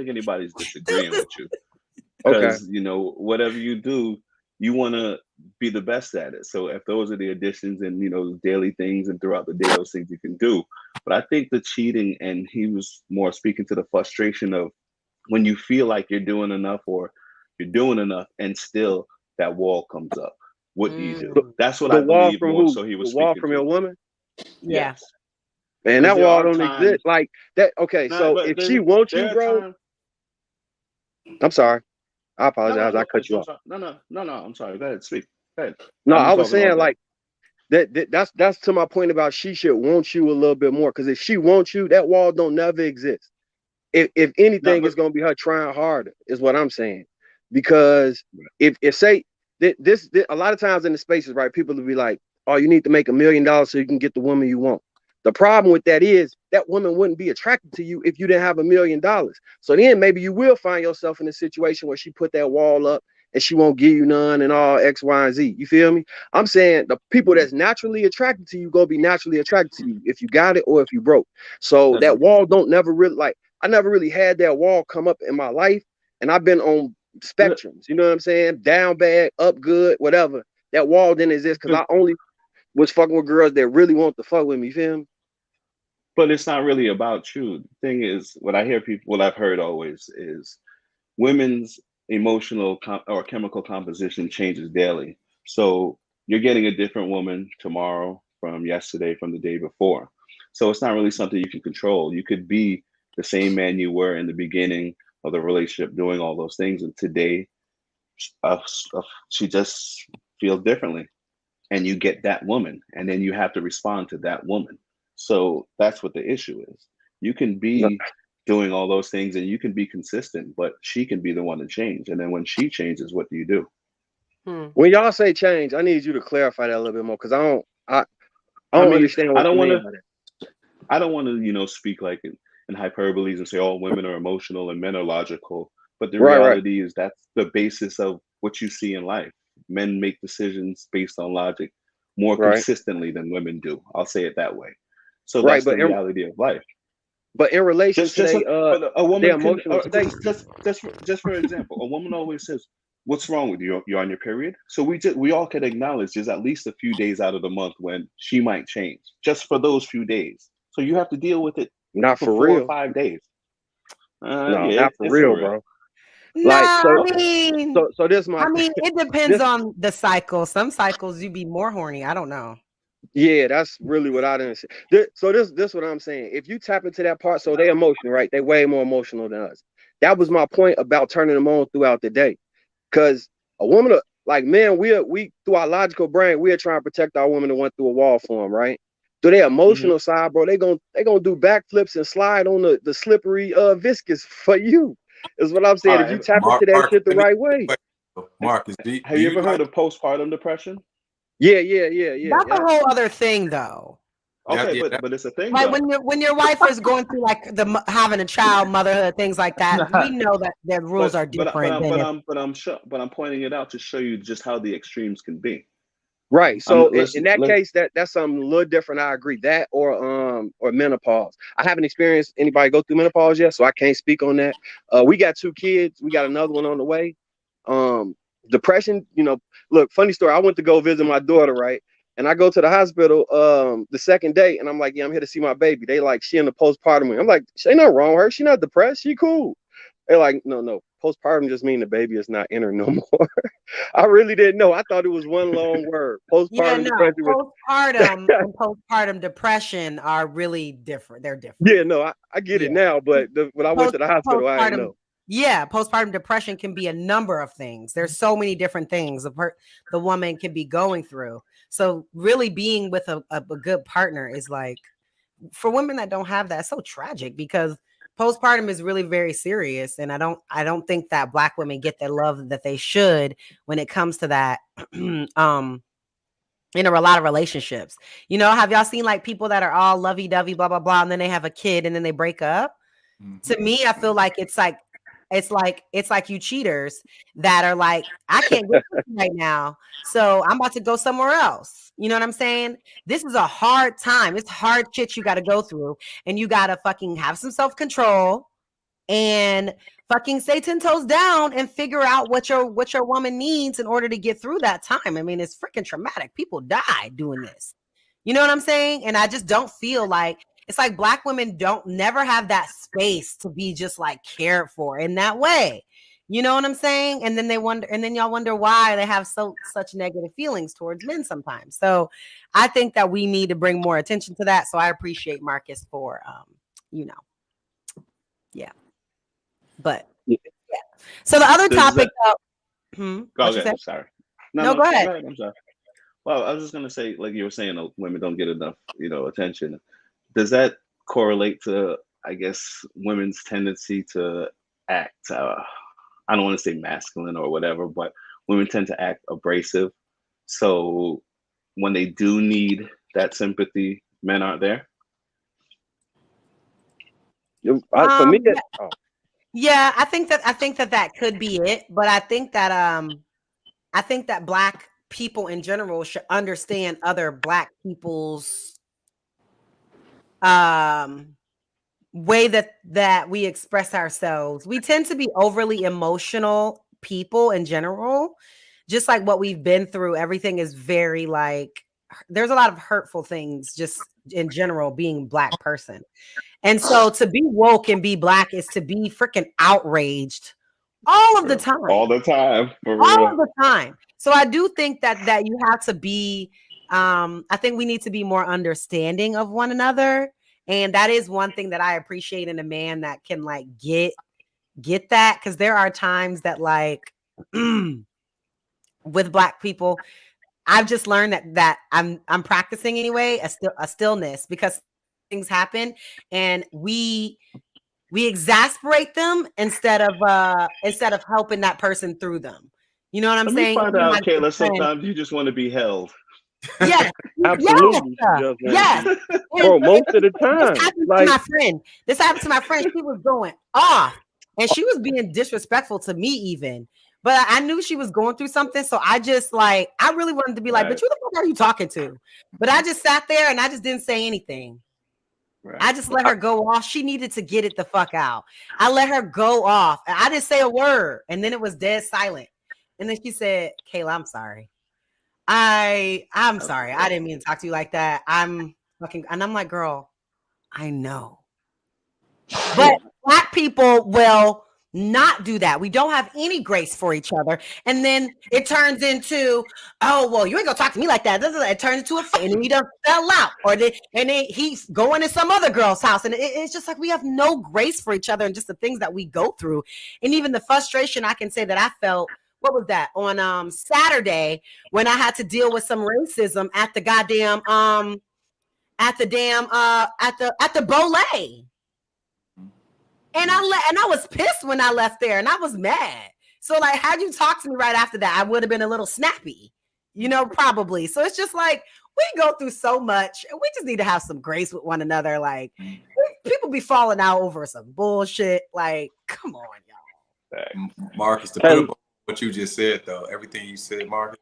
anybody's disagreeing with you. Because you know, whatever you do, you want to be the best at it. So if those are the additions and, you know, daily things and throughout the day, those things you can do. But I think the cheating, and he was more speaking to the frustration of when you feel like you're doing enough or you're doing enough and still that wall comes up. What do you do? That's what I believe more. So he was the wall from your woman? Yeah. Man, that wall don't exist. Like that. Okay, so if she wants you, bro. I'm sorry. I apologize. I cut you off. No. I'm sorry. Go ahead. Speak. Go ahead. No, I was saying, like, that's to my point about she should want you a little bit more. Because if she wants you, that wall don't never exist. If anything, it's gonna be her trying harder, is what I'm saying. Because if say this a lot of times in the spaces, right, people will be like, oh, you need to make $1 million so you can get the woman you want. The problem with that is that woman wouldn't be attracted to you if you didn't have $1 million. So then maybe you will find yourself in a situation where she put that wall up and she won't give you none and all X, Y, and Z. You feel me? I'm saying the people that's naturally attracted to you gonna be naturally attracted to you if you got it or if you broke. So that wall don't never really, like, I never really had that wall come up in my life, and I've been on spectrums. You know what I'm saying? Down bad, up good, whatever. That wall didn't exist because I only was fucking with girls that really want to fuck with me. You feel me? But it's not really about you. The thing is, what I've heard always is women's emotional or chemical composition changes daily. So you're getting a different woman tomorrow from yesterday, from the day before. So it's not really something you can control. You could be the same man you were in the beginning of the relationship doing all those things. And today, she just feels differently. And you get that woman. And then you have to respond to that woman. So that's what the issue is. You can be doing all those things and you can be consistent, but she can be the one to change. And then when she changes, what do you do? When y'all say change, I need you to clarify that a little bit more, because I don't understand what you mean by that. I don't want to, you know, speak like in hyperboles and say all women are emotional and men are logical. But the reality is that's the basis of what you see in life. Men make decisions based on logic more consistently than women do. I'll say it that way. So that's the reality of life. But in relation to a woman, emotional state, just for example, a woman always says, What's wrong with you? You're on your period. So we all can acknowledge there's at least a few days out of the month when she might change, just for those few days. So you have to deal with it. Not for 4 real. or 5 days. No, Yeah, not for real, bro. No, Like, so this my. I mean, it depends on the cycle. Some cycles you be more horny. I don't know. Yeah, that's really what I didn't say. So this what I'm saying. If you tap into that part, so they emotional, right? They way more emotional than us. That was my point about turning them on throughout the day. Because a woman, like men, we through our logical brain, we are trying to protect our women that went through a wall for them, right? Through their emotional side, bro, they gonna do backflips and slide on the slippery viscous for you. Is what I'm saying. If you tap into that shit the right way. Marcus, have you ever heard of postpartum depression? Yeah. That's a whole other thing, though. Okay, but it's a thing. Like when your wife is going through like having a child, motherhood, things like that, we know that their rules are different. But I'm pointing it out to show you just how the extremes can be. Right. So in that case, that's something a little different. I agree. That or menopause. I haven't experienced anybody go through menopause yet, so I can't speak on that. We got 2 kids. We got another one on the way. Depression, look, funny story. I went to go visit my daughter, right? And I go to the hospital the second day, and I'm like, yeah, I'm here to see my baby. They like, she in the postpartum. I'm like, ain't nothing wrong with her. She not depressed. She cool. They're like, no. Postpartum just mean the baby is not in her no more. I really didn't know. I thought it was one long word. Postpartum depression. Postpartum and postpartum depression are really different. They're different. Yeah, no, I get it now. But when I went to the hospital, I didn't know. Yeah, postpartum depression can be a number of things. There's so many different things the woman can be going through. So really being with a good partner is like, for women that don't have that, it's so tragic because postpartum is really very serious. And I don't think that Black women get the love that they should when it comes to that in a lot of relationships. Have y'all seen like people that are all lovey-dovey, blah, blah, blah, and then they have a kid and then they break up? To me, I feel like it's like you cheaters that are like, I can't get right now, so I'm about to go somewhere else. You know what I'm saying? This is a hard time. It's hard shit you got to go through, and you got to fucking have some self-control and fucking stay 10 toes down and figure out what your woman needs in order to get through that time. I mean, it's freaking traumatic. People die doing this. You know what I'm saying? And I just don't feel like it's like Black women never have that space to be just like cared for in that way. You know what I'm saying? And then y'all wonder why they have such negative feelings towards men sometimes. So I think that we need to bring more attention to that. So I appreciate Marcus for, yeah. But yeah. So the other topic. Go ahead. I'm sorry. No, go ahead. I'm sorry. Well, I was just gonna say, like you were saying, women don't get enough, attention. Does that correlate to, I guess, women's tendency to act, I don't want to say masculine or whatever, but women tend to act abrasive. So when they do need that sympathy, men aren't there? For me, yeah, I think that could be it. But I think that Black people in general should understand other Black people's way that we express ourselves. We tend to be overly emotional people in general, just like what we've been through. Everything is very like, there's a lot of hurtful things just in general being Black person. And so to be woke and be Black is to be freaking outraged all of the time. All the time. For real. All of the time. So I do think that you have to be, I think we need to be more understanding of one another. And that is one thing that I appreciate in a man that can like get that. Cause there are times that like with Black people, I've just learned that I'm practicing anyway, a stillness, because things happen and we exasperate them instead of helping that person through them. You know what I'm saying? Find out, Kayla, sometimes you just want to be held. Yes, absolutely. Yes. Bro, most of the time. This happened to my friend. She was going off and she was being disrespectful to me even. But I knew she was going through something. So I just I really wanted to be like, but who the fuck are you talking to? But I just sat there and I just didn't say anything. Right. I just let her go off. She needed to get it the fuck out. I let her go off. I didn't say a word. And then it was dead silent. And then she said, Kayla, I'm sorry. I'm sorry. I didn't mean to talk to you like that. I'm fucking, and I'm like, girl, I know. But Black people will not do that. We don't have any grace for each other. And then it turns into, oh, well, you ain't gonna talk to me like that. It turns into a fight, and he done fell out. And then he's going to some other girl's house. And it's just like we have no grace for each other and just the things that we go through. And even the frustration I can say that I felt, what was that? On Saturday, when I had to deal with some racism at the goddamn at the Bolay. And I was pissed when I left there, and I was mad. So, like, had you talked to me right after that, I would have been a little snappy, probably. So it's just like we go through so much, and we just need to have some grace with one another. Like, people be falling out over some bullshit. Like, come on, y'all. Marcus, to put up what you just said, though, everything you said, Marcus,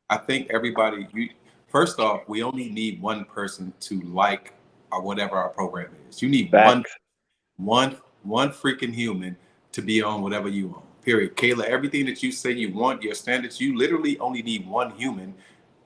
I think everybody. First off, we only need one person to like or whatever our program is. You need one freaking human to be on whatever you want. Period. Kayla, everything that you say you want, your standards, you literally only need one human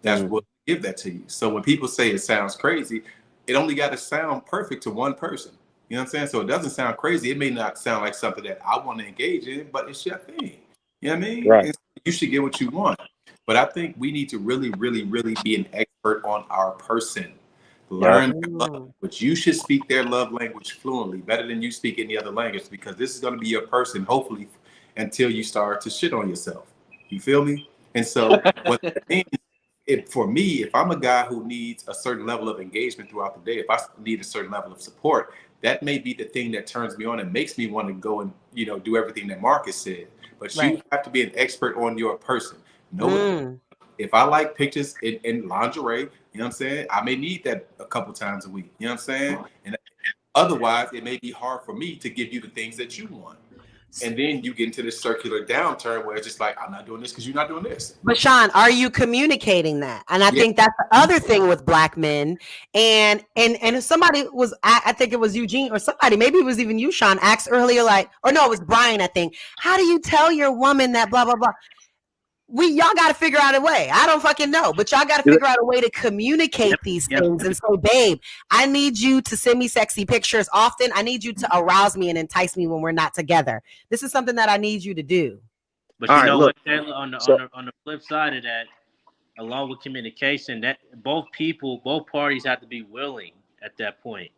that's will give that to you. So when people say it sounds crazy, it only got to sound perfect to one person. You know what I'm saying? So it doesn't sound crazy. It may not sound like something that I want to engage in, but it's your thing. You know what I mean? Right. You should get what you want. But I think we need to really, really, really be an expert on our person. Learn their love language. You should speak their love language fluently, better than you speak any other language, because this is going to be your person, hopefully, until you start to shit on yourself. You feel me? And so what that means, for me, if I'm a guy who needs a certain level of engagement throughout the day, if I need a certain level of support, that may be the thing that turns me on and makes me want to go and do everything that Marcus said. But you have to be an expert on your person. If I like pictures in lingerie, you know what I'm saying? I may need that a couple times a week. You know what I'm saying? And otherwise, it may be hard for me to give you the things that you want. And then you get into this circular downturn where it's just like, I'm not doing this because you're not doing this. But Sean, are you communicating that? And I think that's the other thing with Black men. And if somebody was, I think it was Eugene or somebody, maybe it was even you, Sean, asked earlier, like, or no, it was Brian, I think. How do you tell your woman that blah, blah, blah? Y'all got to figure out a way. I don't fucking know, but y'all got to figure out a way to communicate these things. And so, babe, I need you to send me sexy pictures often. I need you to arouse me and entice me when we're not together. This is something that I need you to do. But you know what, Taylor, on the flip side of that, along with communication, that both parties have to be willing at that point.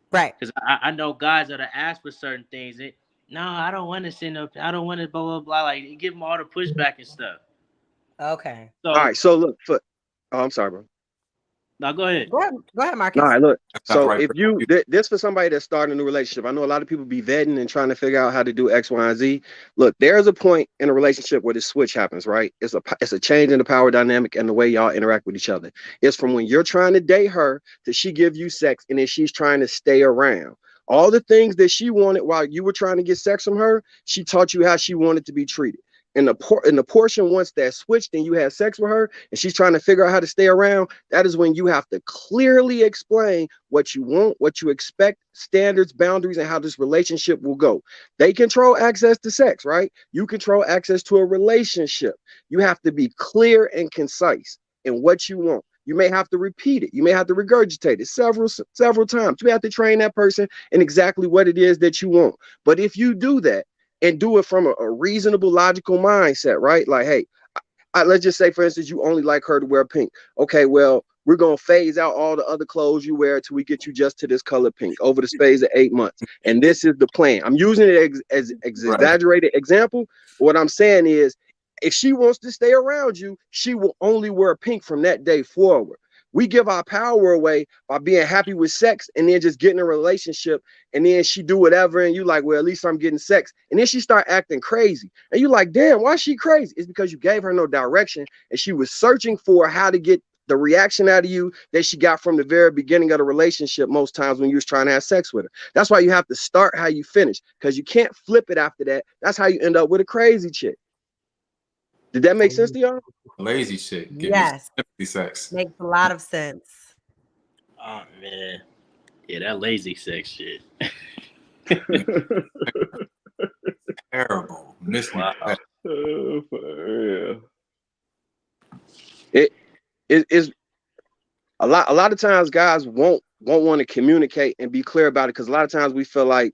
Right. Because I know guys that are asked for certain things. No, I don't want to send up. I don't want to blah, blah, blah. Like, give them all the pushback and stuff. Okay. So, all right. So, look. I'm sorry, bro. No, go ahead. Go ahead, Marcus. All right, look. So, if this for somebody that's starting a new relationship, I know a lot of people be vetting and trying to figure out how to do X, Y, and Z. Look, there's a point in a relationship where this switch happens, right? It's a change in the power dynamic and the way y'all interact with each other. It's from when you're trying to date her to she give you sex, and then she's trying to stay around. All the things that she wanted while you were trying to get sex from her, she taught you how she wanted to be treated. In the portion once that switched and you had sex with her and she's trying to figure out how to stay around, that is when you have to clearly explain what you want, what you expect, standards, boundaries, and how this relationship will go. They control access to sex, right? You control access to a relationship. You have to be clear and concise in what you want. You may have to repeat it. You may have to regurgitate it several times. You have to train that person in exactly what it is that you want. But if you do that and do it from a reasonable, logical mindset, right? Like, hey, let's just say, for instance, you only like her to wear pink. Okay, well, we're going to phase out all the other clothes you wear till we get you just to this color pink over the space of 8 months. And this is the plan. I'm using it as exaggerated example. What I'm saying is, if she wants to stay around you, she will only wear pink from that day forward. We give our power away by being happy with sex and then just getting a relationship, and then she do whatever and you like, well, at least I'm getting sex. And then she start acting crazy. And you like, damn, why is she crazy? It's because you gave her no direction and she was searching for how to get the reaction out of you that she got from the very beginning of the relationship most times when you was trying to have sex with her. That's why you have to start how you finish, because you can't flip it after that. That's how you end up with a crazy chick. Did that make sense to y'all? Lazy shit. Yes. Sex. Makes a lot of sense. Oh, man. Yeah, that lazy sex shit. Terrible. Wow. It is a lot of times guys won't want to communicate and be clear about it, because a lot of times we feel like,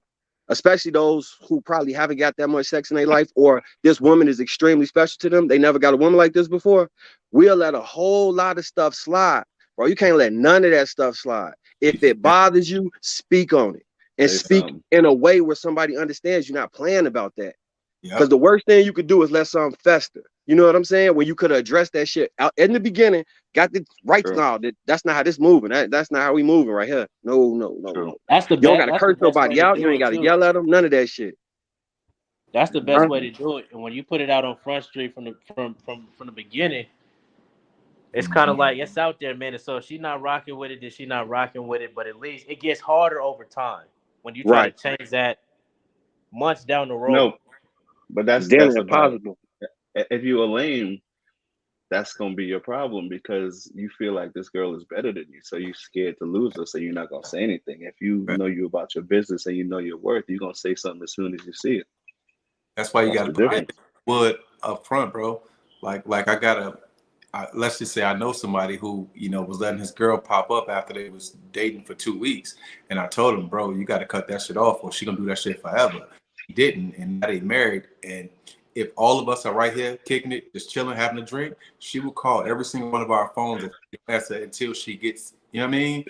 especially those who probably haven't got that much sex in their life, or this woman is extremely special to them, they never got a woman like this before, we'll let a whole lot of stuff slide. Bro, you can't let none of that stuff slide. If it bothers you, speak on it, and speak in a way where somebody understands you're not playing about that. Because the worst thing you could do is let something fester. You know what I'm saying? When you could address that shit out in the beginning, got the right now. That's not how this moving. That's not how we moving right here. No. That's the you don't gotta curse nobody out. You ain't gotta yell at them. None of that shit. That's the best way to do it. And when you put it out on Front Street from the beginning, it's kind of like it's out there, man. And so if she's not rocking with it, then she's not rocking with it. But at least it gets harder over time when you try to change that months down the road. No, but that's impossible. If you a lame, that's gonna be your problem, because you feel like this girl is better than you, so you're scared to lose her, so you're not gonna say anything. If you know you about your business and you know your worth, you're gonna say something as soon as you see it. That's why you gotta put wood up front, bro. Like let's just say I know somebody who, you know, was letting his girl pop up after they was dating for 2 weeks, and I told him, bro, you got to cut that shit off, or she gonna do that shit forever. He didn't, and now they married. And if all of us are right here kicking it, just chilling, having a drink, she will call every single one of our phones and answer until she gets. You know what I mean?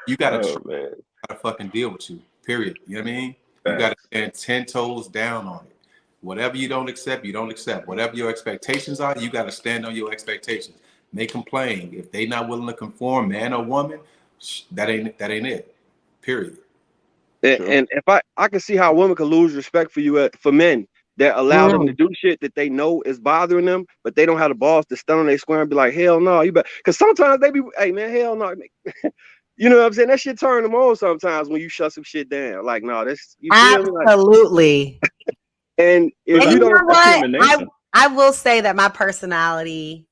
You gotta fucking deal with you. Period. You know what I mean? You gotta stand 10 toes down on it. Whatever you don't accept, you don't accept. Whatever your expectations are, you got to stand on your expectations. Make them plain. If they not willing to conform, man or woman, that ain't it. Period. And if I can see how women could lose respect for you for men that allow them to do shit that they know is bothering them, but they don't have the balls to stand on their square and be like, hell no, you better. Because sometimes they be, hey man, hell no. You know what I'm saying? That shit turn them on sometimes when you shut some shit down. Like, no, that's you feel me? Absolutely. And if you know don't, what? I will say that my personality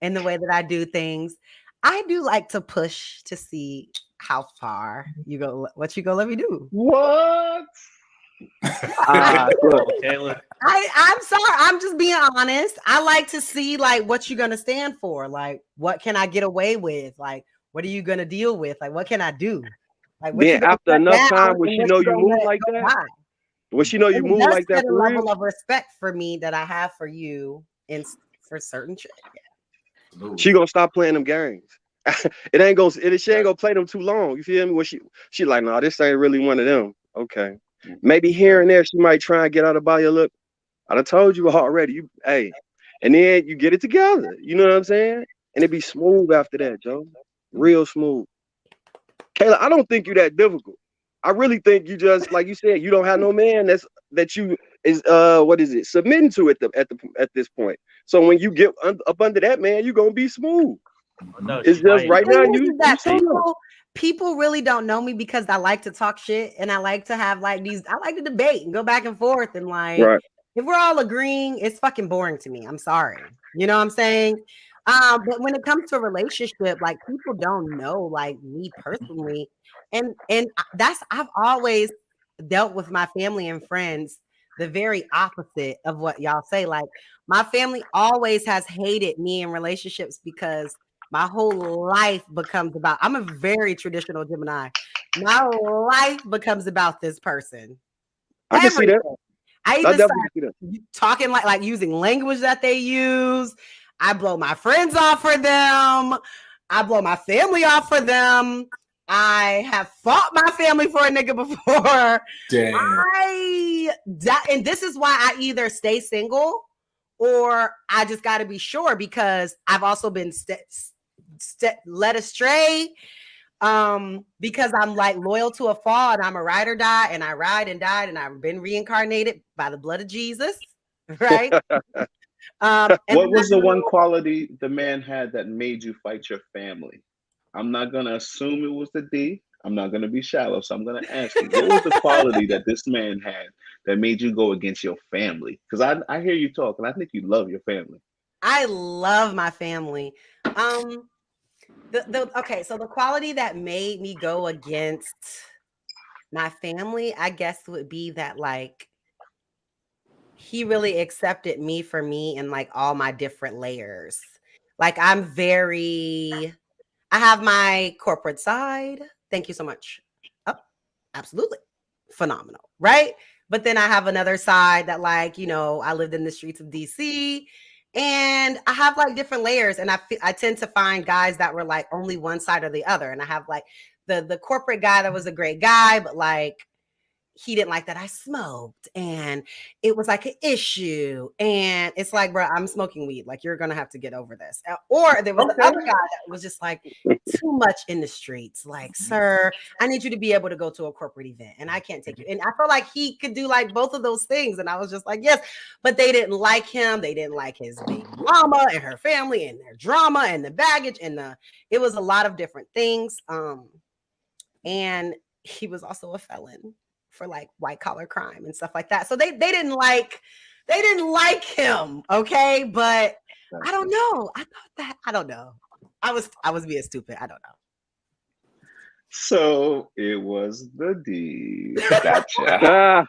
and the way that I do things, I do like to push to see how far you go. What you gonna let me do? What? Kayla. I'm sorry. I'm just being honest. I like to see like what you're gonna stand for. Like, what can I get away with? Like, what are you gonna deal with? Like, what can I do? Like, then after enough time, when she know you move like that. Well, she know you move like that for real. Level of respect for me that I have for you and for certain shit. Yeah. She gonna stop playing them games. She ain't gonna play them too long. You feel me? When she like, no, this ain't really one of them. Okay. Maybe here and there she might try and get out of by your look. I done told you already. And then you get it together. You know what I'm saying? And it be smooth after that, Joe. Real smooth. Kayla, I don't think you that difficult. I really think you just, like you said, you don't have no man that you is submitting to at this point. So when you get up under that man, you gonna be smooth. No, it's just right now people really don't know me because I like to talk shit and I like to have like I like to debate and go back and forth and like if we're all agreeing, it's fucking boring to me. I'm sorry. You know what I'm saying? But when it comes to a relationship, like people don't know like me personally. And I've always dealt with my family and friends the very opposite of what y'all say. Like my family always has hated me in relationships because my whole life becomes about, I'm a very traditional Gemini. My life becomes about this person. I can see that. I even start talking like using language that they use. I blow my friends off for them. I blow my family off for them. I have fought my family for a nigga before. Damn. And this is why I either stay single or I just got to be sure, because I've also been led astray because I'm like loyal to a fall and I'm a ride or die, and I ride and died and I've been reincarnated by the blood of Jesus. Right. What was the one quality the man had that made you fight your family? I'm not going to assume it was the D. I'm not going to be shallow. So I'm going to ask you, what was the quality that this man had that made you go against your family? Because I hear you talk and I think you love your family. I love my family. Okay, so the quality that made me go against my family, I guess, would be that like he really accepted me for me and like all my different layers. Like I have my corporate side. Thank you so much. Oh, absolutely. Phenomenal. Right. But then I have another side that like, I lived in the streets of DC and I have like different layers. And I tend to find guys that were like only one side or the other. And I have like the corporate guy that was a great guy, but like, he didn't like that I smoked and it was like an issue. And it's like, bro, I'm smoking weed. Like, you're going to have to get over this. Or there was the other guy that was just like too much in the streets. Like, sir, I need you to be able to go to a corporate event and I can't take you. And I felt like he could do like both of those things. And I was just like, yes, but they didn't like him. They didn't like his baby mama and her family and their drama and the baggage and it was a lot of different things. And he was also a felon for like white collar crime and stuff like that. So they didn't like him. Okay. But I don't know. I don't know. I was being stupid. I don't know. So it was the D. Gotcha.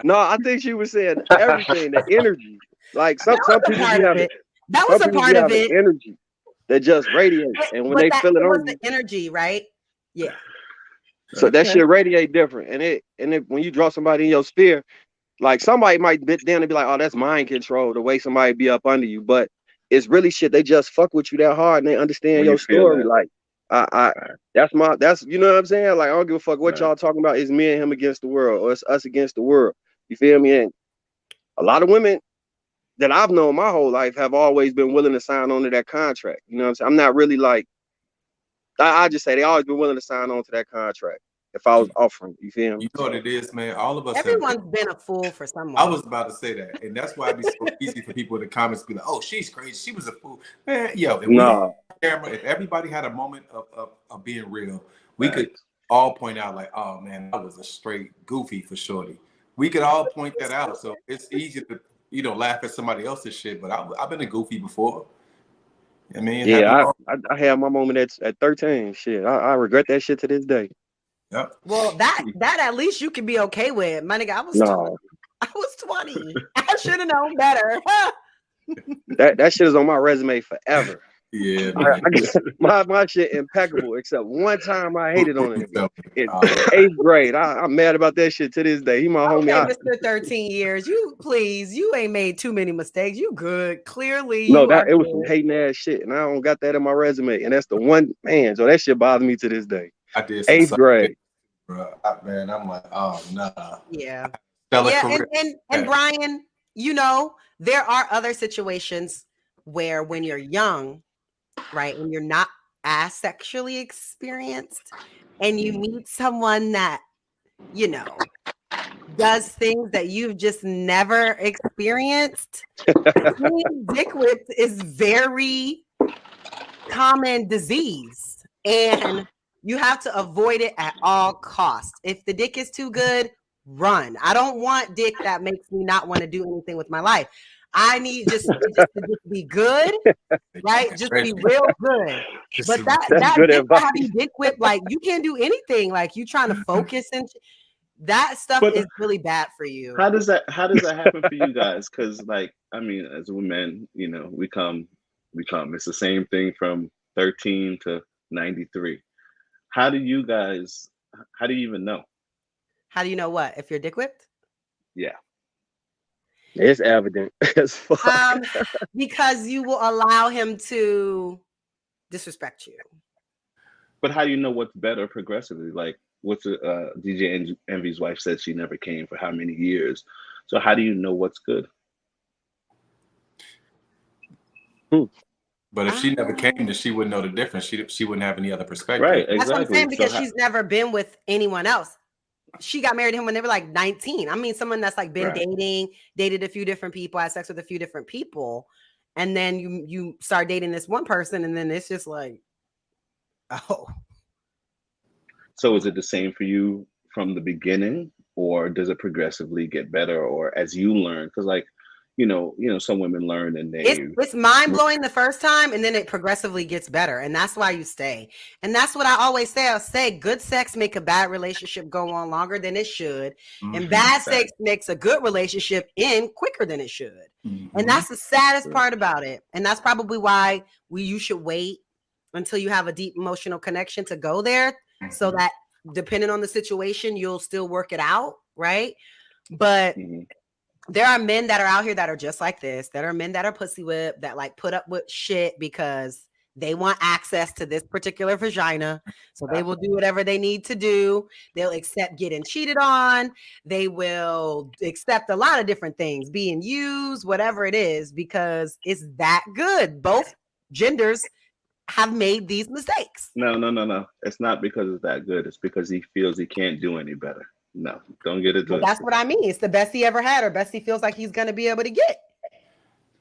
No, I think she was saying everything, the energy. Like some people have it. That was a part of it. Energy that just radiates. And when they feel it on the energy, right? Yeah. So that shit radiate different. And when you draw somebody in your sphere, like somebody might be down and be like, oh, that's mind control, the way somebody be up under you. But it's really shit. They just fuck with you that hard and they understand your story. Like, that's you know what I'm saying? Like, I don't give a fuck what y'all talking about. It's me and him against the world, or it's us against the world. You feel me? And a lot of women that I've known my whole life have always been willing to sign on to that contract. You know what I'm saying? I'm not really like, I just say they always been willing to sign on to that contract if I was offering. You feel me? You know what it is, man? All of us. Everyone's been a fool for someone. I was about to say that. And that's why it'd be so easy for people in the comments to be like, oh, she's crazy. She was a fool. Man, yo, if everybody had a moment of being real, we could all point out like, oh, man, that was a straight goofy for shorty. We could all point that out. So it's easy to, laugh at somebody else's shit. But I've been a goofy before. I mean, I had my moment at 13. Shit, I regret that shit to this day. Yep. Well, that at least you can be okay with. My nigga, I was 20. I should have known better. that shit is on my resume forever. Yeah, my shit impeccable, except one time I hated on it. In 8th grade. I'm mad about that shit to this day. He my homie. Mr. 13 years. You ain't made too many mistakes. You good. Clearly. No, it was some hating ass shit, and I don't got that in my resume. And that's the one man. So that shit bothers me to this day. I did 8th grade. Bro, man, I'm like, oh nah. Yeah. And Brian, there are other situations where when you're young, right, when you're not as sexually experienced and you meet someone that, does things that you've just never experienced, dick whipped is very common disease. And you have to avoid it at all costs. If the dick is too good, run. I don't want dick that makes me not want to do anything with my life. I need just to be good, right? Just be real good. But that dick have you dick whip, like you can't do anything. Like you trying to focus and that stuff is really bad for you. How does that happen for you guys? Because like, I mean, as women, we come. It's the same thing from 13 to 93. How do you even know? How do you know what? If you're dick whipped? Yeah. It's evident as fuck. Because you will allow him to disrespect you. But how do you know what's better progressively? Like what's DJ Envy's wife said she never came for how many years. So how do you know what's good? But if she never came, then she wouldn't know the difference. She wouldn't have any other perspective. Right, exactly. That's what I'm saying, because she's never been with anyone else. She got married to him when they were like 19. I mean, someone that's like been dated a few different people, had sex with a few different people. And then you start dating this one person and then it's just like, oh. So is it the same for you from the beginning, or does it progressively get better, or as you learn? Because like, some women learn and it's mind blowing the first time, and then it progressively gets better, and that's why you stay. And that's what I always say. I'll say good sex make a bad relationship go on longer than it should, and bad sex makes a good relationship end quicker than it should. And that's the saddest part about it. And that's probably why you should wait until you have a deep emotional connection to go there, so that depending on the situation, you'll still work it out, right? But there are men that are out here that are just like this, that are men that are pussy whipped, that like put up with shit because they want access to this particular vagina. So they will do whatever they need to do. They'll accept getting cheated on. They will accept a lot of different things, being used, whatever it is, because it's that good. Both genders have made these mistakes. No. It's not because it's that good. It's because he feels he can't do any better. No, don't get it. That's what I mean. It's the best he ever had, or best he feels like he's going to be able to get.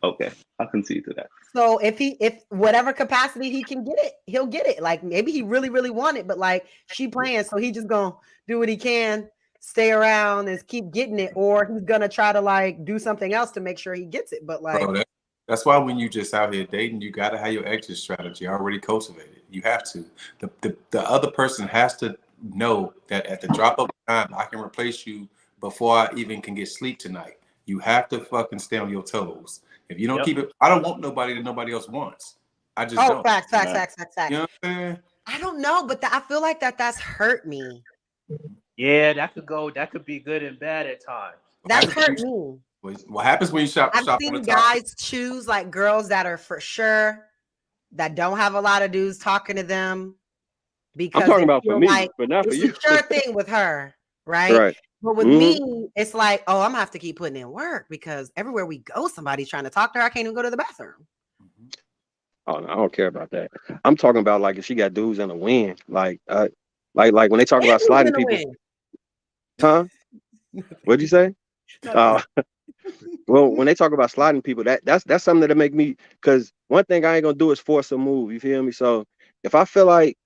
Okay, I'll concede to that. So if whatever capacity he can get it, he'll get it. Like maybe he really, really want it, but like she playing, so he just gonna do what he can, stay around and keep getting it, or he's gonna try to like do something else to make sure he gets it. But like, bro, that's why when you just out here dating, you gotta have your exit strategy already cultivated. You have to. The other person has to know that at the drop of a time, I can replace you before I even can get sleep tonight. You have to fucking stay on your toes. If you don't keep it, I don't want nobody that nobody else wants. I just don't. Facts. You know what I'm saying? I don't know, but I feel like that's hurt me. Yeah, that could be good and bad at times. That's hurt me. What happens when you shop? I've seen guys choose like girls that are for sure that don't have a lot of dudes talking to them. Because I'm talking about for me, like but not for you. It's a sure thing with her, right? But with me, it's like, oh, I'm gonna have to keep putting in work because everywhere we go, somebody's trying to talk to her. I can't even go to the bathroom. Oh no, I don't care about that. I'm talking about like if she got dudes in the wind, like when they talk about sliding people. Huh? What'd you say? Well, when they talk about sliding people, that's something that make me, because one thing I ain't gonna do is force a move. You feel me? So if I feel like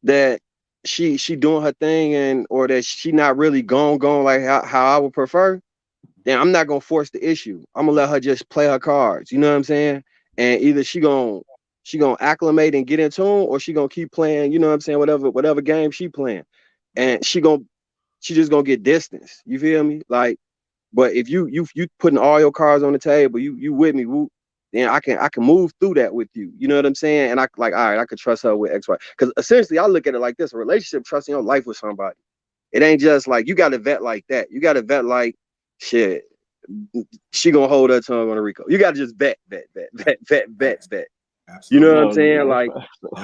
that she doing her thing or that she not really going like how I would prefer, then I'm not gonna force the issue. I'm gonna let her just play her cards. You know what I'm saying? And either she gonna acclimate and get in tune, or she gonna keep playing. You know what I'm saying? Whatever game she playing, and she just gonna get distance. You feel me? Like, but if you putting all your cards on the table, you with me, woo, then I can move through that with you. You know what I'm saying? And I like, all right, I could trust her with X, Y. Because essentially I look at it like this: a relationship, trusting your life with somebody. It ain't just like you got to vet like that. You got to vet like, shit, she gonna hold her tongue on a Rico. You got to just vet. Absolutely. You know what I'm saying? Like,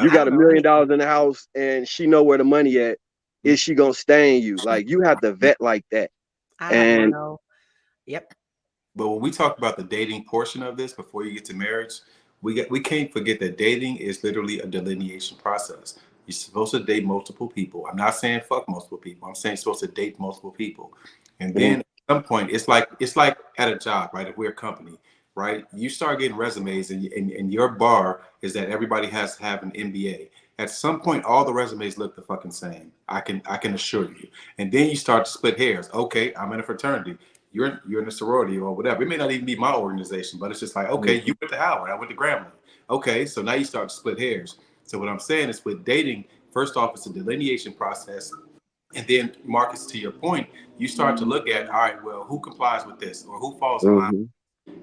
you got $1 million in the house and she know where the money at. Is she gonna stain you? Like, you have to vet like that. And yep. But when we talk about the dating portion of this before you get to marriage, we can't forget that dating is literally a delineation process. You're supposed to date multiple people. I'm not saying fuck multiple people. I'm saying you're supposed to date multiple people. And then at some point, it's like at a job, right? If we're a company, right? You start getting resumes and your bar is that everybody has to have an MBA. At some point, all the resumes look the fucking same. I can assure you. And then you start to split hairs. Okay, I'm in a fraternity. You're in a sorority or whatever. It may not even be my organization, but it's just like, okay, you went to Howard, I went to Grambling. Okay, so now you start to split hairs. So what I'm saying is with dating, first off, it's a delineation process. And then, Marcus, to your point, you start to look at, all right, well, who complies with this or who falls in line?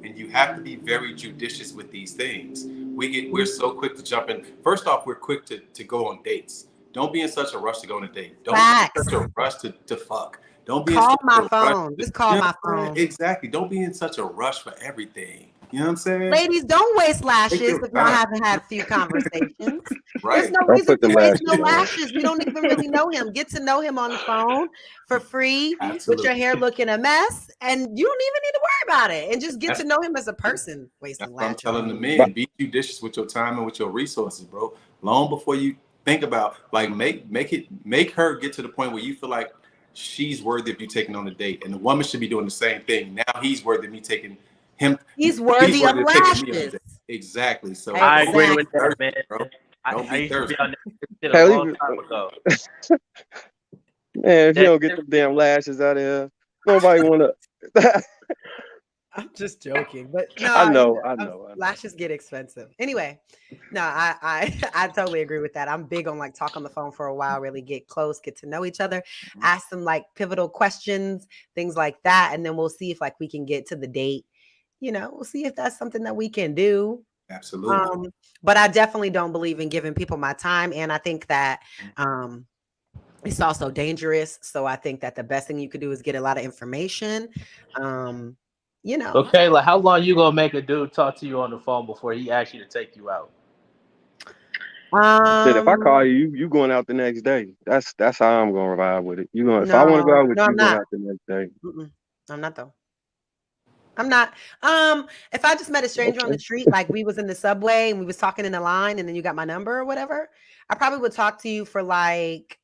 And you have to be very judicious with these things. We're so quick to jump in. First off, we're quick to go on dates. Don't be in such a rush to go on a date. Don't be in such a rush to fuck. Don't be call my phone. Just call my phone. Exactly. Don't be in such a rush for everything. You know what I'm saying? Ladies, don't waste lashes if y'all haven't had a few conversations. Right. There's no reason to waste no lashes. We don't even really know him. Get to know him on the phone for free. With your hair looking a mess, and you don't even need to worry about it. And just get to know him as a person. Wasting lashes. I'm telling the men, be judicious with your time and with your resources, bro. Long before you think about, like, make her get to the point where you feel like she's worthy of you taking on a date, and the woman should be doing the same thing. Now he's worthy of me taking him. He's worthy of lashes. Exactly. So I agree with that, man. Bro. Don't be thirsty. A long time ago. Man, if you don't get the damn lashes out of here, nobody want to. I'm just joking, but no, I know. lashes get expensive. Anyway, no, I totally agree with that. I'm big on like talk on the phone for a while, really get close, get to know each other, ask them like pivotal questions, things like that, and then we'll see if like we can get to the date. We'll see if that's something that we can do. Absolutely. But I definitely don't believe in giving people my time, and I think that it's also dangerous. So I think that the best thing you could do is get a lot of information. So Kayla, how long you gonna make a dude talk to you on the phone before he asks you to take you out? Shit, if I call you, you going out the next day. That's how I'm gonna ride with it. If I want to go out with you, going out the next day. I'm not though. I'm not. If I just met a stranger on the street, like we was in the subway and we was talking in the line, and then you got my number or whatever, I probably would talk to you for like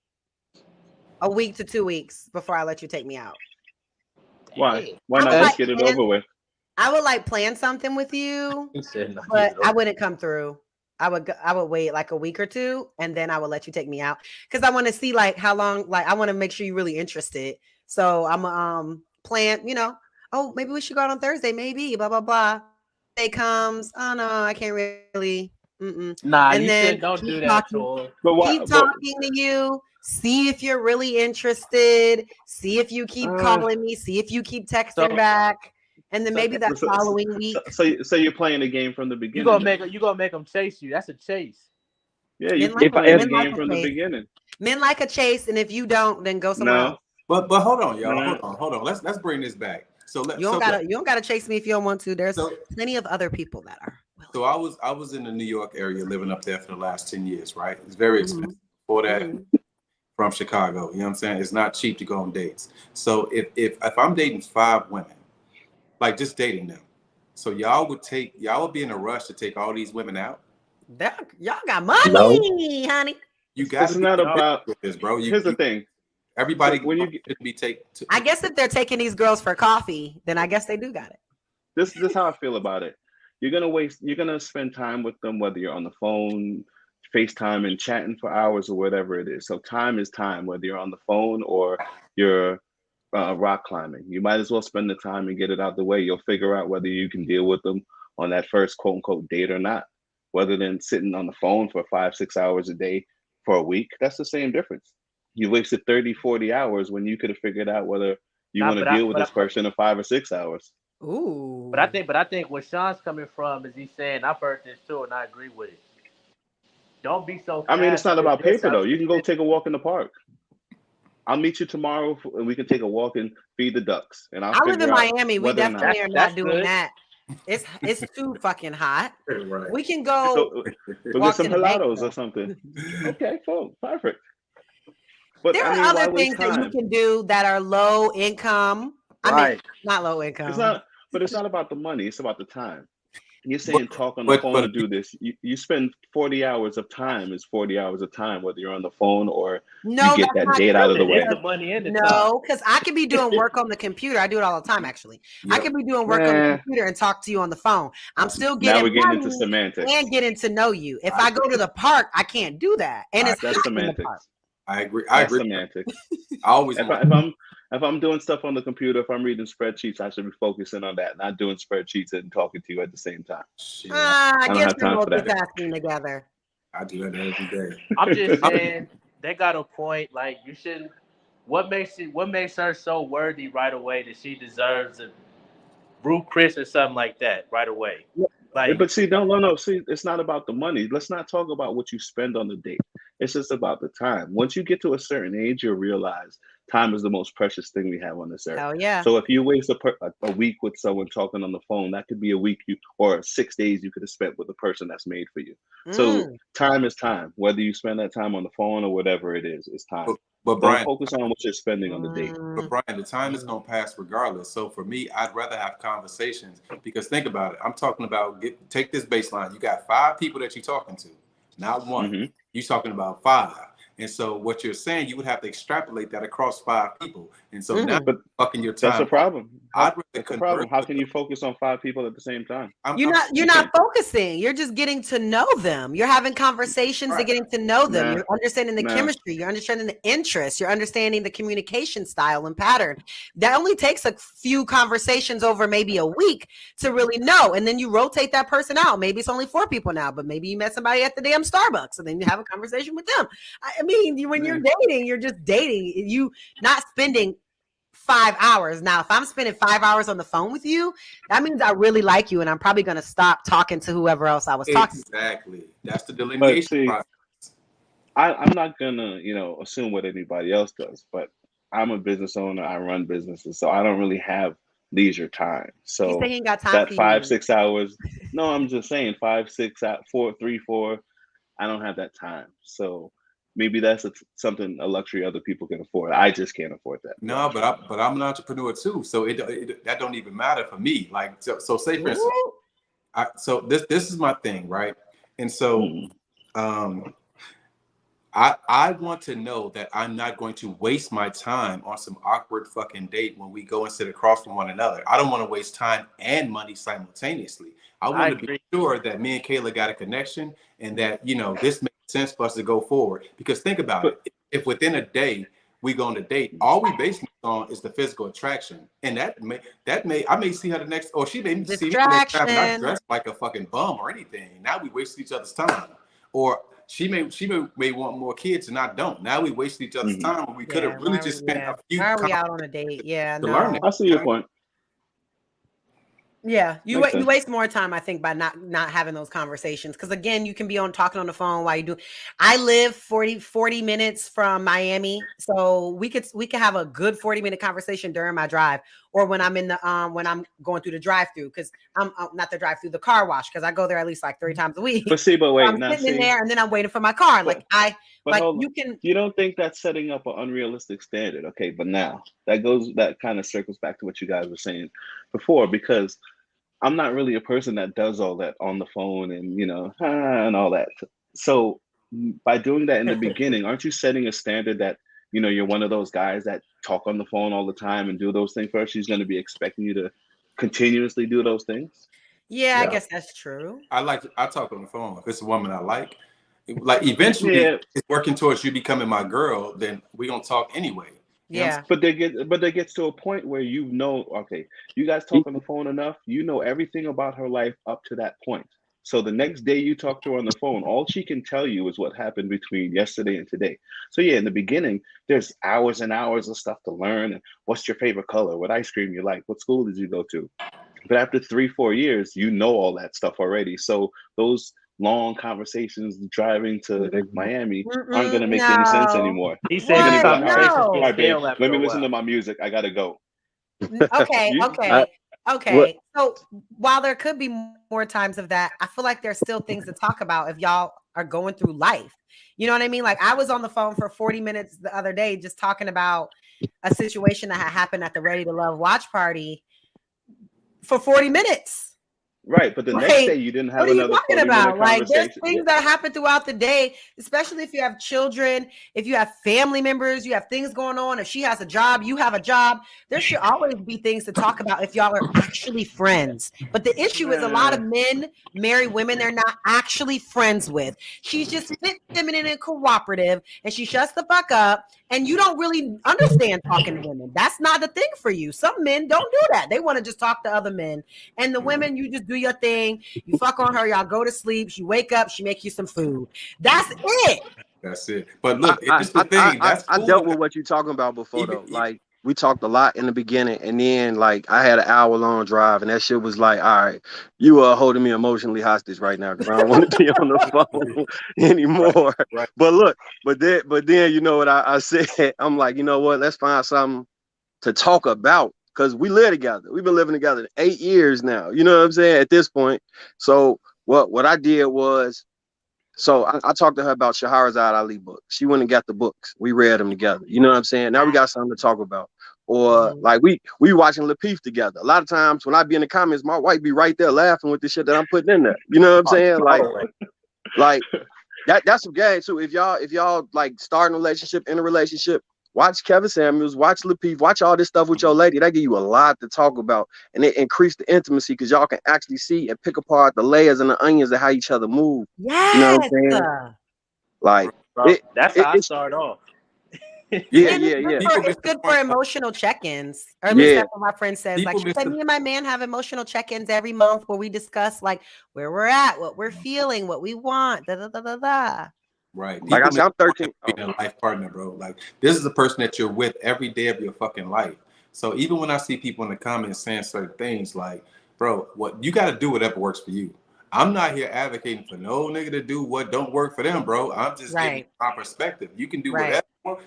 a week to 2 weeks before I let you take me out. Why? Why not just get it over with? I would like plan something with you, but I wouldn't come through. I would wait like a week or two, and then I would let you take me out because I want to see like how long. Like I want to make sure you're really interested. So I'm plan. Oh, maybe we should go out on Thursday. Maybe blah blah blah. Day comes. Oh no, I can't really. Nah, and then don't do that. Keep talking to you. See if you're really interested. See if you keep calling me. See if you keep texting back. And then maybe that following week. So you're playing the game from the beginning. You gonna make them chase you. That's a chase. Yeah, you play the game from the beginning. Men like a chase, and if you don't, then go somewhere else. But hold on, y'all. Hold on. Let's bring this back. So you don't gotta chase me if you don't want to. There's plenty of other people that are willing. So I was in the New York area, living up there for the last 10 years. Right, it's very expensive. Before that. From Chicago, you know what I'm saying? It's not cheap to go on dates. So if I'm dating 5 women, like just dating them, so y'all would be in a rush to take all these women out? Y'all got money, honey. You guys, it's not about this, bro. Here's the thing. Everybody when you get to be I guess if they're taking these girls for coffee, then I guess they do got it. This is how I feel about it. You're gonna spend time with them, whether you're on the phone, FaceTime and chatting for hours or whatever it is. So time is time, whether you're on the phone or you're rock climbing. You might as well spend the time and get it out the way. You'll figure out whether you can deal with them on that first quote unquote date or not, rather than sitting on the phone for 5-6 hours a day for a week. That's the same difference. You wasted 30-40 hours when you could have figured out whether you want to deal with this person in 5 or 6 hours. Ooh. But I think where Sean's coming from is he's saying, I've heard this too, and I agree with it. Don't be so. I mean, it's not about paper though. You can go take a walk in the park. I'll meet you tomorrow, and we can take a walk and feed the ducks. And I live in Miami. We definitely are not doing that. It's too fucking hot. Right. We can go. We'll get some helados or something. Okay, cool, perfect. But there are other things that you can do that are low income. I mean, not low income. But it's not about the money. It's about the time. You're saying talk on the phone to do this. You spend 40 hours of time is 40 hours of time, whether you're on the phone or you get that date out of the way. No, because I could be doing work on the computer. I do it all the time, actually. Yep. I could be doing work on the computer and talk to you on the phone. I'm still getting now we're getting into semantics and getting to know you. If I go to the park, I can't do that. And it's that's semantics. I agree. I agree. Semantics. I always if I'm doing stuff on the computer, if I'm reading spreadsheets, I should be focusing on that, not doing spreadsheets and talking to you at the same time. I guess we're multitasking together. I do that every day. I'm just saying they got a point. Like you shouldn't. What makes her so worthy right away that she deserves a Brew Chris or something like that right away? Like, but see, no. See, it's not about the money. Let's not talk about what you spend on the date. It's just about the time. Once you get to a certain age, you'll realize time is the most precious thing we have on this earth. Hell yeah. So if you waste a week with someone talking on the phone, that could be a week or 6 days you could have spent with the person that's made for you. So time is time. Whether you spend that time on the phone or whatever it is, it's time. But Brian, focus on what you're spending on the date. But Brian, the time is going to pass regardless. So for me, I'd rather have conversations because think about it. I'm talking about take this baseline. You got 5 people that you're talking to, not one. You're talking about 5. And so what you're saying, you would have to extrapolate that across 5 people. And so now but fucking your time. That's a problem. I'd rather That's a problem. How can you focus on 5 people at the same time? You're not focusing. You're just getting to know them. You're having conversations and getting to know them. You're understanding the chemistry. You're understanding the interests. You're understanding the communication style and pattern. That only takes a few conversations over maybe a week to really know. And then you rotate that person out. Maybe it's only 4 people now, but maybe you met somebody at the damn Starbucks and then you have a conversation with them. I mean, when you're dating, you're just dating. You not spending 5 hours. Now, if I'm spending 5 hours on the phone with you, that means I really like you, and I'm probably going to stop talking to whoever else I was talking to. Exactly. That's the delineation process. I'm not going to, assume what anybody else does, but I'm a business owner. I run businesses, so I don't really have leisure time. So he got time that for 5-6 hours. No, I'm just saying 5, 6, 4, 3, 4. I don't have that time. So maybe that's something, a luxury other people can afford. I just can't afford that. No, but I'm an entrepreneur too, so that don't even matter for me. Like, so say for instance, so this is my thing, right? And so, I want to know that I'm not going to waste my time on some awkward fucking date when we go and sit across from one another. I don't want to waste time and money simultaneously. I want to be sure that me and Kayla got a connection and that, this makes sense for us to go forward. Because think about it. If within a day we go on a date, all we base it on is the physical attraction. And I may see her the next, or she may see me the next time and I dress like a fucking bum or anything. Now we waste each other's time. Or she may want more kids and I don't. Now we waste each other's time when we could have really just spent a few. Why are we out on a date? Yeah, to learn it. I see your point. Yeah, you waste more time, I think, by not having those conversations. Because again, you can be talking on the phone while you do. I live 40 minutes from Miami, so we could have a good 40-minute conversation during my drive, or when I'm in the when I'm going through the drive-through, because I'm not the drive-through, the car wash, because I go there at least like 3 times a week. But wait, I'm sitting in there and then I'm waiting for my car. You don't think that's setting up an unrealistic standard? Okay, but now that kind of circles back to what you guys were saying before, because I'm not really a person that does all that on the phone and and all that. So by doing that in the beginning, aren't you setting a standard that you're one of those guys that talk on the phone all the time and do those things first? She's going to be expecting you to continuously do those things. Yeah, I guess that's true. I talk on the phone. If it's a woman I like eventually it's working towards you becoming my girl, then we gonna talk anyway. Yeah. But they get to a point where okay, you guys talk on the phone enough, everything about her life up to that point. So the next day you talk to her on the phone, all she can tell you is what happened between yesterday and today. So yeah, in the beginning, there's hours and hours of stuff to learn. And what's your favorite color? What ice cream you like? What school did you go to? But after 3-4 years, all that stuff already. So those long conversations driving to Miami aren't going to make any sense anymore. He said all right, babe, let me listen to my music. I got to go. Okay. So while there could be more times of that, I feel like there's still things to talk about if y'all are going through life. You know what I mean? Like I was on the phone for 40 minutes the other day just talking about a situation that had happened at the Ready to Love watch party for 40 minutes. Right, but the next day you didn't have another 40-minute conversation. Like there's things that happen throughout the day, especially if you have children, if you have family members, you have things going on. If she has a job, you have a job. There should always be things to talk about if y'all are actually friends. But the issue is a lot of men marry women they're not actually friends with. She's just fit, feminine, and cooperative, and she shuts the fuck up. And you don't really understand talking to women. That's not the thing for you. Some men don't do that. They want to just talk to other men. And the women, you just do your thing. You fuck on her. Y'all go to sleep. She wake up. She make you some food. That's it. That's it. But look, it's the thing. I dealt with what you're talking about before, though. Like, we talked a lot in the beginning, and then like I had an hour-long drive, and that shit was like, all right, you are holding me emotionally hostage right now because I don't want to be on the phone anymore. Right. But then you know what I said? I'm like, you know what? Let's find something to talk about because we live together. We've been living together 8 years now. You know what I'm saying? At this point, so what I did was. So I talked to her about Shahrazad Ali book. She went and got the books. We read them together. You know what I'm saying? Now we got something to talk about. Or like we watching Lapeef together. A lot of times when I be in the comments, my wife be right there laughing with the shit that I'm putting in there. You know what I'm saying? Like That's some game too. If y'all like starting a relationship, in a relationship, watch Kevin Samuels, watch Lapeef, watch all this stuff with your lady. That give you a lot to talk about, and it increase the intimacy because y'all can actually see and pick apart the layers and the onions of how each other move. Yes. You know what I'm saying? Like that's how I start off. Yeah. It's good for emotional check-ins. Or at least that's what my friend says. Like, she said, me and my man have emotional check-ins every month where we discuss like where we're at, what we're feeling, what we want. Right. Like I said, I'm 13. Being a life partner, bro. Like, this is the person that you're with every day of your fucking life. So even when I see people in the comments saying certain things, like, bro, what you got to do whatever works for you. I'm not here advocating for no nigga to do what don't work for them, bro. I'm just giving my perspective. You can do whatever.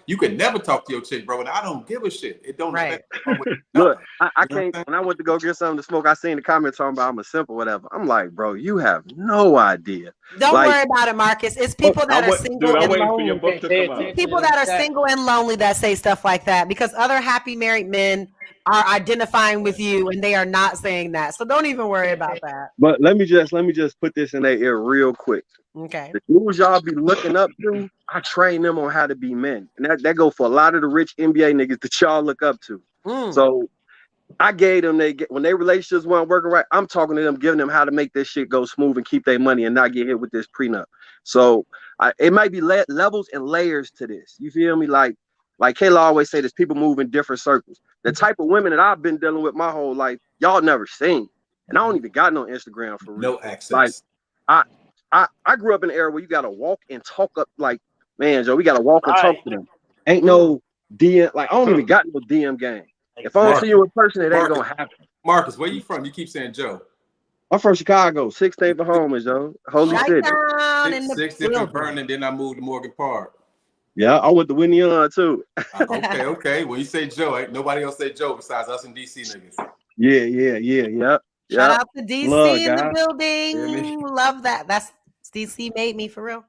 You can never talk to your chick, bro, and I don't give a shit. It don't affect Look, I can't. When I went to go get something to smoke, I seen the comment talking about I'm a simp or whatever. I'm like, bro, you have no idea. Don't worry about it, Marcus. It's people that are single and lonely. People that are single and lonely that say stuff like that because other happy married men are identifying with you and they are not saying that. So don't even worry about that. But let me just put this in their ear real quick. Okay. The dudes y'all be looking up to, I train them on how to be men. And that go for a lot of the rich NBA niggas that y'all look up to. So I gave them when their relationships weren't working right, I'm talking to them, giving them how to make this shit go smooth and keep their money and not get hit with this prenup. So it might be levels and layers to this. You feel me? Like Kayla always say, there's people move in different circles. The type of women that I've been dealing with my whole life, y'all never seen. And I don't even got no Instagram for real. No access. Like I grew up in an era where you gotta walk and talk up, like, man, Joe, we gotta walk and talk to them. Ain't no DM, like I don't even got no DM game. If I don't see you in person, it ain't gonna happen. Marcus, where you from? You keep saying Joe. I'm from Chicago, 16th Homer, Joe. Holy City. 60th and Vernon, then I moved to Morgan Park. Yeah, I went to Winnie on too. Okay. When you say Joe, ain't nobody else say Joe besides us and DC niggas. Yeah. Shout out to DC in the building. Love that. That's DC made me for real.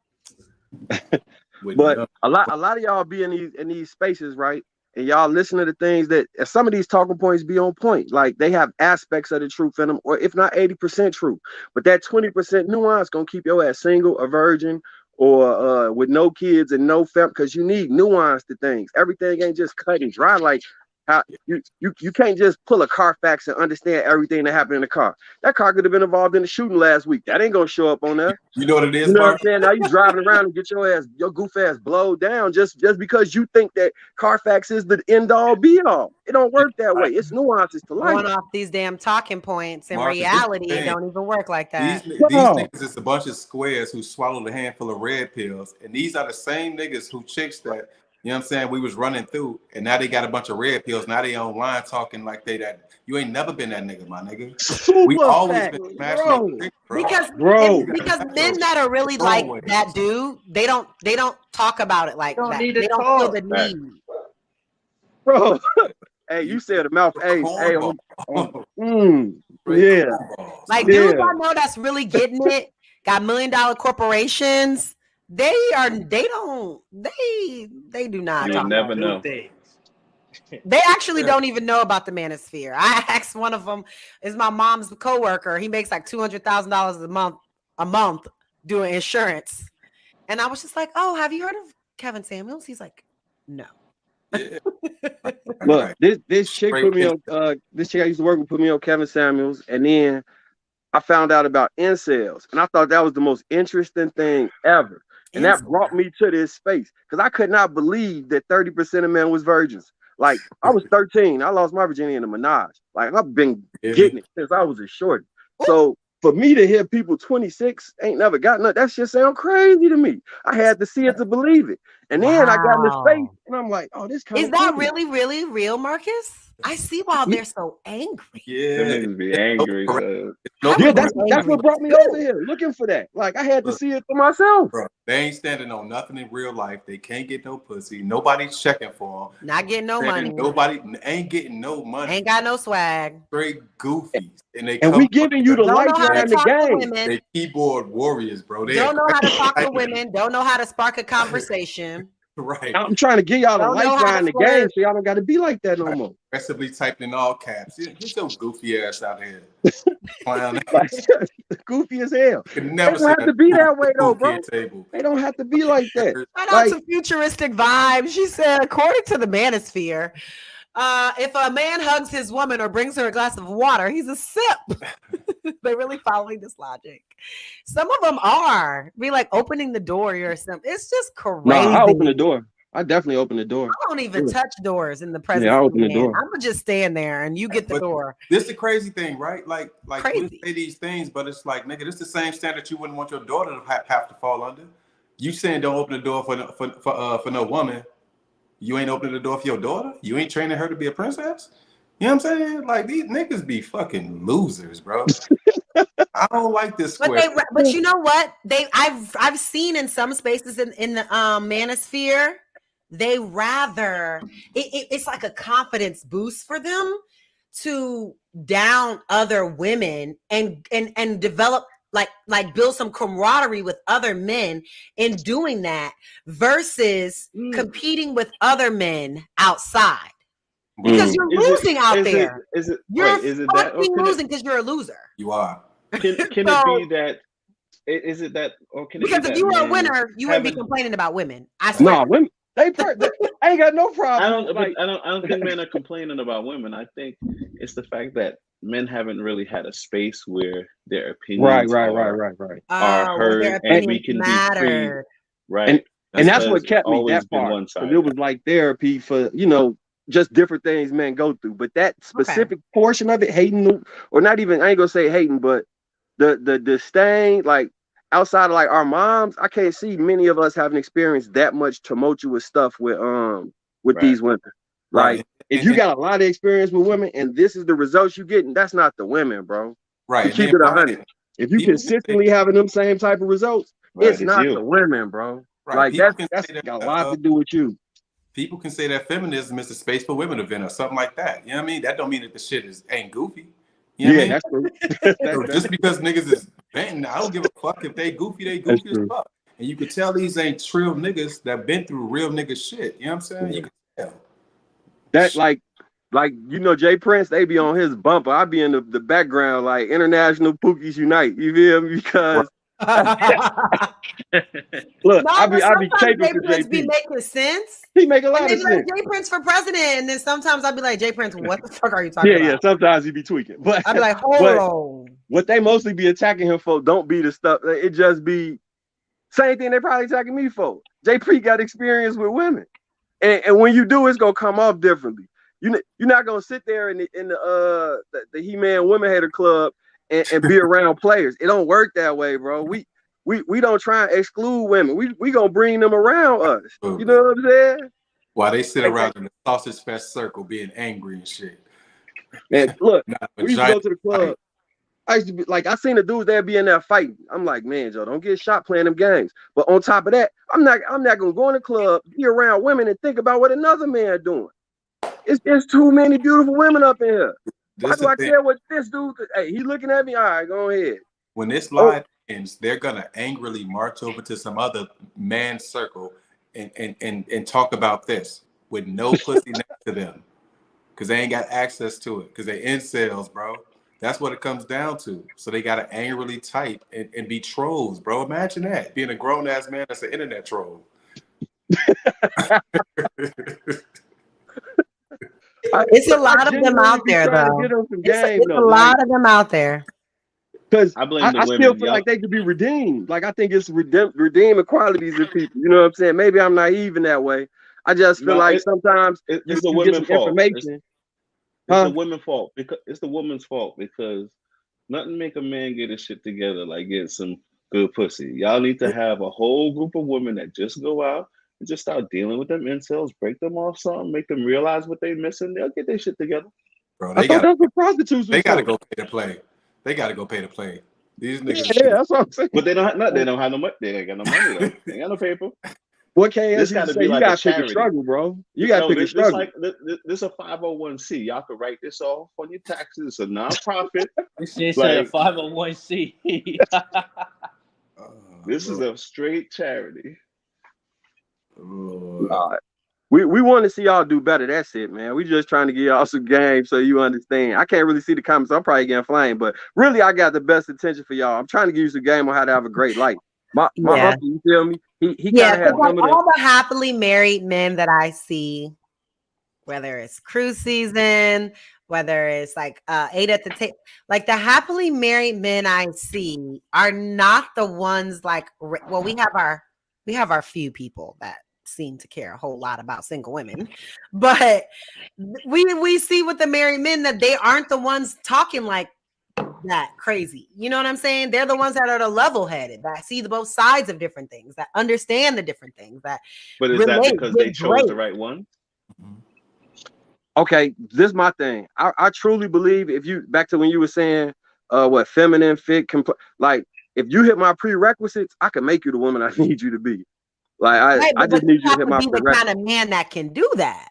But a lot of y'all be in these spaces, right? And y'all listen to the things that some of these talking points be on point. Like they have aspects of the truth in them, or if not 80% true. But that 20% nuance gonna keep your ass single, a virgin, or with no kids and no family, because you need nuance to things. Everything ain't just cut and dry. Like how you can't just pull a Carfax and understand everything that happened in the car. That car could have been involved in the shooting last week. That ain't gonna show up on there. You know what it is, you know what I'm saying? Now you driving around and get your goof ass blowed down just because you think that Carfax is the end all be all. It don't work that way. It's nuances to life. Going off these damn talking points. In reality, it don't even work like that. These niggas is a bunch of squares who swallowed a handful of red pills, and these are the same niggas who chicks that, you know what I'm saying, we was running through, and now they got a bunch of red pills. Now they online talking like they that. You ain't never been that nigga, my nigga. We always been smashing that, bro. Because men that are really like that dude, they don't talk about it like that. They don't feel the need. Bro, hey, you said a mouth. Hey, yeah. Like dudes I know that's really getting it, got $1 million corporations. They do not. You never know. They actually don't even know about the manosphere. I asked one of them, is my mom's coworker. He makes like $200,000 a month doing insurance, and I was just like, "Oh, have you heard of Kevin Samuels?" He's like, "No." Yeah. Look, this chick put me on. This chick I used to work with put me on Kevin Samuels, and then I found out about incels, and I thought that was the most interesting thing ever. And that brought me to this space because I could not believe that 30% of men was virgins. Like I was 13, I lost my virginity in a menage. Like I've been getting it since I was a shorty. So for me to hear people 26 ain't never got nothing, that shit sound crazy to me. I had to see it to believe it. And then I got in the space and I'm like, oh, this kind of is that really, really real, Marcus? I see why they're so angry. Yeah, niggas be angry. Yeah, that's what brought me over here, looking for that. Like I had to see it for myself. Bro, they ain't standing on nothing in real life. They can't get no pussy. Nobody's checking for them. Not getting no money. Nobody ain't getting no money. Ain't got no swag. Straight goofies. And we giving you the lifeline in the game. They keyboard warriors, bro. Don't know how to talk to women. Don't know how to spark a conversation. Right. I'm trying to get y'all the lifeline the game, so y'all don't got to be like that no more. Aggressively typed in all caps. Get your goofy ass out here. Clown. Like, goofy as hell. They don't have to be that way though, bro. They don't have to be like that. Shout out to futuristic vibes. She said, according to the manosphere, if a man hugs his woman or brings her a glass of water, he's a sip. They're really following this logic. Some of them are. Be like opening the door, you're a simp. It's just crazy. No, I open the door. I definitely open the door. I don't even touch doors in the presence I of open the door. I'm gonna just stand there and you get the door. This is the crazy thing, right? Like crazy. we say these things, but it's like, nigga, this is the same standard you wouldn't want your daughter to have to fall under. You saying don't open the door for no woman. You ain't opening the door for your daughter. You ain't training her to be a princess. You know what I'm saying? Like, these niggas be fucking losers, bro. I don't like this square. But you know what? I've seen in some spaces in the manosphere, they rather it's like a confidence boost for them to down other women and develop like build some camaraderie with other men in doing that versus competing with other men outside. Because you're losing out there. You're losing because you're a loser. You are. Can it be that? Is it that? Or can it because be if you were a winner, you wouldn't be complaining about women. I swear. No, women. I ain't got no problem. I don't think men are complaining about women. I think it's the fact that men haven't really had a space where their opinions are heard and we can be free. Right. And that's what kept me that far. It was like therapy for, just different things men go through. But that specific portion of it, hating, or not even, I ain't gonna say hating, but the disdain, like outside of like our moms, I can't see many of us having experienced that much tumultuous stuff with these women. Like if you got a lot of experience with women and this is the results you getting, that's not the women, bro. Right. Keep it 100. If you consistently having them same type of results, it's not the women, bro. Right. Like that's got a lot to do with you. People can say that feminism is the space for women event or something like that. You know what I mean? That don't mean that the shit ain't goofy. You know what I mean? That's true. So just because niggas is venting, I don't give a fuck if they goofy as fuck. And you can tell these ain't trill niggas that been through real nigga shit. You know what I'm saying? You can tell. That like Jay Prince, they be on his bumper. I be in the background like International Pookies Unite. You feel me? Because look, I be caping for Jay Prince be making sense. He make a lot of sense. Like Jay Prince for president, and then sometimes I'll be like, Jay Prince, what the fuck are you talking about? Yeah. Sometimes he be tweaking, but I'll be like, hold on. What they mostly be attacking him for don't be the stuff. It just be same thing they probably attacking me for. Jay Prince got experience with women, and when you do, it's gonna come off differently. You're not gonna sit there in the He-Man Women Hater Club and be around players. It don't work that way, bro. We don't try and exclude women. We gonna bring them around us. You know what I'm saying? While they sit around in the sausage fest circle being angry and shit. And look, we used to go to the club. I used to be like, I seen the dudes that be in there fighting. I'm like, man, Joe, don't get shot playing them games. But on top of that, I'm not gonna go in the club, be around women, and think about what another man doing. It's too many beautiful women up in here. Why do I care what this dude? Hey, he looking at me. All right, go ahead. When this live ends, they're gonna angrily march over to some other man's circle and talk about this with no pussy next to them, because they ain't got access to it, because they incels, bro. That's what it comes down to. So they gotta angrily type and be trolls, bro. Imagine that, being a grown ass man that's an internet troll. It's a lot of them out there, though. It's a lot of them out there. Because I still feel like they could be redeemed. Like I think it's redeeming qualities of people. You know what I'm saying? Maybe I'm naive in that way. I just feel like sometimes it's the women's fault. It's the women's fault because it's the woman's fault because nothing make a man get his shit together like get some good pussy. Y'all need to have a whole group of women that just go out and just start dealing with them incels, break them off something, make them realize what they're missing. They'll get their shit together. Bro, that's what prostitutes. They gotta go pay to play. They gotta go pay to play. These niggas. Yeah, that's what I'm saying. But they don't have no money. They ain't got no money though. They ain't got no paper. What KS you say? You gotta pick a struggle, bro. You gotta pick a struggle. This a 501c. Y'all can write this off on your taxes. It's a non-profit. This shit said a 501c. This is a straight charity. We want to see y'all do better. That's it, man. We just trying to give y'all some game so you understand. I can't really see the comments. I'm probably getting flamed, but really, I got the best intention for y'all. I'm trying to give you some game on how to have a great life. My uncle, you feel me? He kind of has some of all the happily married men that I see, whether it's cruise season, whether it's like 8 at the table, like the happily married men I see are not the ones like. Well, we have our few people that seem to care a whole lot about single women, but we see with the married men that they aren't the ones talking like that crazy. You know what I'm saying? They're the ones that are the level-headed, that see the both sides of different things, that understand the different things. That but is that because they chose the right one? Okay, this is my thing. I truly believe if you back to when you were saying what feminine fit like if you hit my prerequisites, I can make you the woman I need you to be. Like I just need you to hit my prerequisites. The kind of man that can do that.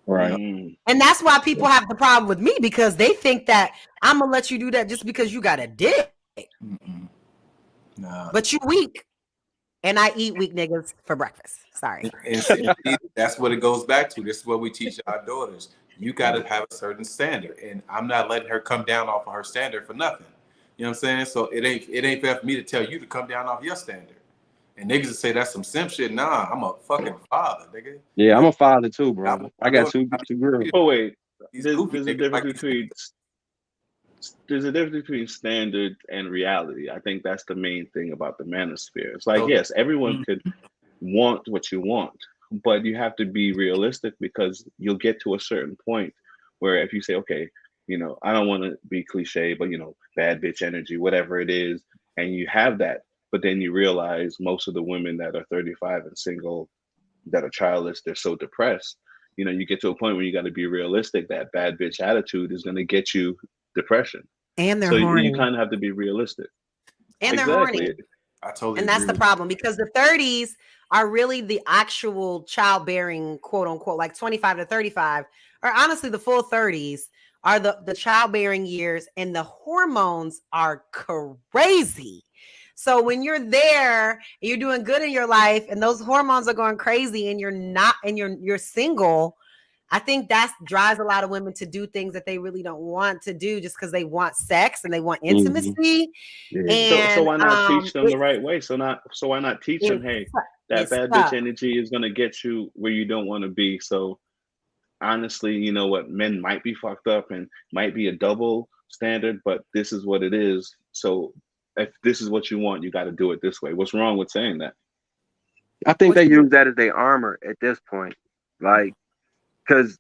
Right. And that's why people have the problem with me, because they think that I'm gonna let you do that just because you got a dick. Nah. But you weak. And I eat weak niggas for breakfast. Sorry. And that's what it goes back to. This is what we teach our daughters. You got to have a certain standard, and I'm not letting her come down off of her standard for nothing. You know what I'm saying? So it ain't fair for me to tell you to come down off your standard. And niggas will say that's some simp shit. Nah, I'm a fucking father, nigga. Yeah, I'm a father too, bro. I got two girls. Oh wait, there's a difference between standard and reality. I think that's the main thing about the manosphere. It's like, yes, everyone could want what you want, but you have to be realistic, because you'll get to a certain point where if you say, okay, you know, I don't want to be cliche, but you know, bad bitch energy, whatever it is, and you have that, but then you realize most of the women that are 35 and single, that are childless, they're so depressed. You know, you get to a point where you got to be realistic. That bad bitch attitude is going to get you depression, and they're so horny. you kind of have to be realistic. And they're horny. I totally and that's the problem, because the 30s are really the actual childbearing, quote unquote, like 25 to 35, or honestly the full 30s are the childbearing years, and the hormones are crazy. So when you're there and you're doing good in your life and those hormones are going crazy and you're not, and you're single, I think that drives a lot of women to do things that they really don't want to do just because they want sex and they want intimacy. And so why not teach them the right way? So why not teach them, hey, that bad bitch energy is gonna get you where you don't want to be. So honestly, you know what, men might be fucked up and might be a double standard, but this is what it is. So if this is what you want, you got to do it this way. What's wrong with saying that? I think they use that as their armor at this point, like. Cause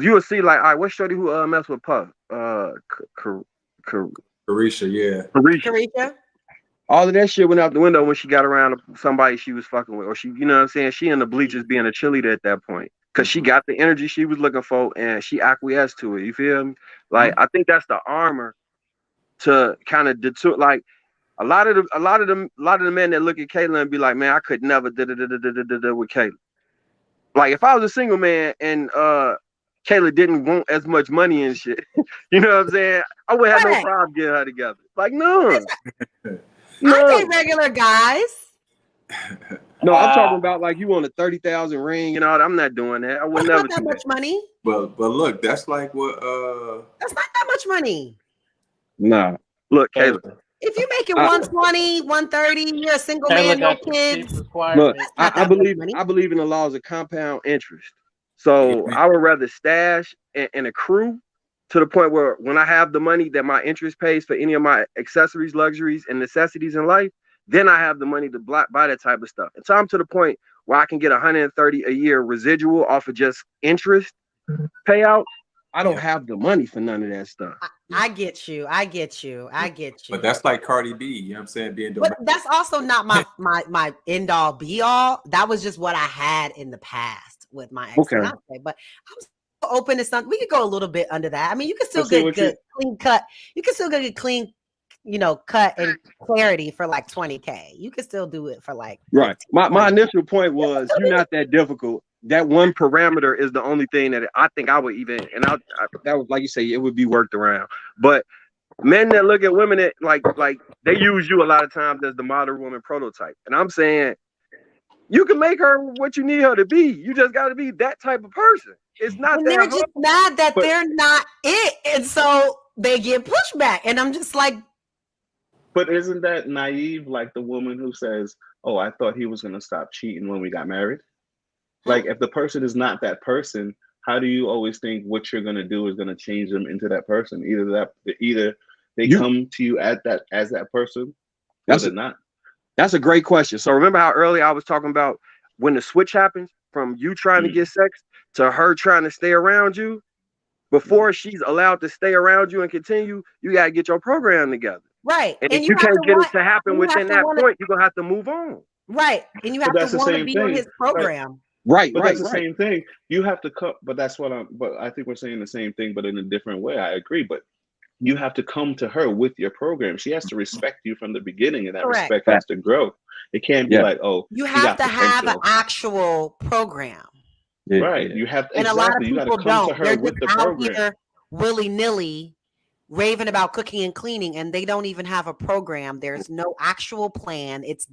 you will see, like, all right, what's shorty who mess with Puff? Carisha, yeah. Carisha. All of that shit went out the window when she got around somebody she was fucking with, or she, you know what I'm saying? She in the bleachers being a cheerleader at that point, cause she got the energy she was looking for and she acquiesced to it. You feel me? Like, I think that's the armor to kind of deter. Like, a lot of the men that look at Kayla and be like, man, I could never with Kayla. Like, if I was a single man and Kayla didn't want as much money and shit, you know what I'm saying? I would have no problem getting her together. Like, no. I date regular guys. No, I'm talking about like you want a 30,000 ring and all that. I'm not doing that. I would never do that much money. But look, that's like what that's not that much money. Nah. Look, Kayla. If you make it 120, 130, you're a single man, no kids. Look, I believe in the laws of compound interest. So I would rather stash and accrue to the point where when I have the money that my interest pays for any of my accessories, luxuries, and necessities in life, then I have the money to buy that type of stuff. And so I'm to the point where I can get 130 a year residual off of just interest payout. I don't have the money for none of that stuff. I get you. But that's like Cardi B, you know what I'm saying? But that's also not my end all be all. That was just what I had in the past with my ex. Okay. But I'm so open to something. We could go a little bit under that. I mean, you can still get good clean cut. You can still get clean, cut and clarity for like 20K. You can still do it for like 15, right. My initial point was you're not that difficult. That one parameter is the only thing that I think I would even, and that was like you say, it would be worked around. But men that look at women that like they use you a lot of times as the modern woman prototype. And I'm saying You can make her what you need her to be. You just got to be that type of person. It's not and that they're hard. just mad that they're not it, and so they get pushback. And I'm just like, but isn't that naive? Like the woman who says, "Oh, I thought he was gonna stop cheating when we got married." Like if the person is not that person, how do you always think what you're gonna do is gonna change them into that person? Either they come to you at that as that person, or they're not. That's a great question. So remember how earlier I was talking about when the switch happens from you trying to get sex to her trying to stay around you? Before she's allowed to stay around you and continue, you got to get your program together. Right. And if you can't get it to happen within that point, you're going to have to move on. Right. And you have to want to be on his program. Right. But that's the same thing. You have to come, but I think we're saying the same thing, but in a different way. I agree. But you have to come to her with your program. She has to respect you from the beginning, and that respect has to grow. It can't be like, oh, you have to have an actual program. Right. You have and a lot of people don't. They're just out here willy-nilly raving about cooking and cleaning, and they don't even have a program. There's no actual plan. It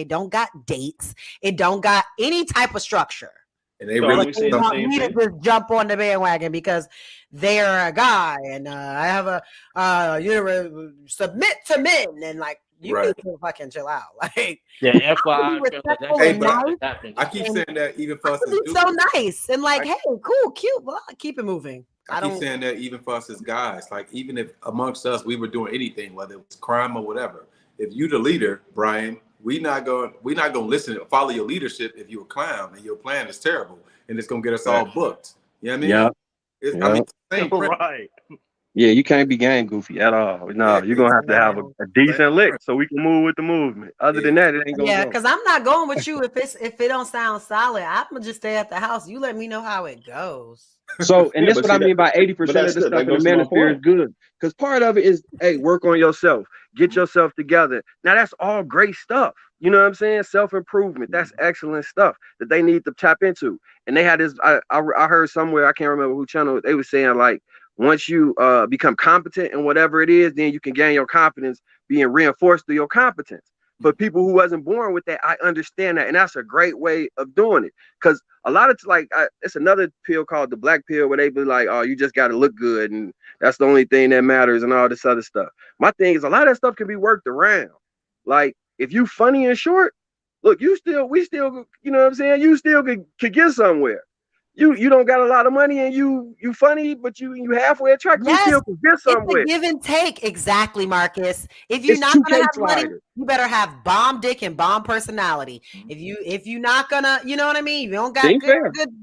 don't got dates. It don't got any type of structure. And they really want me to just jump on the bandwagon because they're a guy, and I have a submit to men, and like you need to fucking chill out. Like FYI, I keep saying that even for us as dudes, so nice and like, hey, cool, cute, well, keep it moving. I keep saying that even for us as guys, like even if amongst us we were doing anything, whether it was crime or whatever, if you the leader, Brian, we're not gonna listen and follow your leadership if you're a clown and your plan is terrible and it's gonna get us all booked. You know what I mean? I mean, same right. Yeah, you can't be gang goofy at all. No, you're gonna have a decent lick so we can move with the movement. Other than that, it ain't gonna go. Because I'm not going with you if it don't sound solid. I'm gonna just stay at the house. You let me know how it goes. So, and this is what I mean by 80% of the stuff in the manosphere is good. Because part of it is, hey, work on yourself, get yourself together. Now that's all great stuff. You know what I'm saying? Self-improvement. That's excellent stuff that they need to tap into. And they had this, I heard somewhere, I can't remember who channel, they were saying like, once you become competent in whatever it is, then you can gain your confidence being reinforced through your competence. For people who wasn't born with that, I understand that. And that's a great way of doing it. Because a lot of it's another pill called the black pill where they be like, oh, you just got to look good. And that's the only thing that matters and all this other stuff. My thing is a lot of that stuff can be worked around. Like if you funny and short, look, we still, you know what I'm saying? You still could get somewhere. You don't got a lot of money and you funny, but you halfway attractive. You still can get somewhere. It's a give and take, exactly, Marcus. If you're not gonna have money, you better have bomb dick and bomb personality. If you're not gonna, you know what I mean? You don't got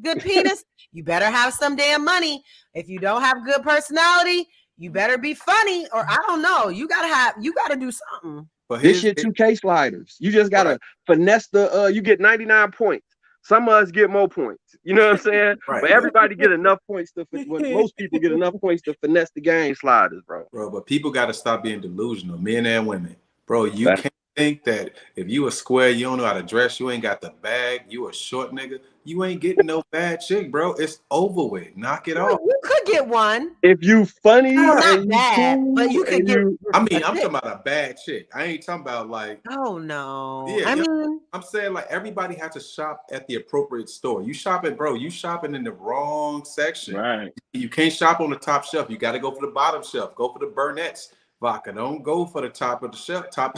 good penis, you better have some damn money. If you don't have good personality, you better be funny, or I don't know. You gotta do something. But this shit 2K sliders. You just gotta finesse the you get 99 points. Some of us get more points, you know what I'm saying? But everybody get enough points most people get enough points to finesse the game sliders, bro. But people got to stop being delusional, men and women. Bro, you can't think that if you a square, you don't know how to dress, you ain't got the bag, you a short nigga, you ain't getting no bad chick, bro. It's over with. Knock it off. You could get one. If you funny, not bad, cool, but you could get. I'm talking about a bad chick. I ain't talking about like. Oh no. Yeah, I mean, I'm saying like everybody has to shop at the appropriate store. You shopping, bro. You shopping in the wrong section. Right. You can't shop on the top shelf. You got to go for the bottom shelf. Go for the Burnett's vodka. Don't go for the top of the shelf. Top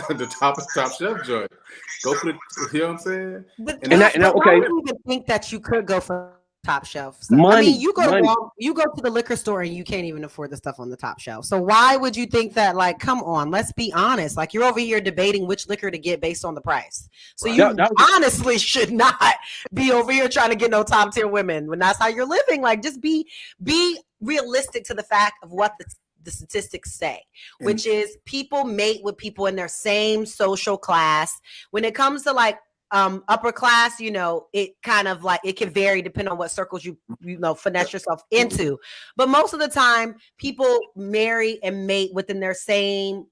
shelf joint. Go for the. You know what I'm saying? But I don't even think that you could go for top shelf stuff. I mean, you go to the liquor store and you can't even afford the stuff on the top shelf. So why would you think that? Like, come on, let's be honest. Like, you're over here debating which liquor to get based on the price. So you honestly should not be over here trying to get no top tier women when that's how you're living. Like, just be realistic to the fact of what the statistics say, which is people mate with people in their same social class. When it comes to like upper class, you know, it kind of like it can vary depending on what circles you finesse yourself into. But most of the time, people marry and mate within their same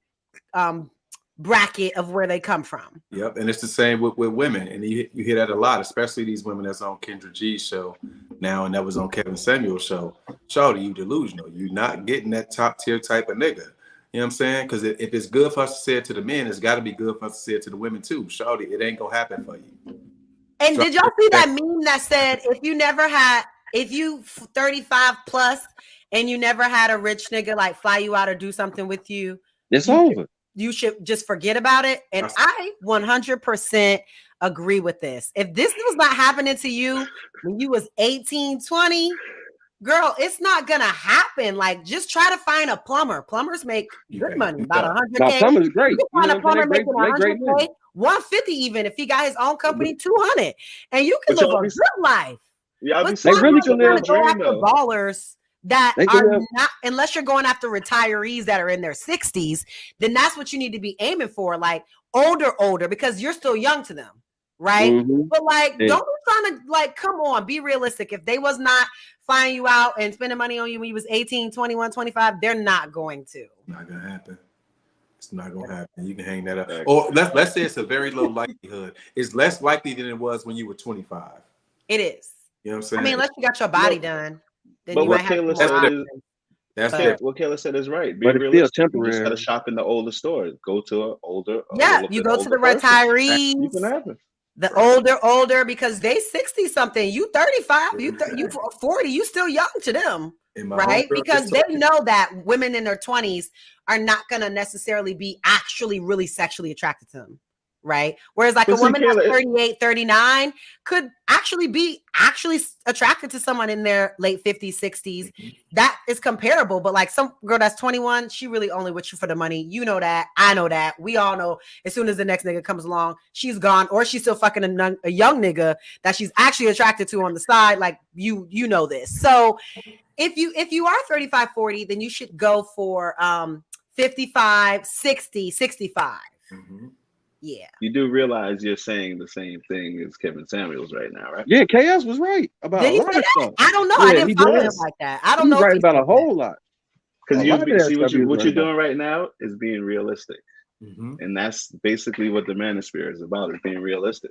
bracket of where they come from. Yep, and it's the same with women, and you hear that a lot, especially these women that's on Kendra G's show now, and that was on Kevin Samuel's show. Shawty, you delusional. You're not getting that top tier type of nigga. You know what I'm saying? Because if it's good for us to say it to the men, it's got to be good for us to say it to the women too. Shawty, it ain't gonna happen for you. And did y'all see that meme that said if you 35 plus and you never had a rich nigga like fly you out or do something with you, it's over. You should just forget about it. And I 100% agree with this. If this was not happening to you when you was 18, 20, girl, it's not gonna happen. Like, just try to find a plumber. Plumbers make good money, about 100K. Plumber's great. You can find a plumber making 100K, 150 even if he got his own company, 200, and you can live a good life. Yeah, they really can live. Go after ballers that are not, unless you're going after retirees that are in their 60s, then that's what you need to be aiming for, like older, because you're still young to them. Right. Mm-hmm. But like, don't be trying to like, come on, be realistic. If they was not flying you out and spending money on you when you was 18, 21, 25, they're not going to. Not gonna happen. It's not gonna happen. You can hang that up. Or let's say it's a very low likelihood. It's less likely than it was when you were 25. It is. You know what I'm saying? I mean, unless you got your body done, then but you what might Kayla said is what Kayla said is right. Be realistic. You just gotta shop in the older stores. Go to an older. Yeah, you go to the retirees. You can happen. The older, because they 60 something, you 35, you 40, you still young to them, right? Because they know that women in their 20s are not going to necessarily be actually really sexually attracted to them, right? Whereas like a woman that's 38, 39 could actually be attracted to someone in their late 50s, 60s. Mm-hmm. That is comparable. But like some girl that's 21, she really only with you for the money. You know that. I know that. We all know as soon as the next nigga comes along, she's gone, or she's still fucking a young nigga that she's actually attracted to on the side. Like you know this. So if you are 35, 40, then you should go for 55, 60, 65. Mm-hmm. Yeah. You do realize you're saying the same thing as Kevin Samuels right now, right? Yeah, KS was right about a lot of stuff. I don't know. Yeah, I didn't follow him like that. I don't know. He's right about a whole lot. Because you see what you're doing right now is being realistic. Mm-hmm. And that's basically what the manosphere is about, is being realistic.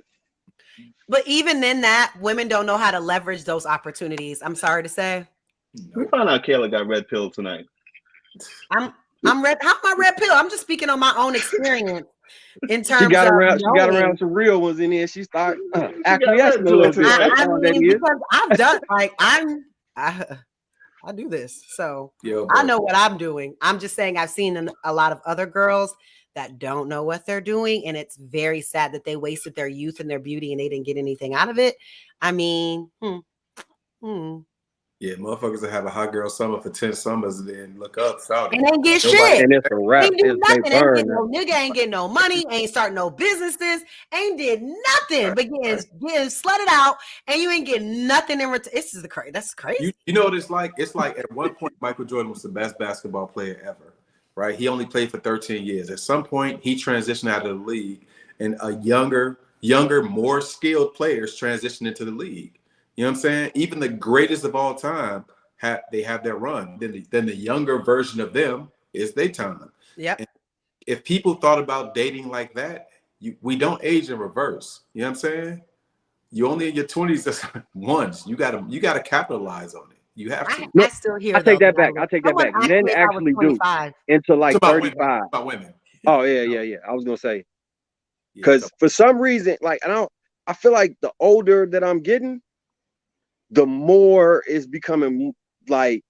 But even in that, women don't know how to leverage those opportunities. I'm sorry to say. We found out Kayla got red pill tonight. I'm red. How am I red pill? I'm just speaking on my own experience. In terms she got around some real ones in there. She started acquiescing a little bit. I mean, because I've done like I do this, so I know what I'm doing. I'm just saying I've seen a lot of other girls that don't know what they're doing, and it's very sad that they wasted their youth and their beauty and they didn't get anything out of it. I mean, Yeah, motherfuckers that have a hot girl summer for 10 summers and then look up, and ain't get shit. And it's a wrap. Ain't do nothing. Ain't get no nigga, ain't get no money, ain't start no businesses, ain't did nothing but getting slutted out, and you ain't getting nothing in return. This is that's crazy. You know what it's like? It's like at one point Michael Jordan was the best basketball player ever, right? He only played for 13 years. At some point, he transitioned out of the league, and a younger, more skilled players transitioned into the league. You know what I'm saying? Even the greatest of all time have their run. Then the younger version of them is their time. Yeah. If people thought about dating like that, we don't age in reverse. You know what I'm saying? You only in your 20s once. You gotta capitalize on it. You have to. I still hear. I take that back. Men actually do until like 35. About women. Oh yeah. I was gonna say because for some reason, like I feel like the older that I'm getting, the more it's becoming like,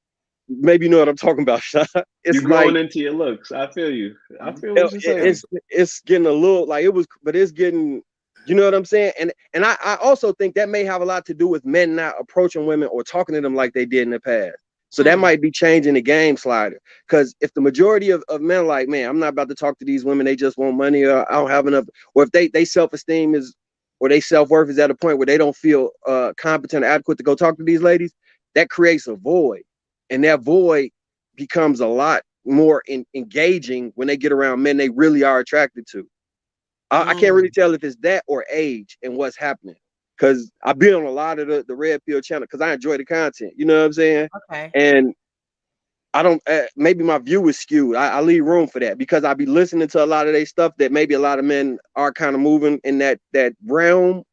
maybe you know what I'm talking about, Sean. It's you're growing into your looks. I feel you. I feel what you're saying. It's getting a little like it was, but it's getting, you know what I'm saying? And I also think that may have a lot to do with men not approaching women or talking to them like they did in the past. So that might be changing the game slider. Because if the majority of men are like, man, I'm not about to talk to these women, they just want money, or I don't have enough, or if they self-esteem is, or they self-worth is at a point where they don't feel competent or adequate to go talk to these ladies, that creates a void. And that void becomes a lot more engaging when they get around men they really are attracted to. I can't really tell if it's that or age and what's happening. Because I've been on a lot of the Red Pill channel because I enjoy the content. You know what I'm saying? Okay. And I don't, maybe my view is skewed. I leave room for that because I be listening to a lot of their stuff that maybe a lot of men are kind of moving in that realm,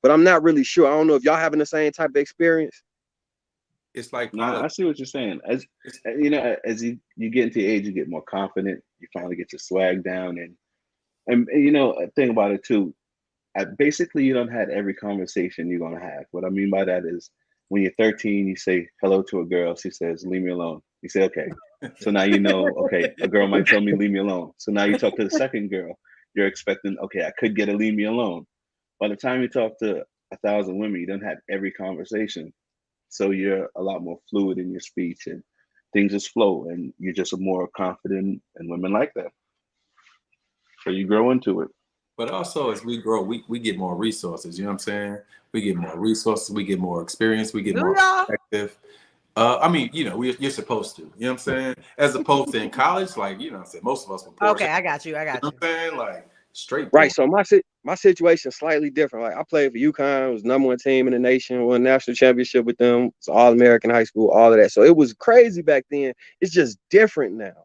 but I'm not really sure. I don't know if y'all having the same type of experience. it's like no, I see what you're saying. As you know, as you get into age, you get more confident. You finally get your swag down, and you know, think about it too. Basically, you don't have every conversation you're gonna have. What I mean by that is, when you're 13, you say hello to a girl. She says, "Leave me alone." You say, "Okay." So now you know, okay, a girl might tell me, "Leave me alone." So now you talk to the second girl. You're expecting, okay, I could get a "leave me alone." By the time you talk to 1,000 women, you don't have every conversation. So you're a lot more fluid in your speech, and things just flow, and you're just more confident, and women like that. So you grow into it. But also, as we grow, we get more resources. You know what I'm saying? We get more resources. We get more experience. We get more perspective. I mean, you know, you're supposed to. You know what I'm saying? As opposed to in college, like, you know what I'm saying? Most of us were poor. Okay, I got you. You know what I'm saying? Like, straight right. poor. So my situation is slightly different. Like I played for UConn, was #1 team in the nation, won national championship with them. It's All-American high school, all of that. So it was crazy back then. It's just different now.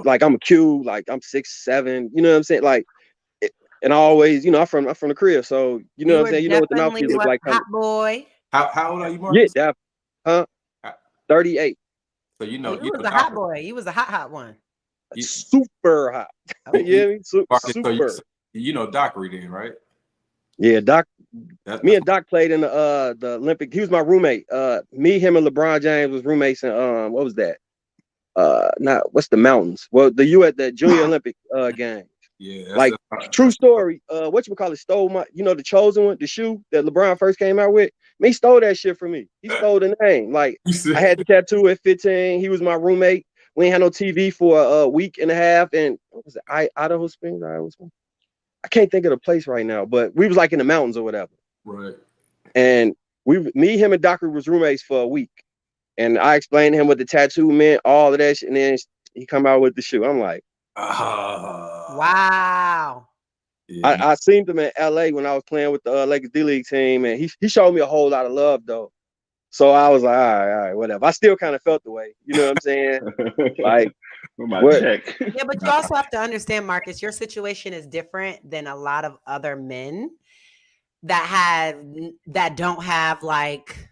Like I'm a Q, like I'm 6'7", you know what I'm saying? Like, and I always, you know, I'm from the crib, so you know what I'm saying. You know what the mouthpiece look like. Hot boy. How old are you, Marcus? Yeah, that, 38. So you know, you was a hot boy. You was a hot one. Super hot. Oh. Yeah, Marcus, super. so you know Dockery then, right? Yeah, Doc. Me and Doc played in the Olympic. He was my roommate. Me, him, and LeBron James was roommates in what was that? What's the mountains? Well, at the Junior Olympic game. Yeah, like true story. Whatchamacallit stole my, you know, the chosen one, the shoe that LeBron first came out with. He stole that shit from me. He stole the name. Like I had the tattoo at 15. He was my roommate. We ain't had no TV for a week and a half. And what was it? Idaho Springs. I can't think of the place right now, but we was like in the mountains or whatever. Right. And me, him, and Dockery was roommates for a week. And I explained to him what the tattoo meant, all of that shit. And then he come out with the shoe. I'm like, wow. Yeah. I seen him in LA when I was playing with the Lakers D-League team, and he showed me a whole lot of love though. So I was like, all right, whatever. I still kind of felt the way, you know what I'm saying? Like, check. Yeah, but you also have to understand, Marcus, your situation is different than a lot of other men that don't have like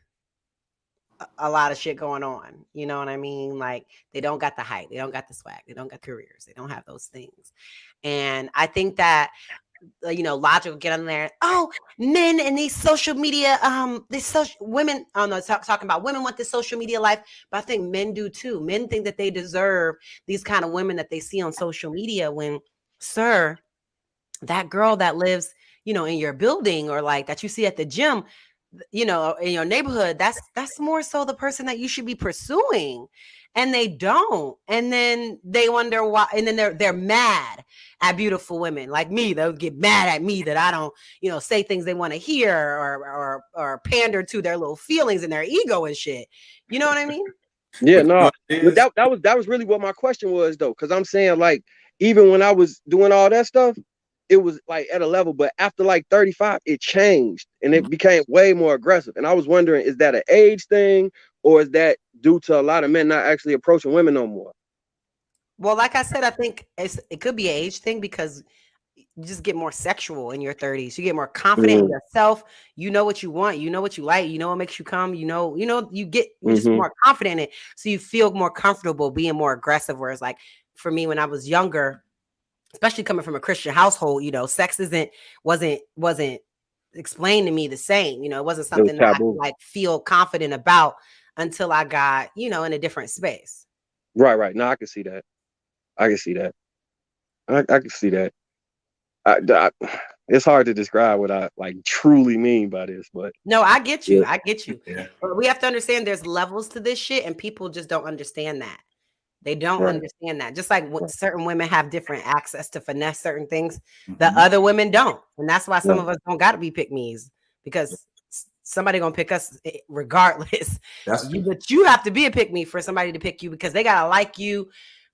a lot of shit going on. You know what I mean? Like they don't got the height, they don't got the swag, they don't got careers, they don't have those things. And I think that, you know, Logic will get on there. Oh, men and these social media, women. Oh no, talking about women want this social media life, but I think men do too. Men think that they deserve these kind of women that they see on social media. When, sir, that girl that lives, you know, in your building or like that you see at the gym, you know, in your neighborhood, that's more so the person that you should be pursuing. And they don't. And then they wonder why. And then they're mad at beautiful women like me. They'll get mad at me that I don't, you know, say things they want to hear or pander to their little feelings and their ego and shit. You know what I mean? Yeah, no. That was really what my question was though. Cause I'm saying like, even when I was doing all that stuff, it was like at a level, but after like 35, it changed and it became way more aggressive. And I was wondering, is that an age thing or is that due to a lot of men not actually approaching women no more? Well, like I said, I think it could be an age thing because you just get more sexual in your 30s. You get more confident in yourself. You know what you want. You know what you like. You know what makes you come. You're just more confident in it. So you feel more comfortable being more aggressive. Whereas like for me, when I was younger, especially coming from a Christian household, you know, sex wasn't explained to me the same. You know, it wasn't something that I could, like, feel confident about until I got, you know, in a different space. Right. No, I can see that. I can see that. It's hard to describe what I like truly mean by this, but no, I get you. I get you. Yeah. But we have to understand there's levels to this shit, and people just don't understand that. They don't understand that. Just like certain women have different access to finesse certain things, the other women don't. And that's why some of us don't got to be pick-me's, because somebody going to pick us regardless. But you have to be a pick-me for somebody to pick you, because they got to like you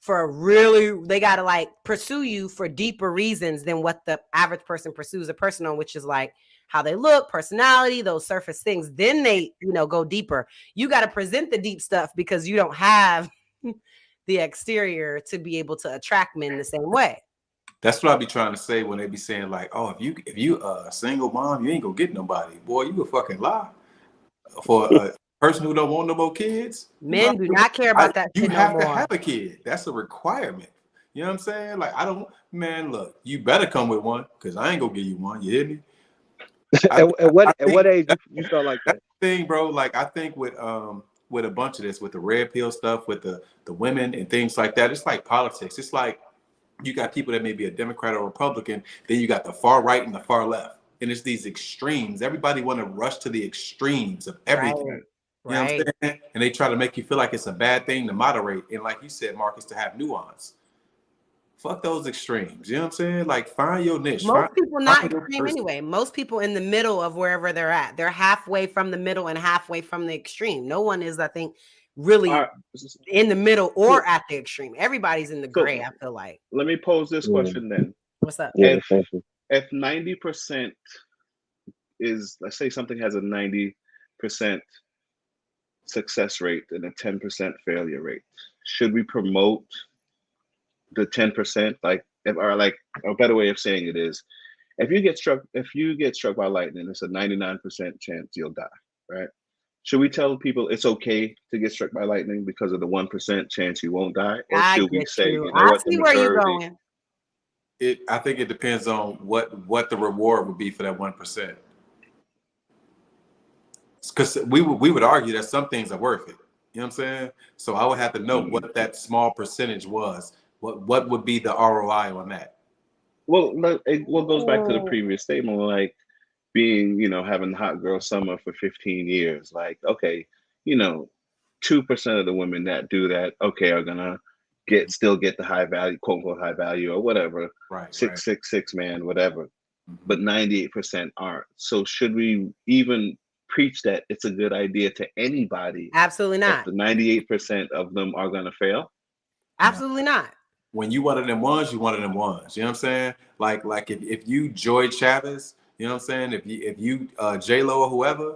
they got to like pursue you for deeper reasons than what the average person pursues a person on, which is like how they look, personality, those surface things. Then they, you know, go deeper. You got to present the deep stuff because you don't have the exterior to be able to attract men the same way. That's what I be trying to say when they be saying like, oh, if you a single mom, you ain't gonna get nobody. Boy, you a fucking lie. For person who don't want no more kids. Men do not care about that shit no more. You have to have a kid. That's a requirement. You know what I'm saying? Like, man, look, you better come with one because I ain't gonna give you one. You hear me? At what age you felt like that? Thing, bro. Like, I think with a bunch of this, with the red pill stuff, with the women and things like that, it's like politics. It's like you got people that may be a Democrat or Republican, then you got the far right and the far left. And it's these extremes. Everybody want to rush to the extremes of everything. Right. You know what I'm saying? And they try to make you feel like it's a bad thing to moderate. And like you said, Marcus, to have nuance. Fuck those extremes. You know what I'm saying? Like, find your niche. Most people not extreme anyway. Most people in the middle of wherever they're at. They're halfway from the middle and halfway from the extreme. No one is, I think, really in the middle or at the extreme. Everybody's in the gray, I feel like. Let me pose this question then. What's up? If 90% is, let's say something has a 90% success rate and a 10% failure rate, should we promote the 10%? Like, or like a better way of saying it is, if you get struck by lightning, it's a 99% chance you'll die, right? Should we tell people it's okay to get struck by lightning because of the 1% chance you won't die? Or should we say, you know what, the majority? I think it depends on what the reward would be for that 1%. Because we would argue that some things are worth it. You know what I'm saying? So I would have to know what that small percentage was. What would be the ROI on that? Well, it goes back to the previous statement, like being, having hot girl summer for 15 years. Like, okay, 2% of the women that do that, okay, are gonna still get the high value, quote unquote high value or whatever, right? 666 man, whatever. But 98% aren't. So should we even preach that it's a good idea to anybody? Absolutely not. The 98% of them are gonna fail. Absolutely not. When you one of them ones, you one of them ones. You know what I'm saying? Like if you Joy Chavez, you know what I'm saying? If you J-Lo or whoever,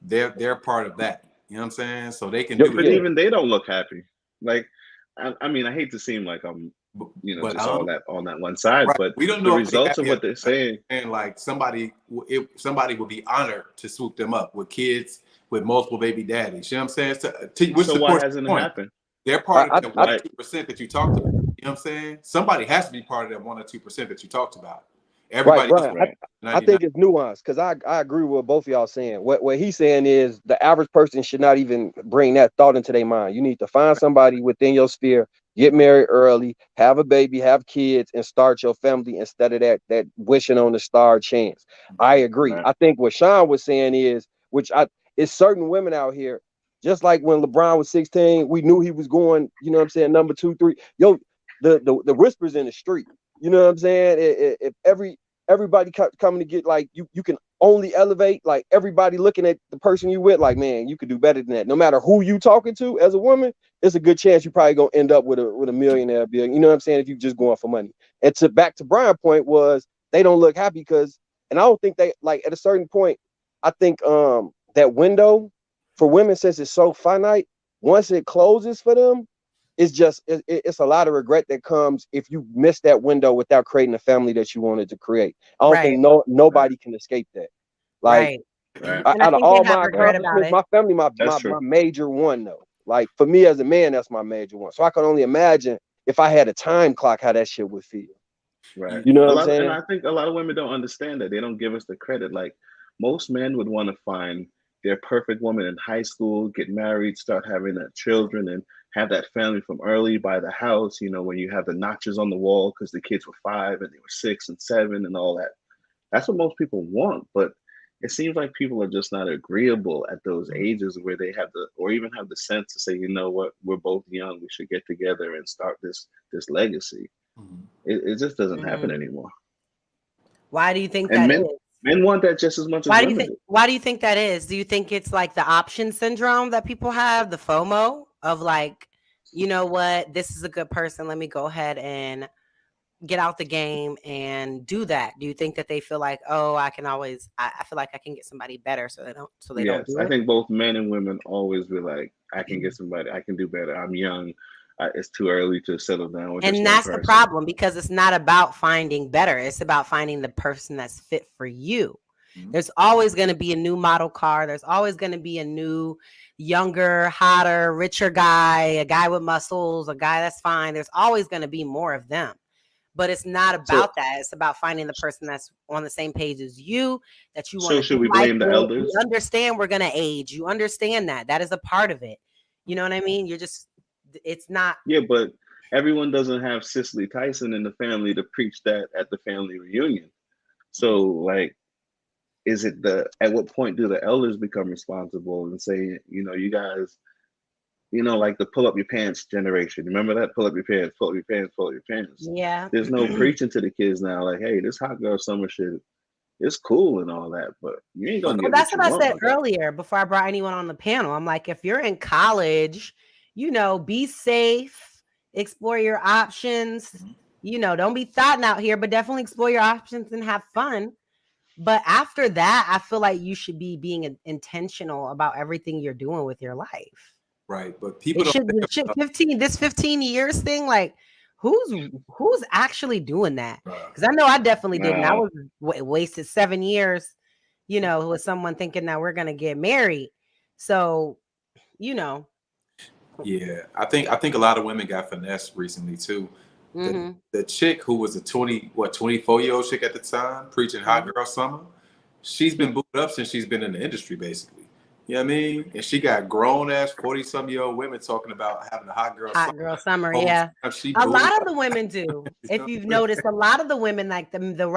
they're part of that. You know what I'm saying? So they can do it. But even they don't look happy. Like, I mean, I hate to seem like I'm, just all that on that one side, right. But we don't know the results of what they're saying. And like somebody would be honored to swoop them up with kids with multiple baby daddies. You know what I'm saying? So why hasn't it happened? They're part of that 1 or 2% that you talked about. You know what I'm saying? Somebody has to be part of that 1 or 2% that you talked about. Everybody, right. I think it's nuanced because I agree with both of y'all saying. What he's saying is the average person should not even bring that thought into their mind. You need to find somebody within your sphere, get married early, have a baby, have kids, and start your family instead of that wishing on the star chance. I agree. Right. I think what Sean was saying is, it's certain women out here. Just like when LeBron was 16, we knew he was going, you know what I'm saying, number 2, 3. Yo, the whispers in the street. You know what I'm saying? If everybody coming to get, like, you can only elevate, like, everybody looking at the person you with, like, man, you could do better than that. No matter who you talking to as a woman, it's a good chance you probably gonna end up with a millionaire bill. You know what I'm saying? If you just going for money. And back to Brian's point was they don't look happy because, and I don't think they, like, at a certain point, I think that window for women, since it's so finite, once it closes for them, it's a lot of regret that comes if you miss that window without creating the family that you wanted to create. I don't think nobody can escape that. Like, out of all my accomplishments, my family, my major one though. Like, for me as a man, that's my major one. So I can only imagine if I had a time clock, how that shit would feel. Right. You know what I'm saying? And I think a lot of women don't understand that. They don't give us the credit. Like, most men would want to find their perfect woman in high school, get married, start having children, and have that family from early, buy the house, when you have the notches on the wall because the kids were 5 and they were 6 and 7 and all that. That's what most people want. But it seems like people are just not agreeable at those ages where they have or even have the sense to say, you know what, we're both young, we should get together and start this legacy. Mm-hmm. It just doesn't happen anymore. Why do you think that is? Men want that just as much as women do. Why do you think that is? Do you think it's like the option syndrome that people have, the FOMO of like, you know what, this is a good person, let me go ahead and get out the game and do that? Do you think that they feel like, oh, I feel like I can get somebody better, so they don't do it? I think both men and women always be like, I can get somebody, I can do better, I'm young. It's too early to settle down with and that's the problem, because it's not about finding better. It's about finding the person that's fit for you. There's always going to be a new model car. There's always going to be a new, younger, hotter, richer guy, a guy with muscles, a guy that's fine. There's always going to be more of them. But it's not about that. It's about finding the person that's on the same page as you, that you want to. So should we blame the elders? You understand we're going to age. You understand that. That is a part of it. You know what I mean? It's not. Yeah, but everyone doesn't have Cicely Tyson in the family to preach that at the family reunion. So, like, at what point do the elders become responsible and say, you guys, like the pull up your pants generation. Remember that? Pull up your pants, pull up your pants, pull up your pants. Yeah. There's no preaching to the kids now. Like, hey, this hot girl summer shit, it's cool and all that, but you ain't gonna get. That's what I said earlier before I brought anyone on the panel. I'm like, if you're in college, be safe, explore your options. Don't be thotting out here, but definitely explore your options and have fun. But after that, I feel like you should be being intentional about everything you're doing with your life. Right, but people this 15 years thing, like who's actually doing that? Because I know I definitely didn't. I was wasted 7 years, with someone thinking that we're gonna get married. So, Yeah, I think a lot of women got finessed recently too. The chick who was a 24-year-old chick at the time preaching hot girl summer, she's been booted up since she's been in the industry, basically. You know what I mean? And she got grown-ass 40-some-year-old women talking about having a hot girl summer. Yeah. A lot of the women do. If you've noticed, a lot of the women, like the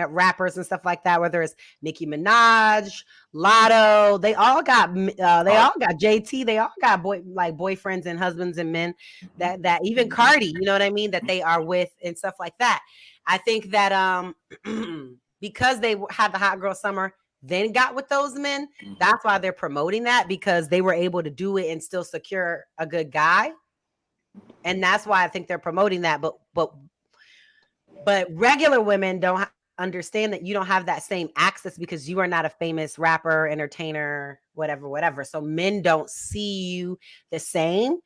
rappers and stuff like that, whether it's Nicki Minaj, Lotto, they all got JT, they all got boyfriends and husbands and men that even Cardi, you know what I mean, that they are with and stuff like that. I think that because they had the hot girl summer, then got with those men. That's why they're promoting that, because they were able to do it and still secure a good guy. And that's why I think they're promoting that. But regular women don't understand that you don't have that same access because you are not a famous rapper, entertainer, whatever. So men don't see you the same.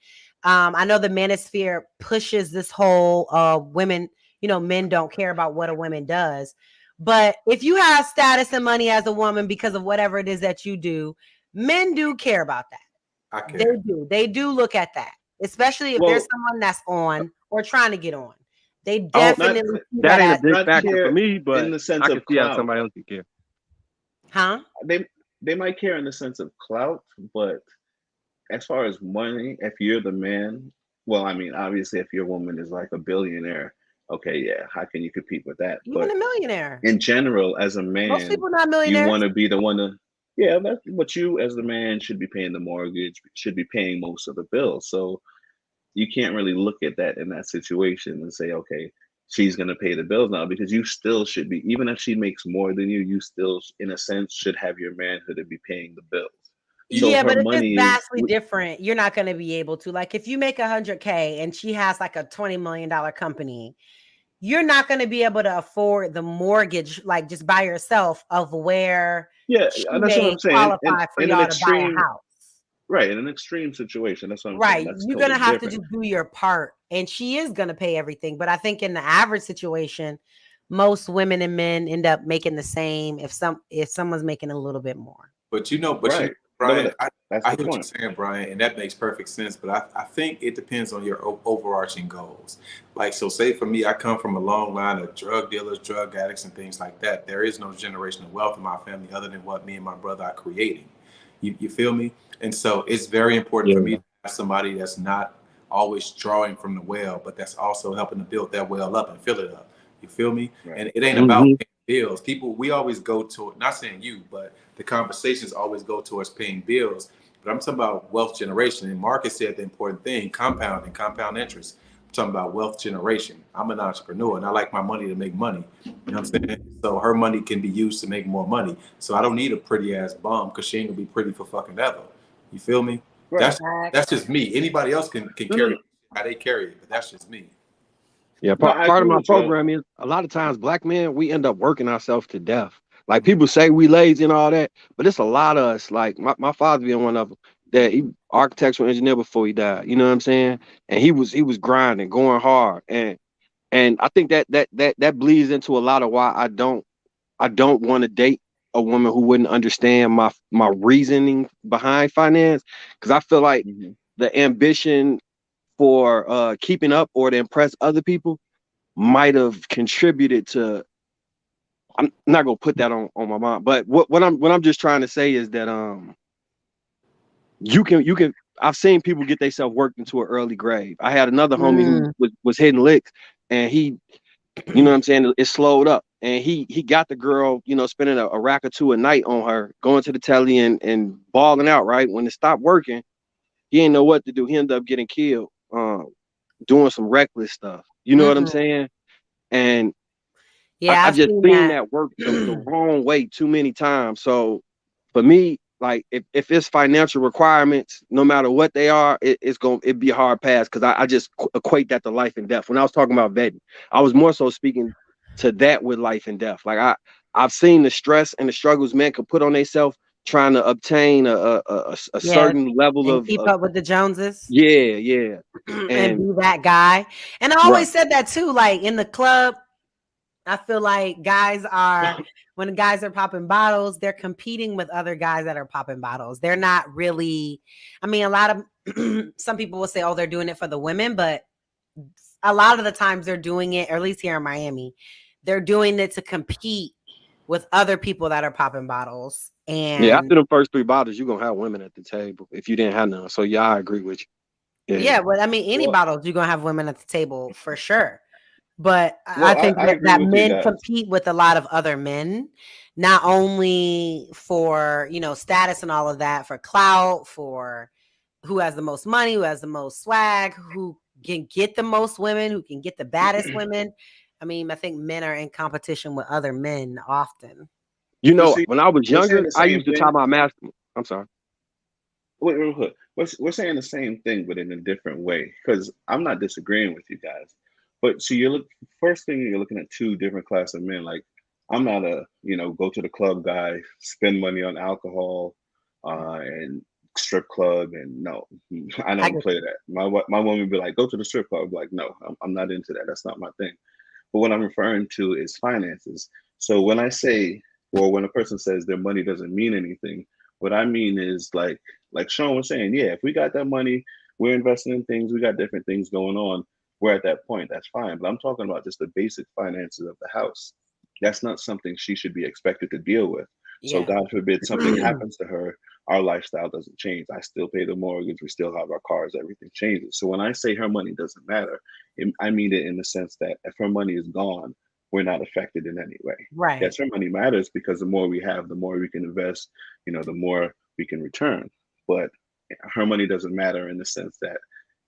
I know the manosphere pushes this whole women, men don't care about what a woman does. But if you have status and money as a woman because of whatever it is that you do, men do care about that. They do look at that, especially if there's someone that's on or trying to get on. They definitely that ain't a big factor for me, but in the sense I can of see how somebody else can care. Huh? They might care in the sense of clout, but as far as money, if you're the man, well, I mean, obviously, if your woman is like a billionaire, okay, yeah, how can you compete with that? Even a millionaire. In general, as a man, most people not millionaires. You want to be the one to, but you as the man should be paying the mortgage, should be paying most of the bills. So you can't really look at that in that situation and say, okay, she's going to pay the bills now, because you still should be, even if she makes more than you still, in a sense, should have your manhood to be paying the bills. So yeah, but it's vastly different. You're not going to be able to, like, if you make $100K and she has like a $20 million company, you're not going to be able to afford the mortgage, like just by yourself, of where that's what I'm saying. Qualify for y'all to buy a house. Right, in an extreme situation. That's what I'm saying. That's you're going to have to just do your part, and she is going to pay everything. But I think in the average situation, most women and men end up making the same if someone's making a little bit more. But right. Brian, I hear what you're saying, Brian, and that makes perfect sense. But I think it depends on your overarching goals. Like, so say for me, I come from a long line of drug dealers, drug addicts, and things like that. There is no generational wealth in my family other than what me and my brother are creating. You feel me? And so it's very important for me to have somebody that's not always drawing from the well, but that's also helping to build that well up and fill it up. You feel me? Right. And it ain't about paying bills. People, we always go to, not saying you, but the conversations always go towards paying bills. But I'm talking about wealth generation. And Marcus said the important thing, compound interest. I'm talking about wealth generation. I'm an entrepreneur and I like my money to make money. You know what I'm saying? So her money can be used to make more money. So I don't need a pretty ass bum because she ain't gonna be pretty for fucking ever. You feel me? Right. That's just me. Anybody else can carry it how they carry it, but that's just me. Yeah, part of my program is a lot of times black men, we end up working ourselves to death. Like, people say we lazy and all that, but it's a lot of us. Like my father being one of them, that he architectural engineer before he died. You know what I'm saying? And he was grinding, going hard, and I think that bleeds into a lot of why I don't want to date a woman who wouldn't understand my reasoning behind finance, because I feel like the ambition for keeping up or to impress other people might have contributed to. I'm not gonna put that on my mom, but what I'm just trying to say is that you can I've seen people get themselves worked into an early grave. I had another homie who was hitting licks, and he, you know what I'm saying, it slowed up, and he got the girl, you know, spending a rack or two a night on her, going to the telly and balling out. Right when it stopped working, he didn't know what to do. He ended up getting killed, doing some reckless stuff. You know what I'm saying? And yeah, I've just seen that work the wrong way too many times. So for me, like if it's financial requirements, no matter what they are, it'd be a hard pass, because I just equate that to life and death. When I was talking about vetting, I was more so speaking to that with life and death. Like I've seen the stress and the struggles men could put on themselves trying to obtain a certain level of keep up with the Joneses. Yeah. And be that guy. And I always said that too. Like in the club, I feel like when guys are popping bottles, they're competing with other guys that are popping bottles. They're not really, I mean, a lot of, some people will say, oh, they're doing it for the women, but a lot of the times they're doing it, or at least here in Miami, they're doing it to compete with other people that are popping bottles. And after the first 3 bottles, you're going to have women at the table if you didn't have none. So yeah, I agree with you. Yeah, well, I mean, any bottles, you're going to have women at the table for sure. But I think that men compete with a lot of other men, not only for, you know, status and all of that, for clout, for who has the most money, who has the most swag, who can get the most women, who can get the baddest women. I mean, I think men are in competition with other men often. You know, when I was younger, I used to tie my mask. I'm sorry. Wait. We're saying the same thing, but in a different way, because I'm not disagreeing with you guys. But so first thing, you're looking at 2 different classes of men. Like, I'm not a, you know, go to the club guy, spend money on alcohol and strip club. And no, I don't play that. My woman would be like, go to the strip club. I'd be like, no, I'm not into that. That's not my thing. But what I'm referring to is finances. So when I say, or when a person says their money doesn't mean anything, what I mean is like Sean was saying, yeah, if we got that money, we're investing in things, we got different things going on, we're at that point, that's fine. But I'm talking about just the basic finances of the house. That's not something she should be expected to deal with. Yeah. So God forbid something happens to her, our lifestyle doesn't change. I still pay the mortgage, we still have our cars, everything changes. So when I say her money doesn't matter, I mean it in the sense that if her money is gone, we're not affected in any way. Right. Yes, her money matters, because the more we have, the more we can invest, you know, the more we can return. But her money doesn't matter in the sense that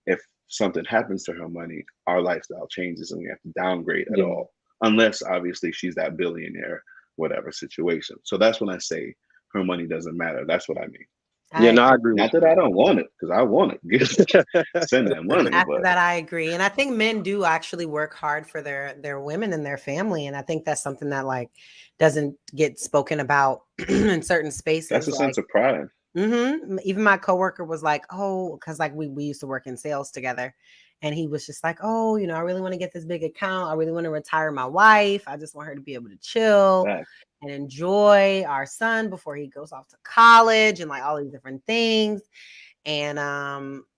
if something happens to her money, our lifestyle changes and we have to downgrade at all, unless obviously she's that billionaire, whatever situation. So that's when I say her money doesn't matter. That's what I mean. I agree. Not that I don't want it, because I want it. Send that money. After that, I agree. And I think men do actually work hard for their women and their family. And I think that's something that like doesn't get spoken about in certain spaces. That's a sense of pride. Even my coworker was like, oh, because like we used to work in sales together. And he was just like, oh, you know, I really want to get this big account. I really want to retire my wife. I just want her to be able to chill and enjoy our son before he goes off to college and like all these different things. And,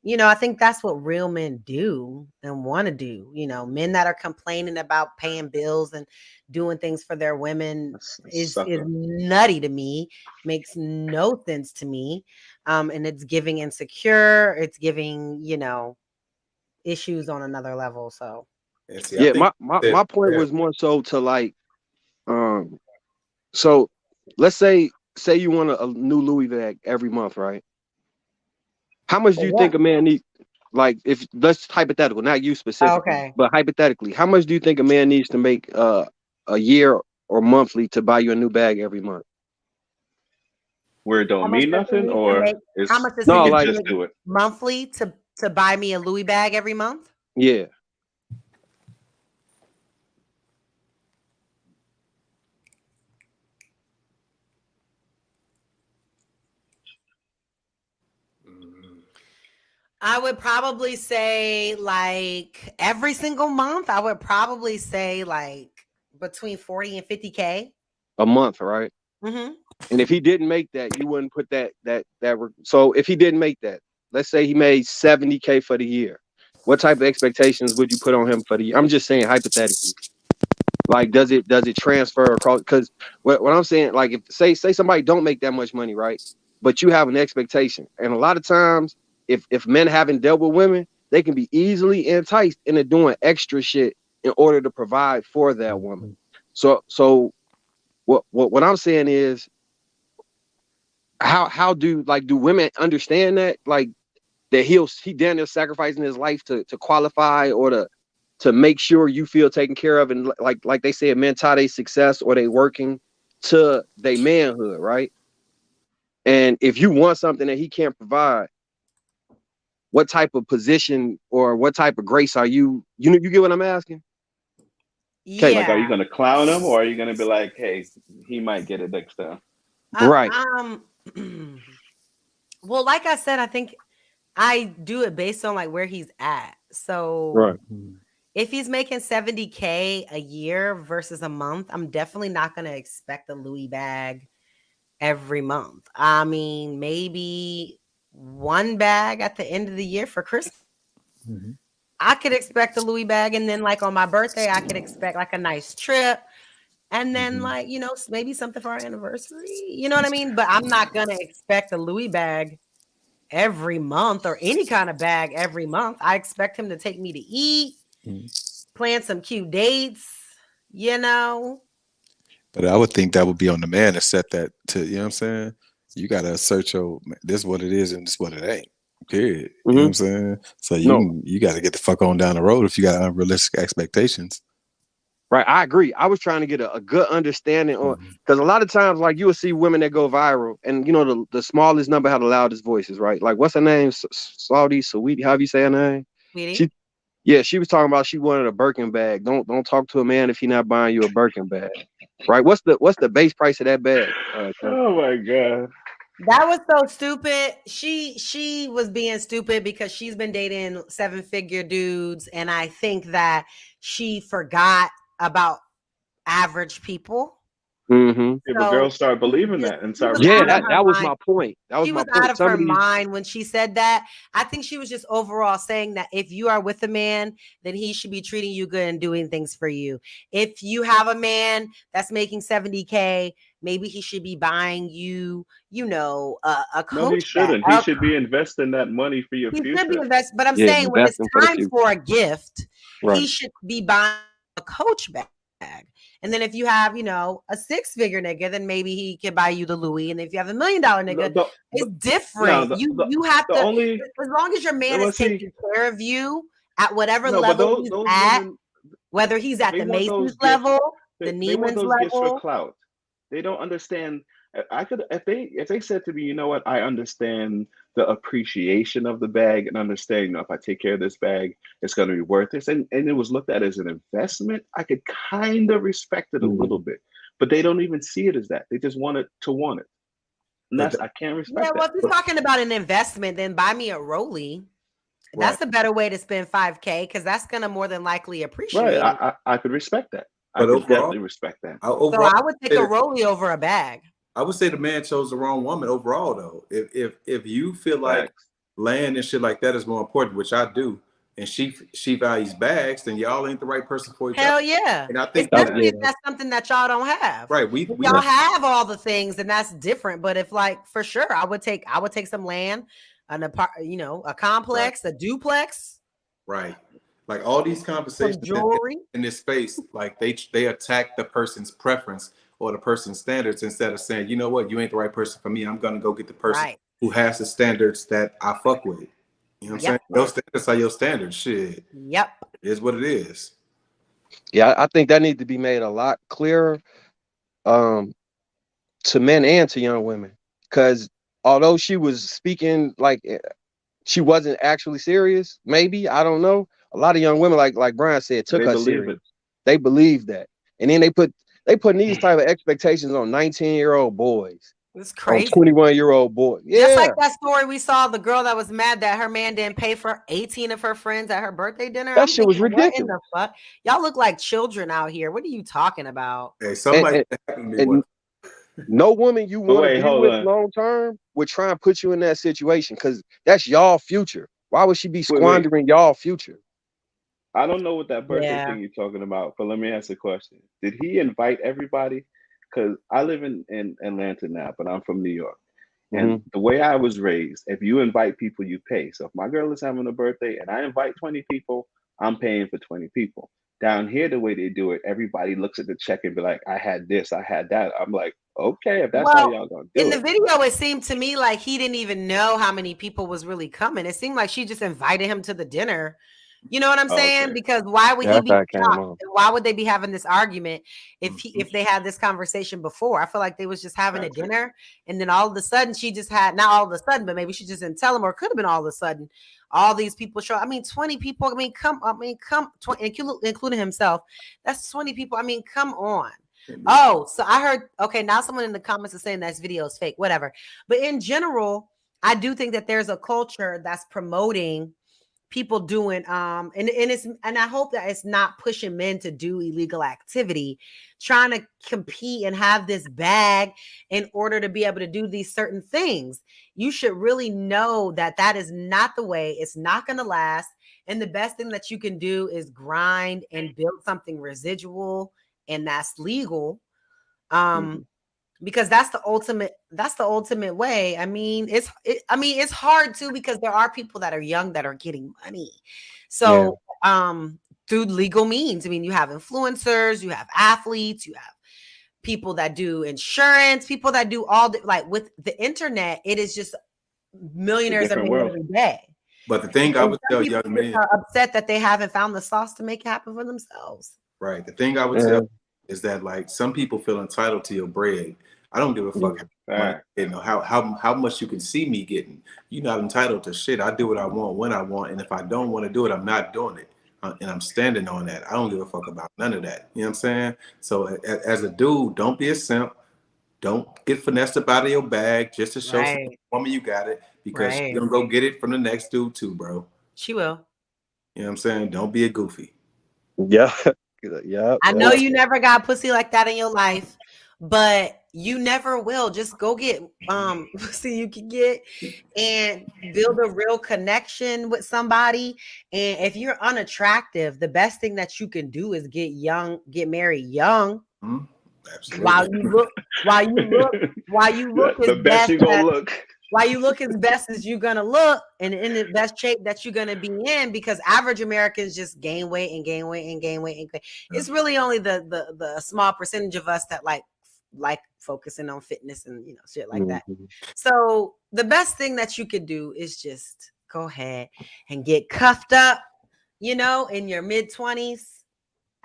you know, I think that's what real men do and want to do. You know, men that are complaining about paying bills and doing things for their women is nutty to me, makes no sense to me. And it's giving insecure. It's giving, you know, issues on another level. So my point was more so to like, so let's say you want a new Louis bag every month, right? How much do you think a man needs? Like, if let's hypothetical, not you specifically, but hypothetically, how much do you think a man needs to make a year or monthly to buy you a new bag every month? Where it don't mean nothing, or how much does he just do it monthly to buy me a Louis bag every month? Yeah. I would probably say like every single month, I would probably say like between 40 and 50K a month, right? And if he didn't make that, you wouldn't put that. So if he didn't make that, let's say he made $70K for the year, what type of expectations would you put on him for the year? I'm just saying hypothetically. Like, does it transfer across? Because what I'm saying, like, if say somebody don't make that much money, right? But you have an expectation, and a lot of times, if men haven't dealt with women, they can be easily enticed into doing extra shit in order to provide for that woman. So what I'm saying is, how do women understand that, like, that he damn near sacrificing his life to qualify or to make sure you feel taken care of, and like they say, men tie their success or they working to their manhood, right? And if you want something that he can't provide, what type of position or what type of grace are you get what I'm asking? Yeah. Like, are you gonna clown him, or are you gonna be like, hey, he might get it next time? Right. Well, like I said, I think I do it based on like where he's at. So right. If he's making $70K a year versus a month, I'm definitely not going to expect a Louis bag every month. I mean, maybe one bag at the end of the year for Christmas. I could expect a Louis bag. And then like on my birthday, I could expect like a nice trip. And then like, you know, maybe something for our anniversary. You know what I mean? But I'm not going to expect a Louis bag every month or any kind of bag every month. I expect him to take me to eat. Plan some cute dates, you know. But I would think that would be on the man to set that to, you know what I'm saying? You got to assert this is what it is and this is what it ain't. Period. You know what I'm saying? So you got to get the fuck on down the road if you got unrealistic expectations. Right, I agree. I was trying to get a good understanding on, because a lot of times, like, you will see women that go viral, and you know the smallest number have the loudest voices, right? Like, what's her name? Sweetie, how do you say her name? Sweetie. She was talking about she wanted a Birkin bag. Don't talk to a man if he's not buying you a Birkin bag, right? What's the base price of that bag? Oh my god, that was so stupid. She was being stupid because she's been dating 7-figure dudes, and I think that she forgot about average people. If a girl start believing that and start, that was my point. She was out of her mind when she said that. I think she was just overall saying that if you are with a man, then he should be treating you good and doing things for you. If you have a man that's making $70K, maybe he should be buying you, you know, a coach. No, he shouldn't. He should be investing that money for your future. He should be investing, but I'm saying when it's time for a gift, he should be buying a coach bag. And then if you have, you know, a 6-figure nigga, then maybe he can buy you the Louis. And if you have $1 million nigga, it's different. You have to, as long as your man is taking care of you at whatever level he's at, whether he's at the Masons level, the Neiman's level. For clout. They don't understand. If they said to me, you know what, I understand the appreciation of the bag and understand, you know, if I take care of this bag, it's going to be worth this. And it was looked at as an investment. I could kind of respect it a little bit, but they don't even see it as that. They just want it to want it. And I can't respect that. Well, if you're talking about an investment, then buy me a Rollie. That's the better way to spend $5K, because that's going to more than likely appreciate. Right. I could respect that. I could definitely respect that. So I would take a Rollie over a bag. I would say the man chose the wrong woman overall, though. If you feel like land and shit like that is more important, which I do, and she values bags, then y'all ain't the right person for each other. Hell yeah. And I think especially if that's something that y'all don't have. Right. Y'all have all the things, and that's different. But if, like, for sure, I would take some land, a complex, a duplex. Right. Like all these conversations in this space, like they attack the person's preference or the person's standards instead of saying, you know what, you ain't the right person for me. I'm gonna go get the person who has the standards that I fuck with. You know what I'm saying? Those standards are your standards. Shit. Yep. It is what it is. Yeah, I think that needs to be made a lot clearer to men and to young women. Because although she was speaking like she wasn't actually serious, maybe, I don't know. A lot of young women, like Brian said, took her serious. They believe that. And then they put these type of expectations on 19-year-old boys. It's crazy. 21-year-old boys. Yeah. Just like that story we saw, the girl that was mad that her man didn't pay for 18 of her friends at her birthday dinner. That shit was ridiculous. What in the fuck? Y'all look like children out here. What are you talking about? Hey, somebody No woman you want to be with long term would try and put you in that situation because that's y'all future. Why would she be squandering y'all future? I don't know what that birthday thing you're talking about, but let me ask a question. Did he invite everybody? Because I live in Atlanta now, but I'm from New York. And the way I was raised, if you invite people, you pay. So if my girl is having a birthday and I invite 20 people, I'm paying for 20 people. Down here, the way they do it, everybody looks at the check and be like, I had this, I had that. I'm like, okay, if that's how y'all gonna do it. In the video, it seemed to me like he didn't even know how many people was really coming. It seemed like she just invited him to the dinner. You know what I'm saying? Okay. Because why would he be shocked? Why would they be having this argument if they had this conversation before? I feel like they was just having a dinner, and then all of a sudden she just had, not all of a sudden, but maybe she just didn't tell him, or it could have been all of a sudden all these people show. I mean, 20 people. I mean, come, 20, including himself. That's 20 people. I mean, come on. Oh, so I heard, okay, now someone in the comments is saying that video is fake, whatever. But in general, I do think that there's a culture that's promoting people doing and I hope that it's not pushing men to do illegal activity, trying to compete and have this bag in order to be able to do these certain things. You should really know that that is not the way. It's not going to last. And the best thing that you can do is grind and build something residual, and that's legal. Because that's the ultimate way. I mean, it's hard too, because there are people that are young that are getting money. So through legal means. I mean, you have influencers, you have athletes, you have people that do insurance, people that do all like with the internet, it is just millionaires are made every day. But the thing I would tell young men are upset that they haven't found the sauce to make it happen for themselves. Right. The thing I would tell is that, like, some people feel entitled to your bread. I don't give a fuck how much you can see me getting. You're not entitled to shit. I do what I want when I want, and if I don't want to do it, I'm not doing it, and I'm standing on that. I don't give a fuck about none of that. You know what I'm saying? So as a dude, don't be a simp. Don't get finessed up out of your bag just to show some woman you got it, because she's gonna go get it from the next dude too, bro. She will. You know what I'm saying? Don't be a goofy. Yeah. I know you never got pussy like that in your life, but you never will. Just go get pussy you can get and build a real connection with somebody. And if you're unattractive, the best thing that you can do is get married young. Absolutely. While you look the best you gonna look. While you look as best as you're gonna look, and in the best shape that you're gonna be in, because average Americans just gain weight and gain weight and gain weight and gain. It's really only the small percentage of us that like focusing on fitness and shit like that. So the best thing that you could do is just go ahead and get cuffed up, in your mid-20s.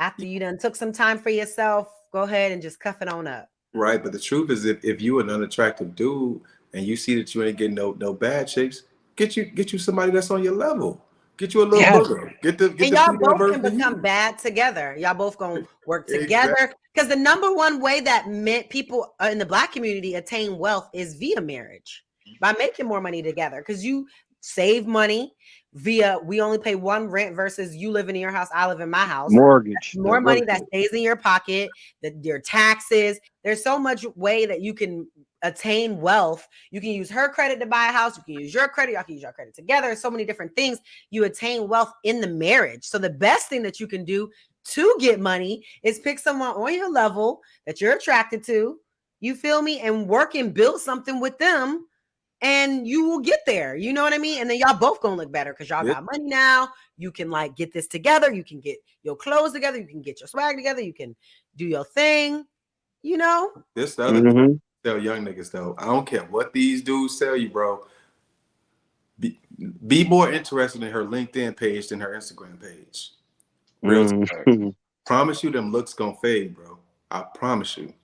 After you done took some time for yourself, go ahead and just cuff it on up. Right, but the truth is, if you an unattractive dude and you see that you ain't getting no bad chicks, get you somebody that's on your level. Get you a little booger. And y'all both can become bad together. Y'all both gonna work together, because the number one way that people in the Black community attain wealth is via marriage, by making more money together, because you save money via, we only pay one rent versus you living in your house, I live in my house. Mortgage. That's more money that stays in your pocket, your taxes. There's so much way that you can attain wealth. You can use her credit to buy a house. You can use your credit. Y'all can use your credit together. So many different things. You attain wealth in the marriage. So the best thing that you can do to get money is pick someone on your level that you're attracted to. You feel me? And work and build something with them, and you will get there. You know what I mean? And then y'all both gonna look better because y'all got money now. You can get this together. You can get your clothes together. You can get your swag together. You can do your thing. This the other thing I tell young niggas though. I don't care what these dudes tell you, bro. Be more interested in her LinkedIn page than her Instagram page. Real promise you, them looks gonna fade, bro. I promise you.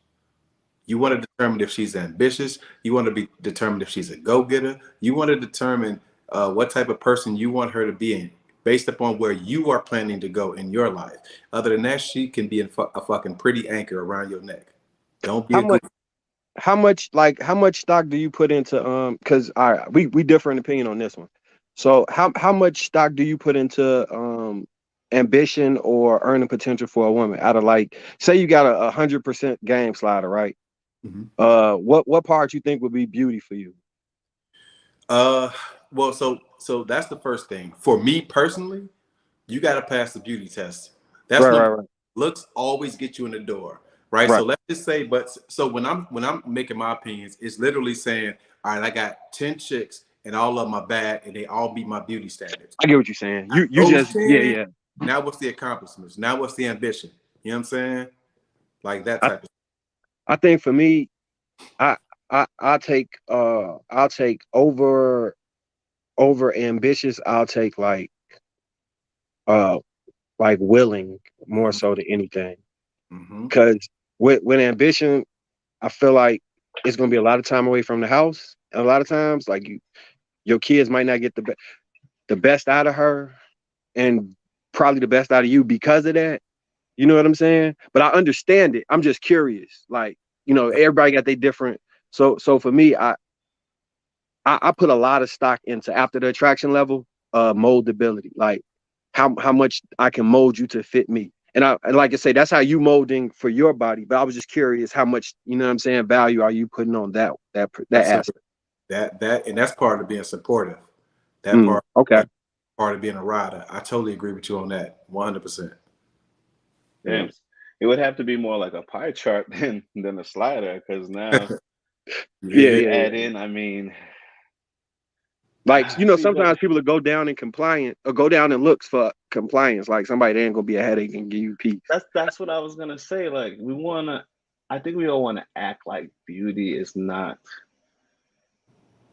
You want to determine if she's ambitious. You want to be determined if she's a go-getter. You want to determine what type of person you want her to be in, based upon where you are planning to go in your life. Other than that, she can be a fucking pretty anchor around your neck. Don't be how much stock do you put into because we differ in opinion on this one. So how much stock do you put into ambition or earning potential for a woman? Out of say you got a 100% game slider, right? What part you think would be beauty for you? Well, so that's the first thing. For me personally, you got to pass the beauty test. That's right. Looks always get you in the door, right? So let's just say, so when I'm making my opinions, it's literally saying, all right, I got 10 chicks and all of them are bad and they all meet my beauty standards. I get what you're saying. You just 10, yeah. Now what's the accomplishments? Now what's the ambition? You know what I'm saying? Like that type of. I think for me, I'll take over ambitious. I'll take like willing more so than anything. Because with ambition, I feel like it's gonna be a lot of time away from the house, and a lot of times like your kids might not get the best out of her, and probably the best out of you because of that. You know what I'm saying? But I understand it. I'm just curious. Like, you know, everybody got their different. So for me, I put a lot of stock into, after the attraction level, moldability. Like how much I can mold you to fit me. And like I say, that's how you molding for your body. But I was just curious how much, you know what I'm saying, value are you putting on that aspect? That and that's part of being supportive. That part of being a rider. I totally agree with you on that. 100%. Yeah. It would have to be more like a pie chart than a slider, because now you add in, I mean, like, you know, sometimes people will go down in compliance or go down in looks for compliance. Like somebody that ain't gonna be a headache and give you peace. That's what I was gonna say. Like I think we all want to act like beauty is not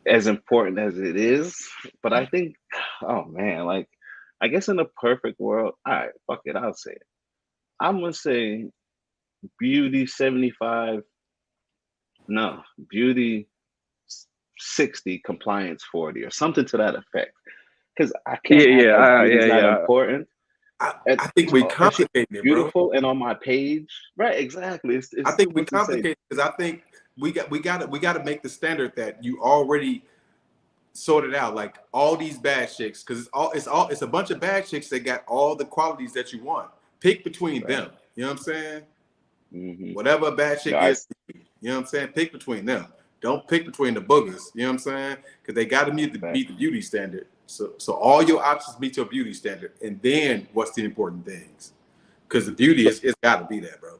as important as it is. But I think, oh man, like I guess in a perfect world, all right, fuck it, I'll say it. I'm gonna say beauty 75. No, beauty 60, compliance 40, or something to that effect. Because I can't it's not important. I think we complicate it, beautiful, and on my page, right? Exactly. I think we complicate because I think we got to make the standard that you already sorted out, like all these bad chicks, because it's a bunch of bad chicks that got all the qualities that you want. Pick between them. You know what I'm saying? Whatever a bad chick is, you know what I'm saying? Pick between them. Don't pick between the boogers. You know what I'm saying? Because they got to meet the beauty standard. So all your options meet your beauty standard, and then what's the important things? Because the beauty it's got to be there, bro.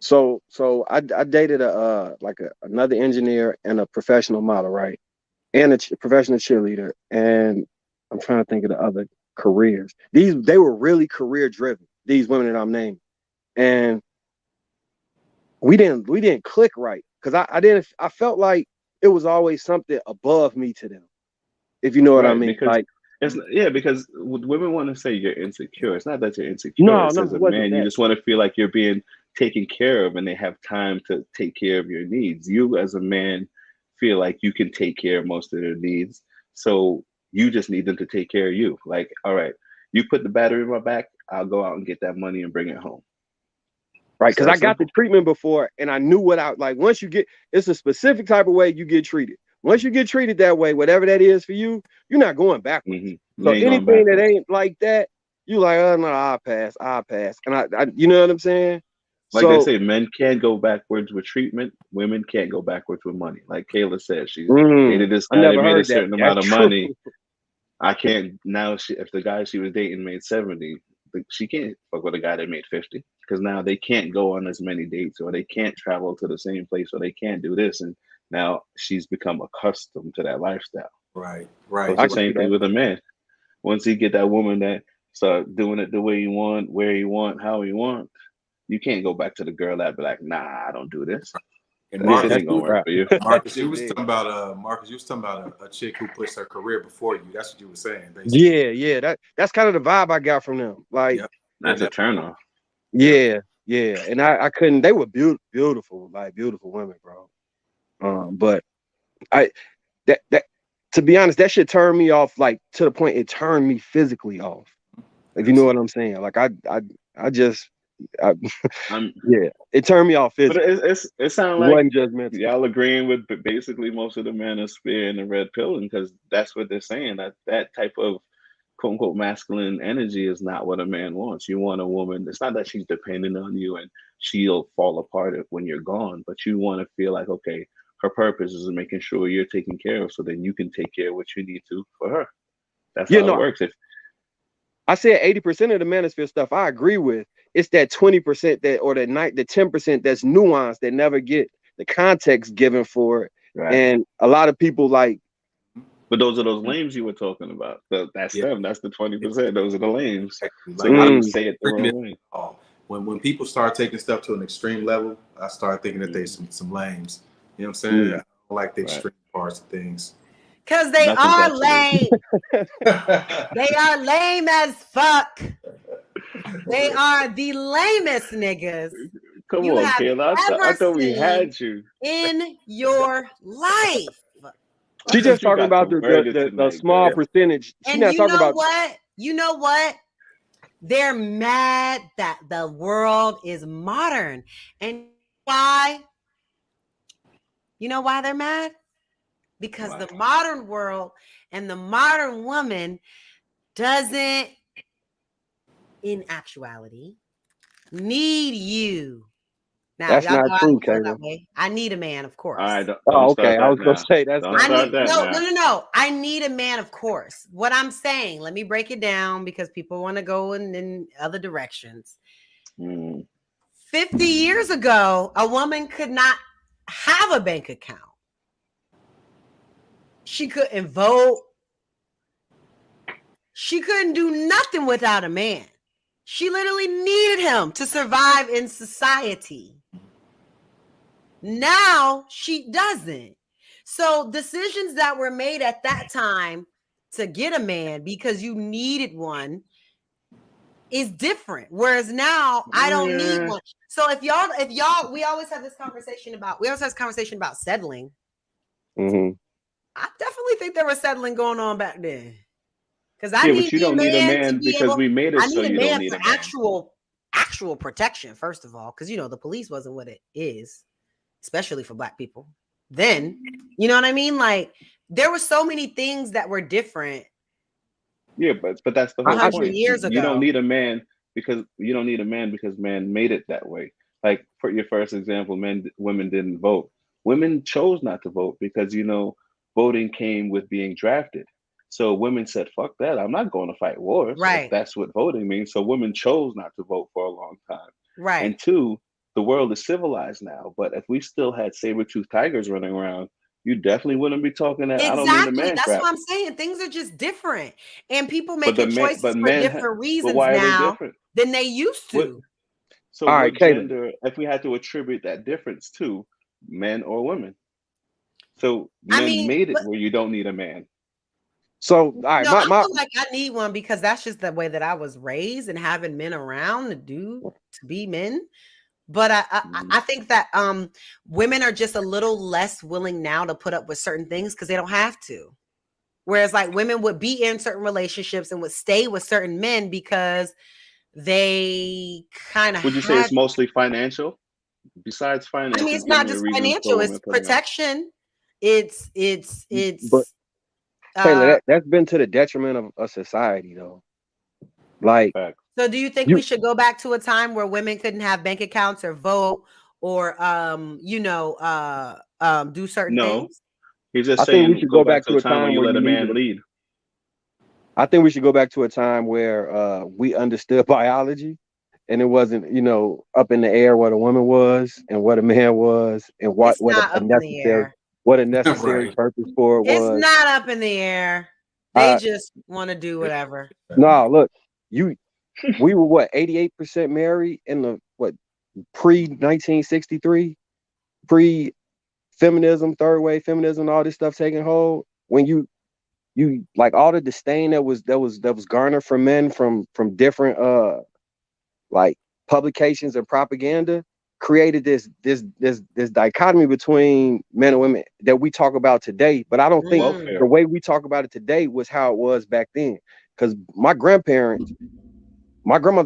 So I dated another engineer and a professional model, right? And a professional cheerleader, and I'm trying to think of the other careers. They were really career driven. These women that I'm naming, and we didn't click right because I felt like it was always something above me to them, if you know what I mean. Because because women want to say you're insecure. It's not that you're insecure. No, as a man, you just want to feel like you're being taken care of, and they have time to take care of your needs. You as a man feel like you can take care of most of their needs, so you just need them to take care of you. Like, all right, you put the battery in my back, I'll go out and get that money and bring it home. Right, because I got the treatment before, and I knew what I like. Once you get, it's a specific type of way you get treated. Once you get treated that way, whatever that is for you, you're not going backwards. So anything that ain't like that, you like, oh no, I'll pass. And I you know what I'm saying? Like they say, men can't go backwards with treatment. Women can't go backwards with money. Like Kayla said, she dated this guy that made a certain amount of money. I can't now. If the guy she was dating made 70, she can't fuck with a guy that made 50, because now they can't go on as many dates, or they can't travel to the same place, or they can't do this, and now she's become accustomed to that lifestyle. Right. So it's the same thing with a man. Once he get that woman that start doing it the way you want, where you want, how you want, you can't go back to the girl that be like, nah, I don't do this. And Marcus, ain't gonna work for you. Marcus, you was talking about a chick who puts her career before you. That's what you were saying, basically. Yeah. That's kind of the vibe I got from them. Like, that's a turnoff. Yeah. And I couldn't. They were beautiful, like beautiful women, bro. But that to be honest, that shit turned me off, like to the point it turned me physically off. If you know what I'm saying. Like it turned me off physically. But it sounds like y'all agreeing with basically most of the manosphere and the red pill, because that's what they're saying, that type of quote unquote masculine energy is not what a man wants. You want a woman. It's not that she's dependent on you and she'll fall apart when you're gone, but you want to feel like, okay, her purpose is making sure you're taken care of, so then you can take care of what you need to for her. That's how it works. If I said 80% of the manosphere stuff I agree with, it's that 20% that, or the 10% that's nuanced that never get the context given for it. Right. And a lot of people like. But those are those lames you were talking about. That's them. That's the 20%. Those are the lames. Like, I didn't say it the wrong way. When people start taking stuff to an extreme level, I start thinking that there's some lames. You know what I'm saying? I don't like the extreme parts of things. Because they are lame. They are lame as fuck. They are the lamest niggas. Come on, Kayla. I thought we had you in your life. She's just talking about the small percentage. She's not talking about what? You know what? They're mad that the world is modern. And why? You know why they're mad? Because the modern world and the modern woman doesn't, in actuality, need you. Now, that's not true, Kayla. I need a man, of course. Okay. I was going to say that's no. I need a man, of course. What I'm saying, let me break it down because people want to go in other directions. 50 years ago, a woman could not have a bank account. She couldn't vote. She couldn't do nothing without a man. She literally needed him to survive in society. Now she doesn't. So decisions that were made at that time to get a man because you needed one is different. Whereas now I don't need one. So if y'all, we always have this conversation about settling. Mm-hmm. I definitely think there was settling going on back then. Because but you don't need a man because we made it so you don't need a man. Actual protection, first of all, because the police wasn't what it is, especially for Black people. Then, you know what I mean? Like there were so many things that were different. Yeah, but that's the whole 100 point. years ago. You don't need a man because man made it that way. Like for your first example, women didn't vote. Women chose not to vote because voting came with being drafted. So women said, fuck that. I'm not going to fight wars. Right. If that's what voting means. So women chose not to vote for a long time. Right. And two, the world is civilized now. But if we still had saber-toothed tigers running around, you definitely wouldn't be talking that. Exactly. I don't need a man. That's crap. what I'm saying. Things are just different. And people making choices for different reasons why now are they different? Than they used to. So all right, gender, if we had to attribute that difference to men or women. So men made it where you don't need a man. So, all right, I feel like I need one because that's just the way that I was raised and having men around to be men. But I think that women are just a little less willing now to put up with certain things because they don't have to. Whereas like women would be in certain relationships and would stay with certain men because they kind of. Would you say it's mostly financial? Besides financial, I mean, it's not just financial; it's protection. It's. But Kayla, that's been to the detriment of society, though. Like, so do you think we should go back to a time where women couldn't have bank accounts or vote or do certain things? He's just saying we should go back to a time where you let a man lead. I think we should go back to a time where we understood biology and it wasn't, up in the air what a woman was and what a man was and what a necessary purpose for it was. It's not up in the air. They just want to do whatever. No, look, we were what 88% married in the pre-1963, pre-feminism, third wave feminism, all this stuff taking hold. When you like all the disdain that was garnered from men from different like publications and propaganda created this dichotomy between men and women that we talk about today. But I don't think the way we talk about it today was how it was back then. Because my grandmother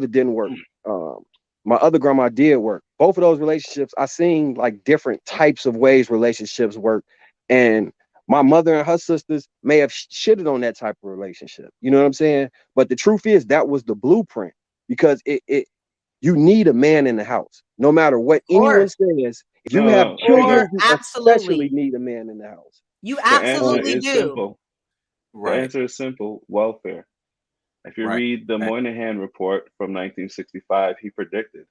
didn't work. My other grandma did work. Both of those relationships, I seen like different types of ways relationships work. And My mother and her sisters may have shitted on that type of relationship. You know what I'm saying? But the truth is that was the blueprint, because you need a man in the house. No matter what anyone says, if you have children, you especially need a man in the house. You absolutely do. Simple. Right. The answer is simple: welfare. If you read the Moynihan report from 1965, he predicted.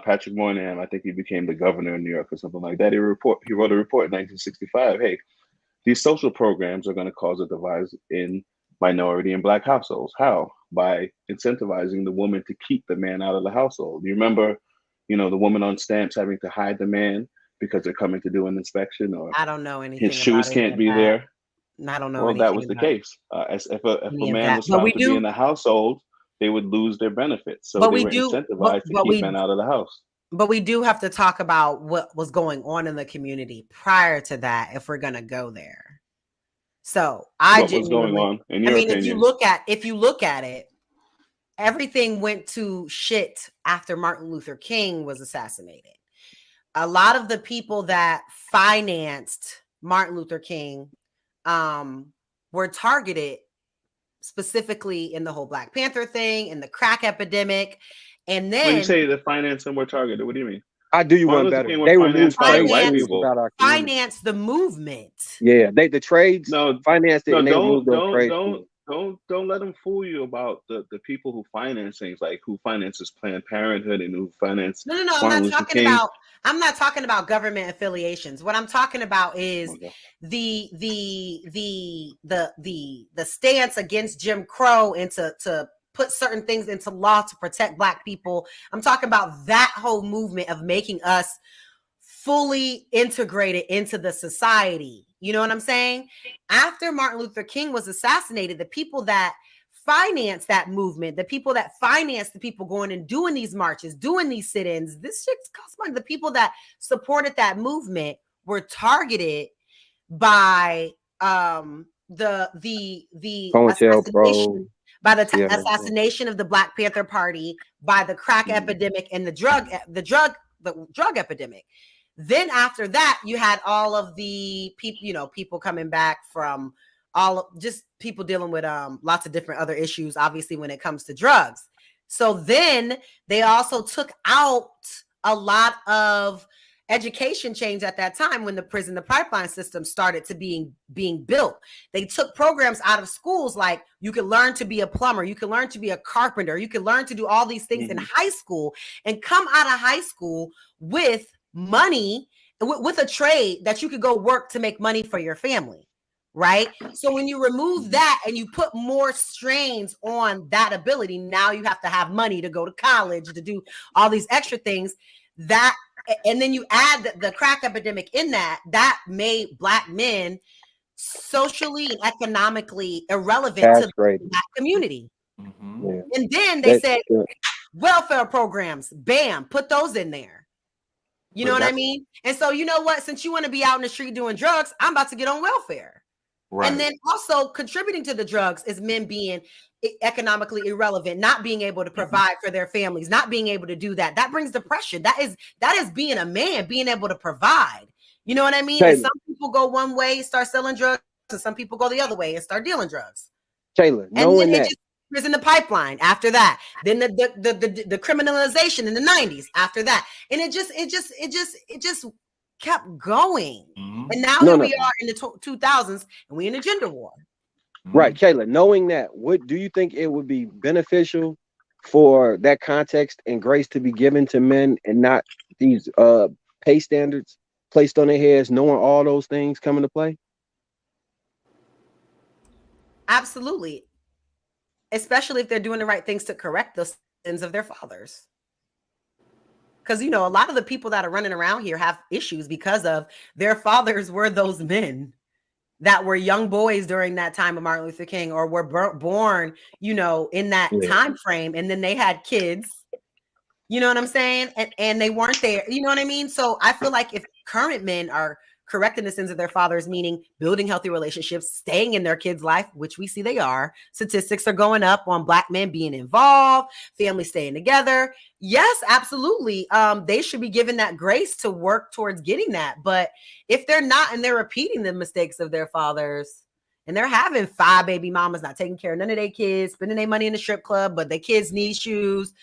Patrick Moynihan, I think he became the governor of New York or something like that. He wrote a report in 1965. Hey, these social programs are going to cause a divide in minority and Black households. How? By incentivizing the woman to keep the man out of the household. You remember, the woman on stamps having to hide the man because they're coming to do an inspection, or I don't know anything. His shoes can't be there. I don't know. Well, that was the case. If a man was found to be in the household, they would lose their benefits. So they were incentivized to keep men out of the house. But we do have to talk about what was going on in the community prior to that, if we're going to go there. So what was going on in your opinion? If you look at it, everything went to shit after Martin Luther King was assassinated. A lot of the people that financed Martin Luther King were targeted specifically in the whole Black Panther thing, in the crack epidemic. And then when you say the financing were targeted, what do you mean? I do you one better. They removed finance the movement. Yeah, the trades financed it. Don't let them fool you about the people who finance things, like who finances Planned Parenthood and who finance. No. I'm not talking about government affiliations. What I'm talking about is the stance against Jim Crow and to put certain things into law to protect Black people. I'm talking about that whole movement of making us fully integrated into the society. You know what I'm saying? After Martin Luther King was assassinated, the people that financed that movement, the people that financed the people going and doing these marches, doing these sit-ins, this shit costs money. The people that supported that movement were targeted by the assassination, assassination of the Black Panther Party, by the crack epidemic and the drug epidemic. Then after that, you had all of the people, people coming back from just people dealing with lots of different other issues, obviously, when it comes to drugs. So then they also took out a lot of education change at that time when the pipeline system started to being built. They took programs out of schools, like you can learn to be a plumber, you can learn to be a carpenter, you can learn to do all these things in high school, and come out of high school with money, with a trade that you could go work to make money for your family. Right. So when you remove that and you put more strains on that ability, now you have to have money to go to college, to do all these extra things, and then you add the crack epidemic in that made Black men socially and economically irrelevant to the Black community. Yeah. And then they said welfare programs, bam, put those in there. You know what I mean? And so, you know what? Since you want to be out in the street doing drugs, I'm about to get on welfare. Right. And then also contributing to the drugs is men being economically irrelevant, not being able to provide for their families, not being able to do that. That brings depression. That is being a man, being able to provide. You know what I mean? And some people go one way, start selling drugs, and some people go the other way and start dealing drugs. Kayla, knowing that was in the pipeline after that. Then the criminalization in the 90s after that. And it just kept going. And now we are in the 2000s and we in a gender war. Right, Kayla, knowing that, what do you think it would be beneficial for that context and grace to be given to men and not these pay standards placed on their heads, knowing all those things come into play? Absolutely. Especially if they're doing the right things to correct the sins of their fathers. Because, a lot of the people that are running around here have issues because of their fathers were those men that were young boys during that time of Martin Luther King, or were born, in that time frame. And then they had kids, you know what I'm saying? And they weren't there. You know what I mean? So I feel like if current men are correcting the sins of their fathers, meaning building healthy relationships, staying in their kids' life, which we see they are. Statistics are going up on Black men being involved, families staying together. Yes, absolutely. They should be given that grace to work towards getting that. But if they're not, and they're repeating the mistakes of their fathers, and they're having 5 baby mamas, not taking care of none of their kids, spending their money in the strip club, but their kids need shoes,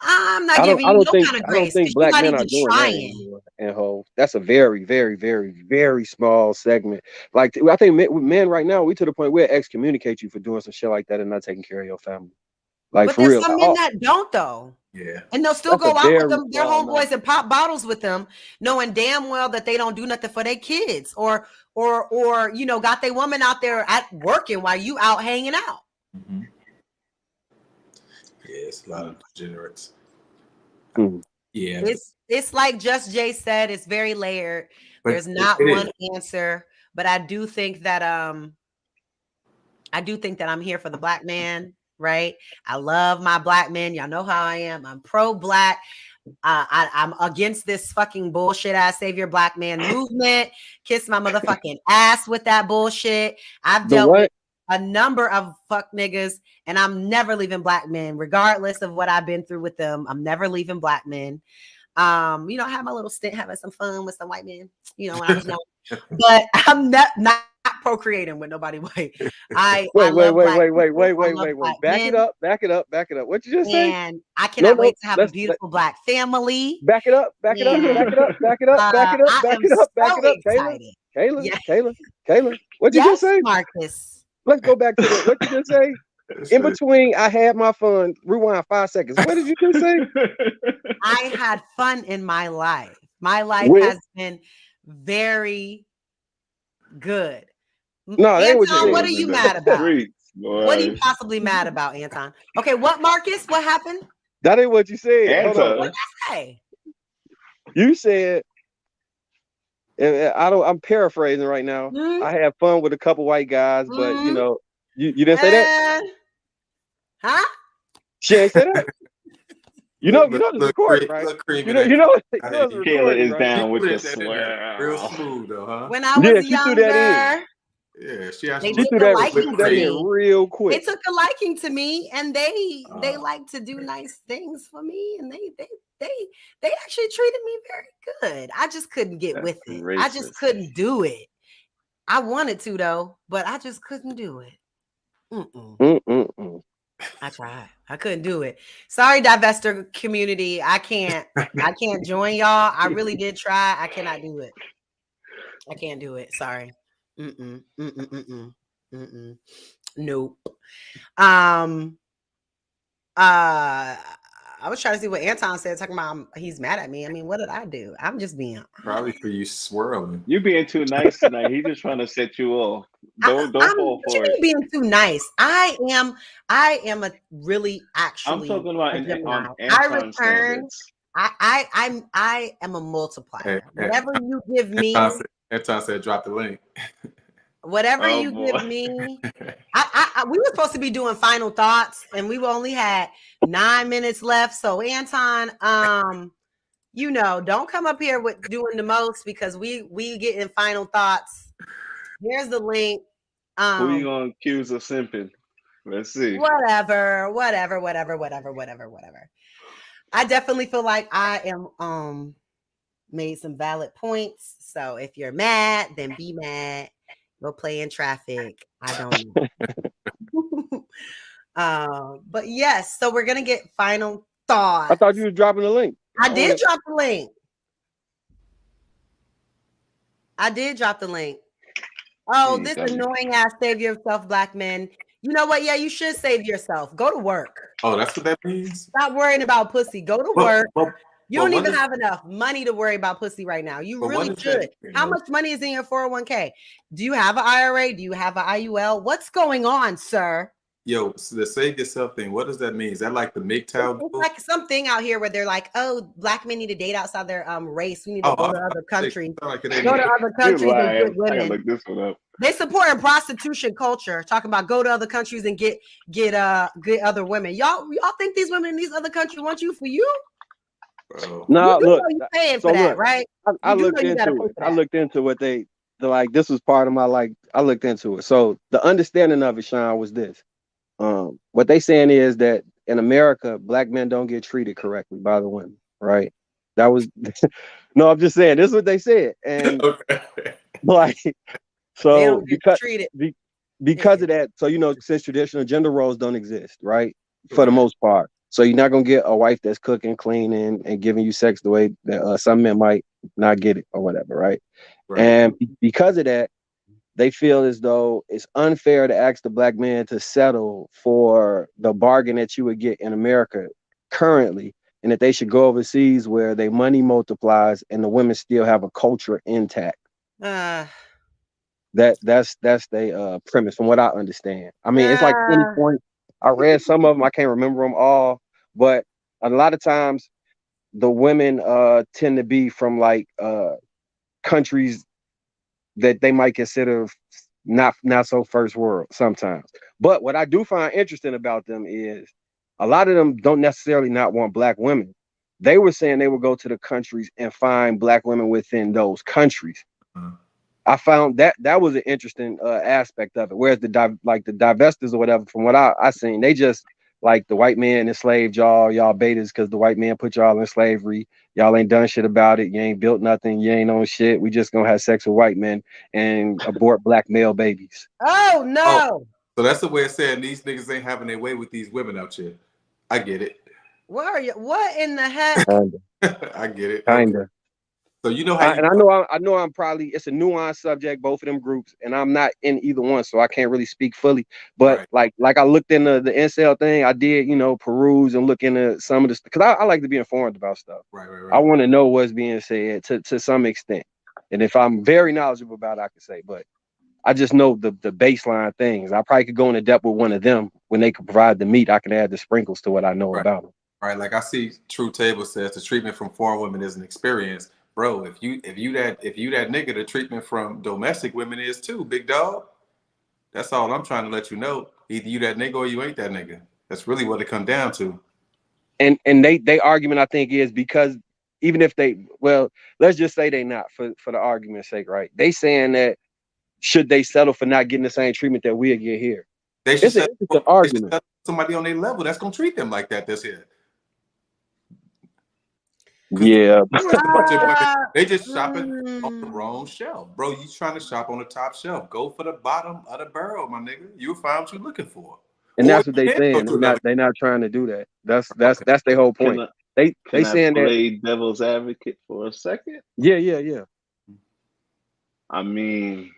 I'm not giving you no kind of grace. I don't think Black men are doing that anymore. And that's a very, very, very, very small segment. Like, I think men right now, we to the point where excommunicate you for doing some shit like that and not taking care of your family. Like, but for there's real. some men that don't, though. Yeah. And they'll still go out with them, their homeboys, and pop bottles with them, knowing damn well that they don't do nothing for their kids, or you know, got their woman out there at working while you out hanging out. Mm-hmm. Yeah, it's a lot of degenerates. Yeah, it's like Just Jay said, it's very layered. There's not one answer, but I do think that I'm here for the Black man, right? I love my Black men. Y'all know how I am. I'm pro-Black. I'm against this fucking bullshit ass Savior Black man movement. Kiss my motherfucking ass with that bullshit. I've dealt with a number of fuck niggas, and I'm never leaving Black men, regardless of what I've been through with them. I'm never leaving Black men. You know, I had my little stint having some fun with some white men, you know, when I was young, but I'm not procreating with nobody white. Wait. Back it up. What you just say? And I cannot wait to have a beautiful Black family. Back it up. Kayla. What you just say? Marcus. Let's go back to what you just say. In between, I had my fun. Rewind 5 seconds. What did you just say? I had fun in my life. My life has been very good. No, Anton, what are you mad about? What are you possibly mad about, Anton? Okay, what, Marcus? What happened? That ain't what you said. Hold on. What did I say? You said, and I'm paraphrasing right now. Mm-hmm. I had fun with a couple white guys, but you know, you didn't say that. Huh? She ain't say that. You know, this is recorded, right? Kayla is down with the swear. Real smooth, though, huh? When I was younger, she actually took a liking to me real quick. They took a liking to me, and they like to do nice things for me, and they actually treated me very good. I just couldn't get with it. Racist. I just couldn't do it. I wanted to though, but I just couldn't do it. I tried. I couldn't do it. Sorry, divestor community. I can't join y'all. I really did try. I cannot do it. I can't do it. Sorry. Nope. I was trying to see what Anton said, talking about he's mad at me. I mean, what did I do? I'm just being probably for you swirling. You're being too nice tonight. He's just trying to set you off. Don't fall for it. Being too nice. I am a really actually. I'm talking about I return. I am a multiplier. Whatever you give me. Anton said, drop the link. Whatever you give me, we were supposed to be doing final thoughts, and we only had 9 minutes left. So Anton, you know, don't come up here with doing the most, because we get in final thoughts. Here's the link. Who you gonna accuse of simping? Let's see. Whatever. I definitely feel like I am made some valid points. So if you're mad, then be mad. Go play in traffic. I don't know. But yes, so we're gonna get final thoughts. I thought you were dropping the link. I did drop the link. Oh, this annoying ass save yourself, Black men. You know what? Yeah, you should save yourself. Go to work. Oh, that's what that means? Stop worrying about pussy. Go to work. You don't even have enough money to worry about pussy right now. You really should. How much money is in your 401k? Do you have an IRA? Do you have an IUL? What's going on, sir? Yo, so the save yourself thing, what does that mean? Is that like the MGTOW? It's like something out here where they're like, oh, Black men need to date outside their race. We need to go to other countries. Go to other countries and get women. Look this one up. They supporting prostitution culture, talking about go to other countries and get other women. Y'all think these women in these other countries want you for you? No, look. You paying for that, right? I looked into it. I looked into what this was part of my I looked into it. So the understanding of it, Sean, was this. What they saying is that in America, black men don't get treated correctly by the women, right? That was no, I'm just saying this is what they said. And like so because of that, so since traditional gender roles don't exist, right? For the most part. So you're not gonna get a wife that's cooking, cleaning, and giving you sex the way that some men might not get it or whatever, right? And because of that, they feel as though it's unfair to ask the black man to settle for the bargain that you would get in America currently, and that they should go overseas where their money multiplies and the women still have a culture intact. That's their premise from what I understand. I mean, it's like 20 points. I read some of them. I can't remember them all, but a lot of times the women tend to be from like countries that they might consider not so first world sometimes. But what I do find interesting about them is a lot of them don't necessarily not want black women. They were saying they would go to the countries and find black women within those countries. I found that was an interesting aspect of it. Whereas the divestors or whatever, from what I seen, they just like the white man enslaved y'all betas because the white man put y'all in slavery. Y'all ain't done shit about it. You ain't built nothing. You ain't on shit. We just gonna have sex with white men and abort black male babies. Oh no! So that's the way of saying these niggas ain't having their way with these women out here. I get it. What are you? What in the heck? I get it. Kinda. So you know how I know I'm probably, it's a nuanced subject, both of them groups, and I'm not in either one, so I can't really speak fully. But like I looked into the incel thing, I did, peruse and look into some of this because I like to be informed about stuff. Right. I want to know what's being said to some extent, and if I'm very knowledgeable about it, I can say. But I just know the baseline things. I probably could go into depth with one of them when they could provide the meat. I can add the sprinkles to what I know about them. Right, like I see True Table says the treatment from foreign women is an experience. Bro, if you that nigga, the treatment from domestic women is too, big dog. That's all I'm trying to let you know. Either you that nigga or you ain't that nigga. That's really what it comes down to. And they argument, I think, is because even if let's just say they not for the argument's sake, right? They saying that should they settle for not getting the same treatment that we'll get here? They should settle somebody on their level that's gonna treat them like that. That's it. Yeah, they just shopping on the wrong shelf, bro. You trying to shop on the top shelf? Go for the bottom of the barrel, my nigga. You'll find what you're looking for. And that's what they saying. They're not trying to do that. That's their whole point. They saying that. Play devil's advocate for a second. Yeah. I mean,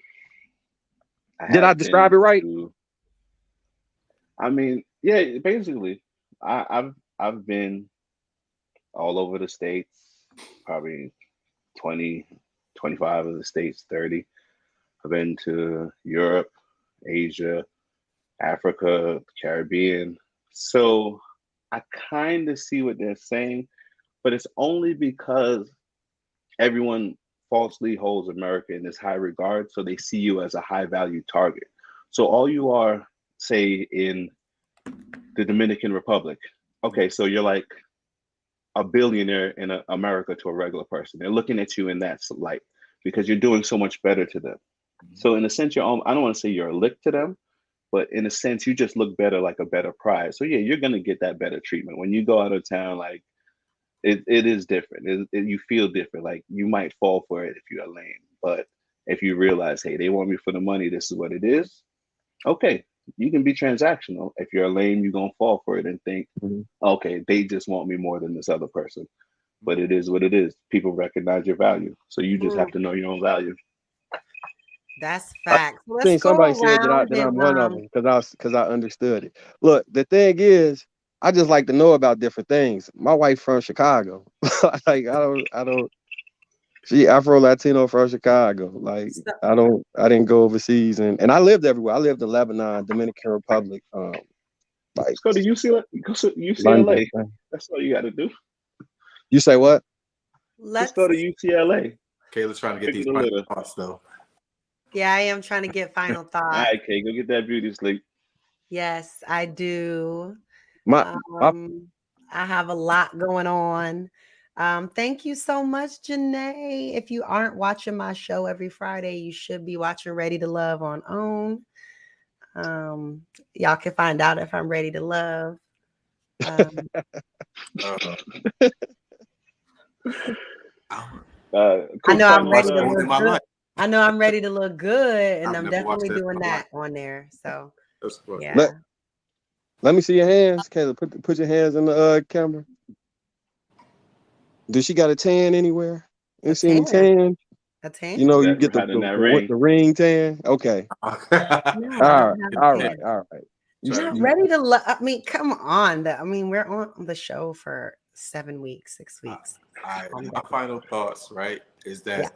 did I describe it right? I mean, yeah. Basically, I've been all over the States, probably 20, 25 of the States, 30. I've been to Europe, Asia, Africa, Caribbean. So I kind of see what they're saying, but it's only because everyone falsely holds America in this high regard. So they see you as a high value target. So all you are, say, in the Dominican Republic. Okay, so you're like a billionaire in America to a regular person. They're looking at you in that light because you're doing so much better to them. So in a sense, I don't want to say you're a lick to them, but in a sense, you just look better, like a better prize. So yeah, you're going to get that better treatment. When you go out of town, like it is different. You feel different. Like you might fall for it if you're lame, but if you realize, hey, they want me for the money, this is what it is. Okay, you can be transactional. If you're lame, you're going to fall for it and think, okay, they just want me more than this other person. But it is what it is. People recognize your value. So you just have to know your own value. That's fact. I think somebody said that I'm one of them because I understood it. Look, the thing is, I just like to know about different things. My wife from Chicago. Like I don't. She Afro Latino from Chicago. Like I didn't go overseas and I lived everywhere. I lived in Lebanon, Dominican Republic. Like go to UCLA. That's all you got to do. You say what? Let's go to UCLA. Kayla's trying to get these final thoughts though. Yeah, I am trying to get final thoughts. All right, Kay, go get that beauty sleep. Yes, I do. I have a lot going on. Thank you so much, Janae. If you aren't watching my show every Friday, you should be watching Ready to Love on OWN. Y'all can find out if I'm ready to love. I know I'm ready to look good. I know I'm ready to look good, and I'm definitely doing that on there. So yeah. Let me see your hands, Kayla. Put your hands in the camera. Does she got a tan anywhere? You see any tan? A tan? You know, you get the ring tan. Okay. All right. You're not ready to love. I mean, come on. We're on the show for 7 weeks, 6 weeks. My final thoughts, right, is that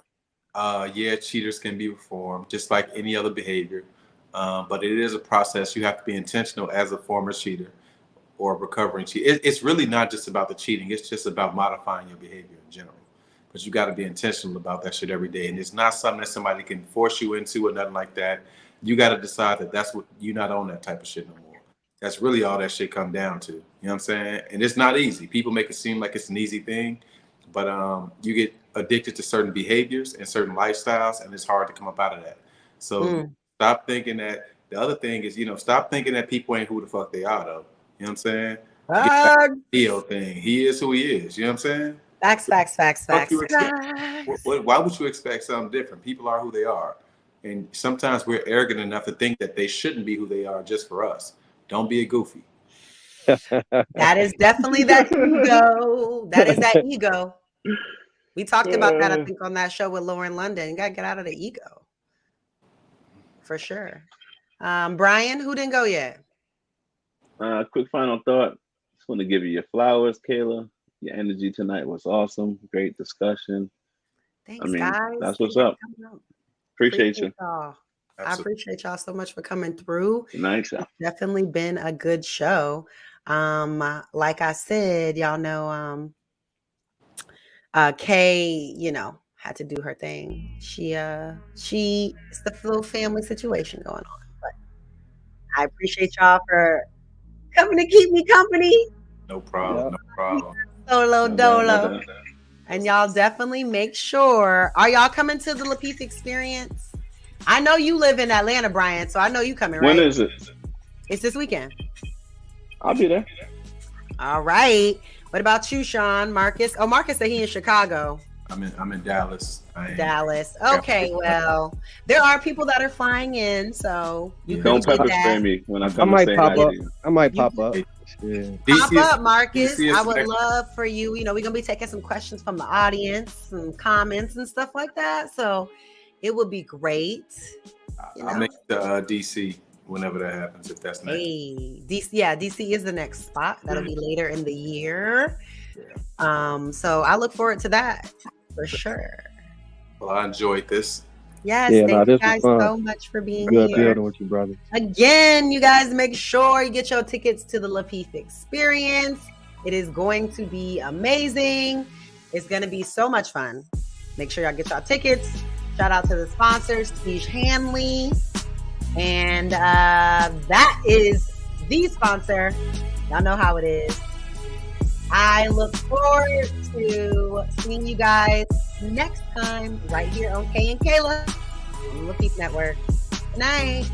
cheaters can be reformed just like any other behavior. But it is a process. You have to be intentional as a former cheater or recovering cheater. It's really not just about the cheating. It's just about modifying your behavior in general. But you got to be intentional about that shit every day. And it's not something that somebody can force you into or nothing like that. You got to decide that that's what you're not on that type of shit no more. That's really all that shit come down to. You know what I'm saying? And it's not easy. People make it seem like it's an easy thing, but you get addicted to certain behaviors and certain lifestyles, and it's hard to come up out of that. So stop thinking that. The other thing is, stop thinking that people ain't who the fuck they are, though. You know what I'm saying? Theo thing. He is who he is. You know what I'm saying? Facts. Why would you expect something different? People are who they are. And sometimes we're arrogant enough to think that they shouldn't be who they are just for us. Don't be a goofy. That is definitely that ego. That is that ego. We talked about that, I think, on that show with Lauren London. You got to get out of the ego. For sure. Brian, who didn't go yet? Quick final thought. Just want to give you your flowers, Kayla. Your energy tonight was awesome. Great discussion. Thanks, guys. That's what's up. Appreciate you. Y'all. I appreciate y'all so much for coming through. Nice. It's definitely been a good show. Like I said, y'all know, Kay, had to do her thing. It's the little family situation going on. But I appreciate y'all for coming to keep me company. No problem. Solo dolo. And y'all definitely make sure. Are y'all coming to the Lapeef experience? I know you live in Atlanta, Brian, so I know you coming, right? When is it? It's this weekend. I'll be there. All right. What about you, Sean? Marcus? Oh, Marcus said he in Chicago. I'm in Dallas. Dallas. Okay, well, there are people that are flying in, so you don't pepper spray me when I come. I might pop up. Yeah. Pop up, Marcus. I would love for you. We're gonna be taking some questions from the audience, some comments and stuff like that. So it would be great. I'll make the DC whenever that happens, if that's next. Hey, DC is the next spot. That'll be later in the year. So I look forward to that for sure. Well, I enjoyed this. Yes, thank you guys so much for being here. Good building with you, brother. Again, you guys make sure you get your tickets to the Lapeef experience. It is going to be amazing. It's going to be so much fun. Make sure y'all get y'all tickets. Shout out to the sponsors, Steve Hanley. And that is the sponsor. Y'all know how it is. I look forward to seeing you guys next time right here on Kay and Kayla on the Lapeef Network. Good night.